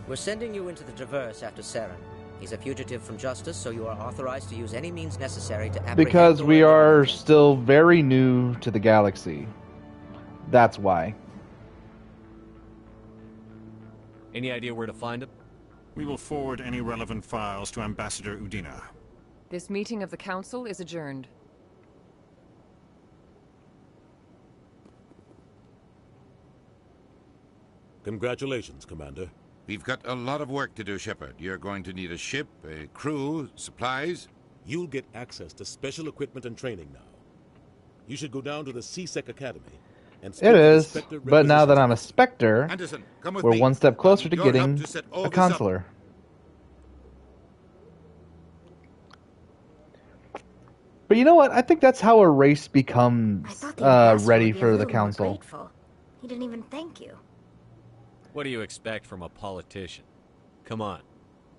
We're sending you into the Traverse after Saren. He's a fugitive from justice, so you are authorized to use any means necessary to apprehend... Because we are still very new to the galaxy. That's why. Any idea where to find him? We will forward any relevant files to Ambassador Udina. This meeting of the Council is adjourned. Congratulations, Commander. We've got a lot of work to do, Shepard. You're going to need a ship, a crew, supplies. You'll get access to special equipment and training now. You should go down to the C-Sec Academy and it is, but now that I'm a Spectre, Anderson, come with we're me. one step closer to Your getting help to set all a this consular. But you know what? I think that's how a race becomes ready for the Council. Grateful. He didn't even thank you. What do you expect from a politician? Come on.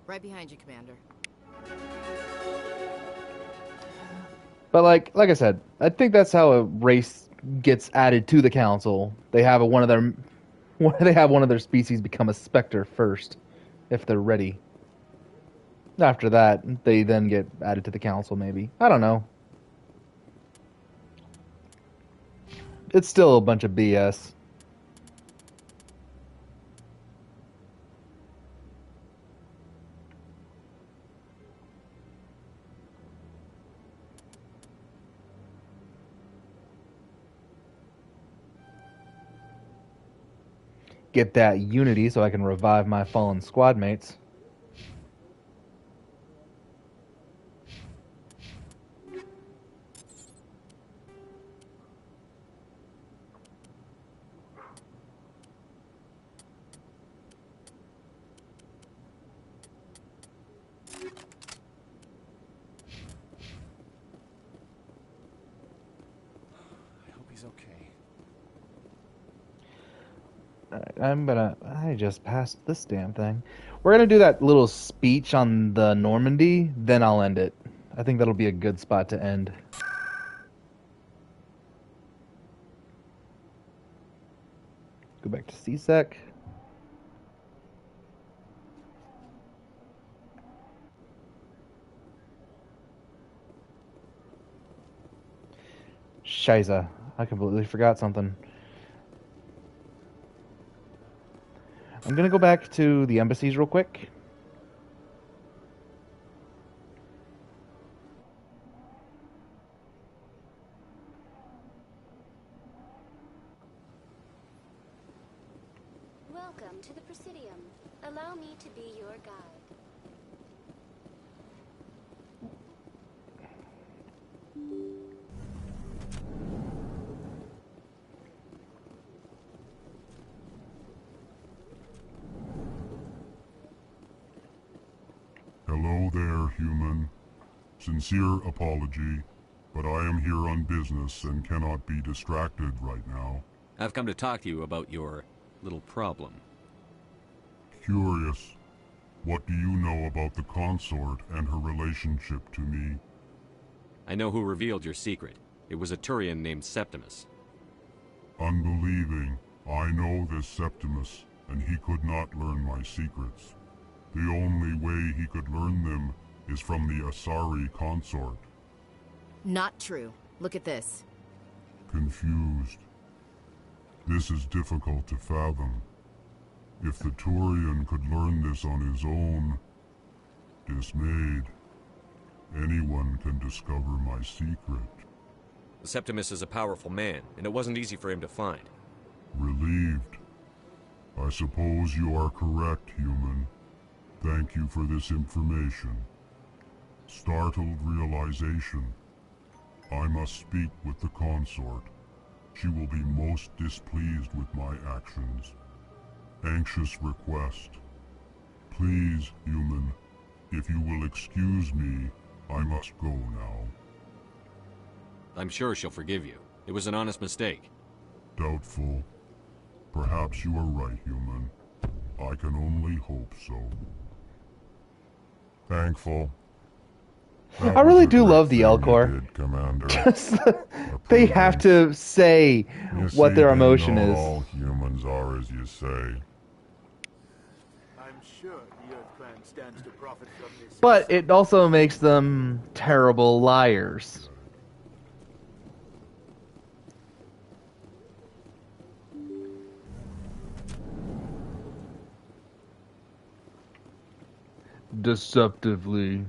Right behind you, Commander. But like I said, I think that's how a race gets added to the Council. They have one of their species become a Spectre first, if they're ready. After that, they then get added to the Council, maybe. I don't know. It's still a bunch of BS. Get that unity so I can revive my fallen squad mates. I just passed this damn thing. We're gonna do that little speech on the Normandy, then I'll end it. I think that'll be a good spot to end. Go back to C-Sec. Shiza, I completely forgot something. I'm gonna go back to the embassies real quick. Welcome to the Presidium. Allow me to be your guide. Hello there, human. Sincere apology, but I am here on business and cannot be distracted right now. I've come to talk to you about your little problem. Curious. What do you know about the consort and her relationship to me? I know who revealed your secret. It was a Turian named Septimus. Unbelieving. I know this Septimus, and he could not learn my secrets. The only way he could learn them is from the Asari consort. Not true. Look at this. Confused. This is difficult to fathom. If the Turian could learn this on his own, dismayed, anyone can discover my secret. The Septimus is a powerful man, and it wasn't easy for him to find. Relieved. I suppose you are correct, human. Thank you for this information. Startled realization. I must speak with the consort. She will be most displeased with my actions. Anxious request. Please, human, if you will excuse me, I must go now. I'm sure she'll forgive you. It was an honest mistake. Doubtful. Perhaps you are right, human. I can only hope so. Thankful. I really do love the Elcor. Just they have to say what their emotion not is. All humans are as you say. I'm sure the Earth Clan stands to profit from this. But it also makes them terrible liars. Deceptively.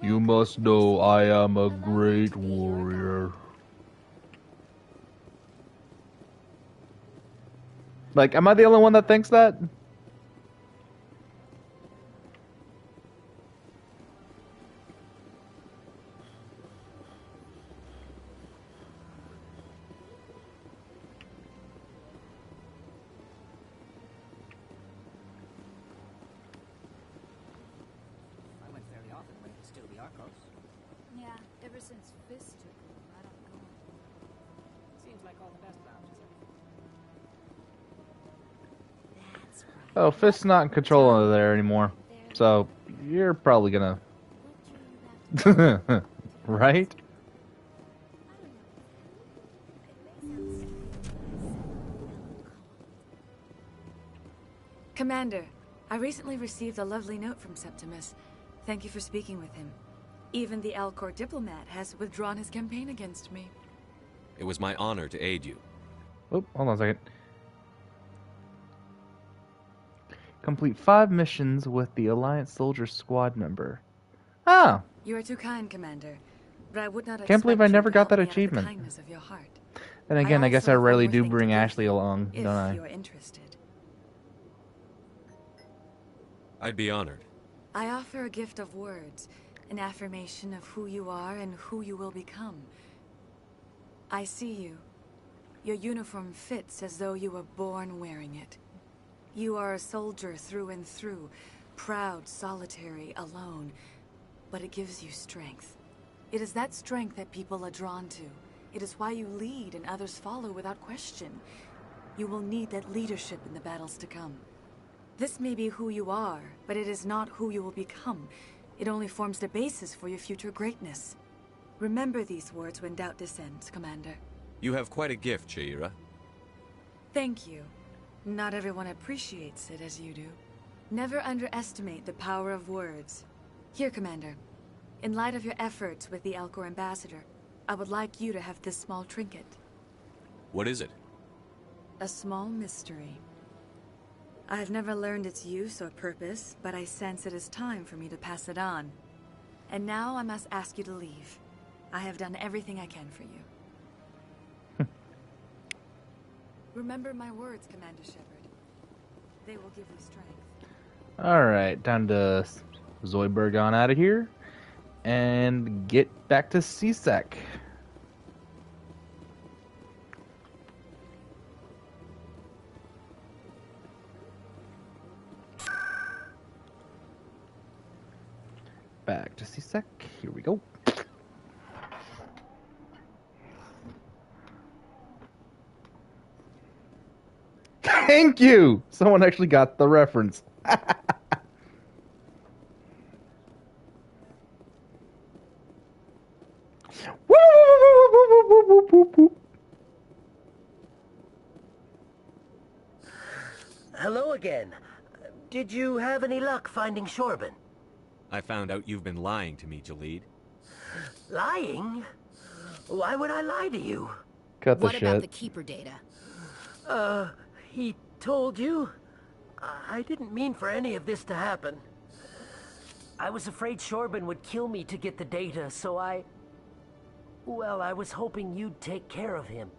You must know I am a great warrior. Like, am I the only one that thinks that? I went fairly often when it was still the Arcos. Yeah, ever since Fist took over, I don't go. Seems like all the best lounges Oh, Fist's not in control over there anymore. So, you're probably gonna... right? Commander, I recently received a lovely note from Septimus. Thank you for speaking with him. Even the Alcor diplomat has withdrawn his campaign against me. It was my honor to aid you. Oh, hold on a second. Complete 5 missions with the Alliance Soldier Squad member. Ah! You are too kind, Commander. But I would not Can't believe I expect you never to got help that me out of the achievement. kindness of your heart. And again, I guess also I have one rarely more do thing to bring give Ashley along, if don't I? you are interested. I'd be honored. I offer a gift of words, an affirmation of who you are and who you will become. I see you. Your uniform fits as though you were born wearing it. You are a soldier through and through, proud, solitary, alone, but it gives you strength. It is that strength that people are drawn to. It is why you lead and others follow without question. You will need that leadership in the battles to come. This may be who you are, but it is not who you will become. It only forms the basis for your future greatness. Remember these words when doubt descends, Commander. You have quite a gift, Sha'ira. Thank you. Not everyone appreciates it as you do. Never underestimate the power of words. Here, Commander. In light of your efforts with the Alcor Ambassador, I would like you to have this small trinket. What is it? A small mystery. I have never learned its use or purpose, but I sense it is time for me to pass it on. And now I must ask you to leave. I have done everything I can for you. Remember my words, Commander Shepard. They will give you strength. Alright, time to Zoidberg on out of here and get back to C-Sec. Back to C-Sec. Here we go. Thank you! Someone actually got the reference. Hello again. Did you have any luck finding Shorben? I found out you've been lying to me, Jalid. Lying? Why would I lie to you? Cut the What shit. about the Keeper data? He told you? I didn't mean for any of this to happen. I was afraid Shorben would kill me to get the data, so I... Well, I was hoping you'd take care of him.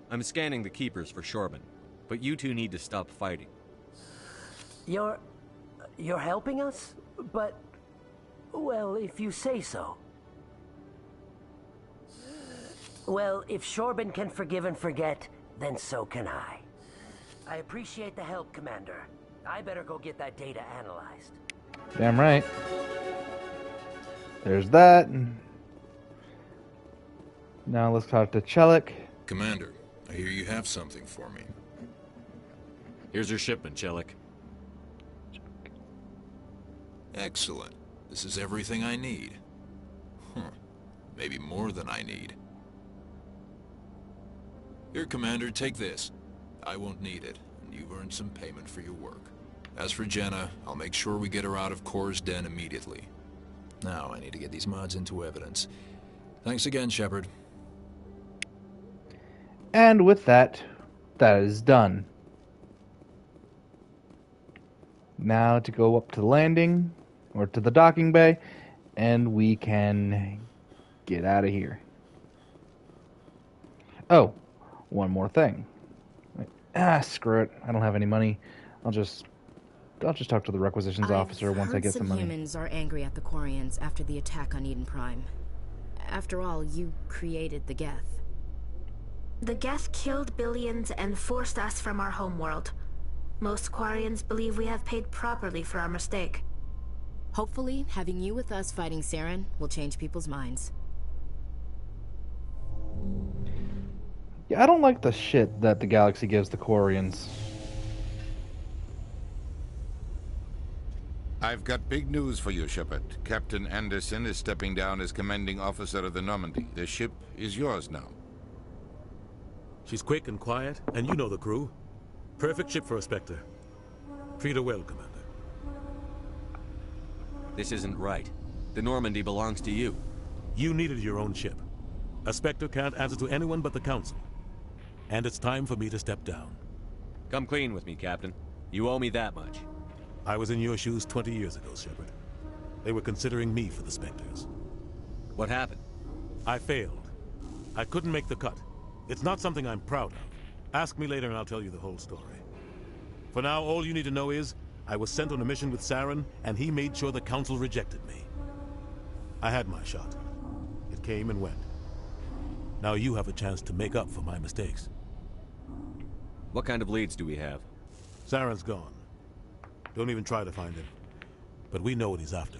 I'm scanning the keepers for Shorban, but you two need to stop fighting. You're helping us? But, well, if you say so. Well, if Shorban can forgive and forget, then so can I. I appreciate the help, Commander. I better go get that data analyzed. Damn right. There's that. Now let's talk to Chelik. Commander, I hear you have something for me. Here's your shipment, Chelik. Excellent. This is everything I need. Maybe more than I need. Here, Commander, take this. I won't need it, and you've earned some payment for your work. As for Jenna, I'll make sure we get her out of Kor's den immediately. Now, I need to get these mods into evidence. Thanks again, Shepard. And with that, that is done. Now to go up to the landing, or to the docking bay, and we can get out of here. Oh, one more thing. Screw it. I don't have any money. I'll just talk to the requisitions officer once I get some money. Humans are angry at the Quarians after the attack on Eden Prime. After all, you created the Geth. The Geth killed billions and forced us from our homeworld. Most Quarians believe we have paid properly for our mistake. Hopefully, having you with us fighting Saren will change people's minds. Yeah, I don't like the shit that the galaxy gives the Quarians. I've got big news for you, Shepard. Captain Anderson is stepping down as commanding officer of the Normandy. The ship is yours now. She's quick and quiet, and you know the crew. Perfect ship for a Spectre. Treat her well, Commander. This isn't right. The Normandy belongs to you. You needed your own ship. A Spectre can't answer to anyone but the Council. And it's time for me to step down. Come clean with me, Captain. You owe me that much. I was in your shoes 20 years ago, Shepard. They were considering me for the Spectres. What happened? I failed. I couldn't make the cut. It's not something I'm proud of. Ask me later and I'll tell you the whole story. For now, all you need to know is, I was sent on a mission with Saren, and he made sure the Council rejected me. I had my shot. It came and went. Now you have a chance to make up for my mistakes. What kind of leads do we have? Saren's gone. Don't even try to find him. But we know what he's after.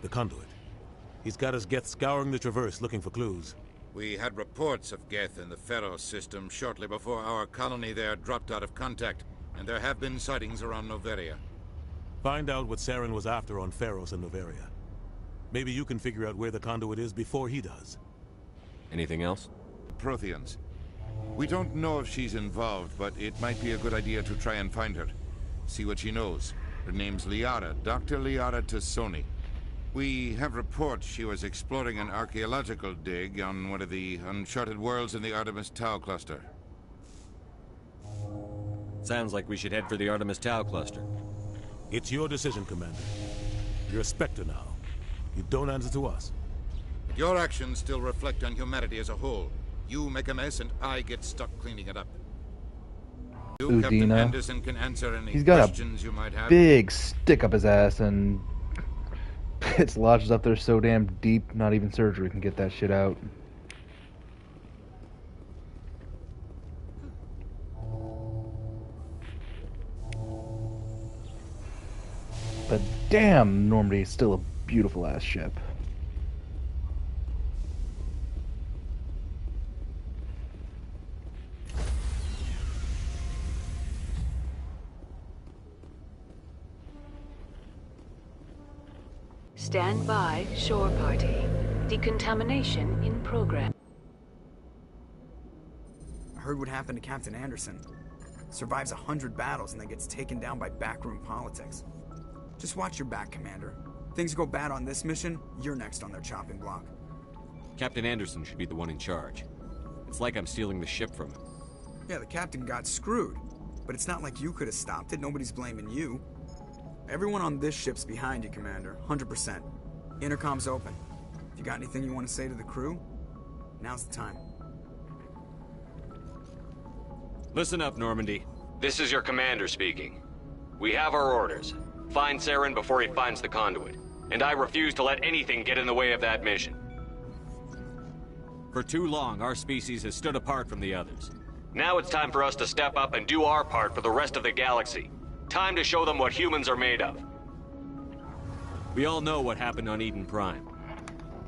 The Conduit. He's got us Geth scouring the Traverse looking for clues. We had reports of Geth in the Pharos system shortly before our colony there dropped out of contact, and there have been sightings around Noveria. Find out what Saren was after on Pharos and Noveria. Maybe you can figure out where the Conduit is before he does. Anything else? Protheans. We don't know if she's involved, but it might be a good idea to try and find her. See what she knows. Her name's Liara, Dr. Liara Tassoni. We have reports she was exploring an archaeological dig on one of the uncharted worlds in the Artemis Tau cluster. Sounds like we should head for the Artemis Tau cluster. It's your decision, Commander. You're a Spectre now. You don't answer to us. Your actions still reflect on humanity as a whole. You make a mess and I get stuck cleaning it up. You, Captain Anderson, can answer any questions you might have. Big stick up his ass, and it's lodged up there so damn deep, not even surgery can get that shit out. But damn, Normandy is still a beautiful ass ship. Stand by, shore party. Decontamination in progress. I heard what happened to Captain Anderson. Survives 100 battles and then gets taken down by backroom politics. Just watch your back, Commander. Things go bad on this mission, you're next on their chopping block. Captain Anderson should be the one in charge. It's like I'm stealing the ship from him. Yeah, the captain got screwed. But it's not like you could have stopped it. Nobody's blaming you. Everyone on this ship's behind you, Commander. 100%. Intercom's open. If you got anything you want to say to the crew, now's the time. Listen up, Normandy. This is your commander speaking. We have our orders. Find Saren before he finds the conduit. And I refuse to let anything get in the way of that mission. For too long, our species has stood apart from the others. Now it's time for us to step up and do our part for the rest of the galaxy. Time to show them what humans are made of. We all know what happened on Eden Prime.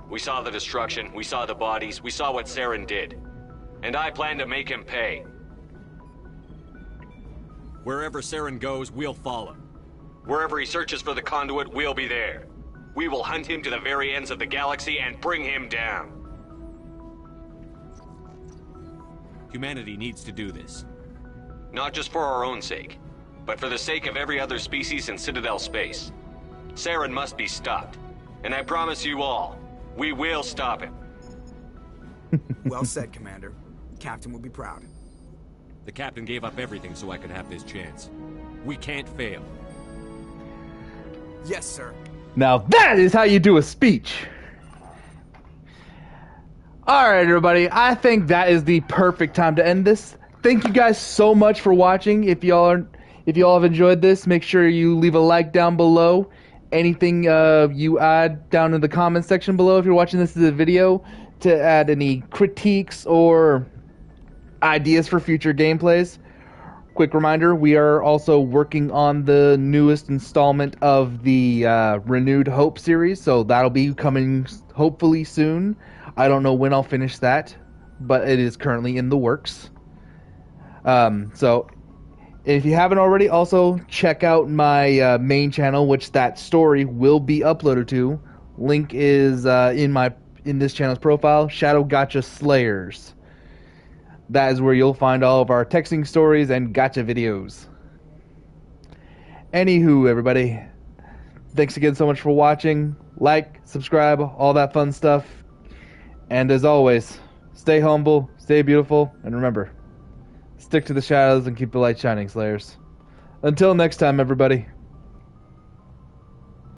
We saw the destruction, we saw the bodies, we saw what Saren did. And I plan to make him pay. Wherever Saren goes, we'll follow. Wherever he searches for the conduit, we'll be there. We will hunt him to the very ends of the galaxy and bring him down. Humanity needs to do this. Not just for our own sake, but for the sake of every other species in Citadel space. Saren must be stopped. And I promise you all, we will stop him. Well said, Commander. Captain will be proud. The captain gave up everything so I could have this chance. We can't fail. Yes, sir. Now that is how you do a speech. Alright, everybody. I think that is the perfect time to end this. Thank you guys so much for watching. If y'all have enjoyed this, make sure you leave a like down below. Anything you add down in the comment section below if you're watching this as a video, to add any critiques or ideas for future gameplays. Quick reminder, we are also working on the newest installment of the Renewed Hope series, so that'll be coming hopefully soon. I don't know when I'll finish that, but it is currently in the works. So if you haven't already, also check out my main channel, which that story will be uploaded to. Link is in this channel's profile, Shadow Gotcha Slayers. That is where you'll find all of our texting stories and gotcha videos. Anywho, everybody, thanks again so much for watching. Like, subscribe, all that fun stuff. And as always, stay humble, stay beautiful, and remember, stick to the shadows and keep the light shining, Slayers. Until next time, everybody.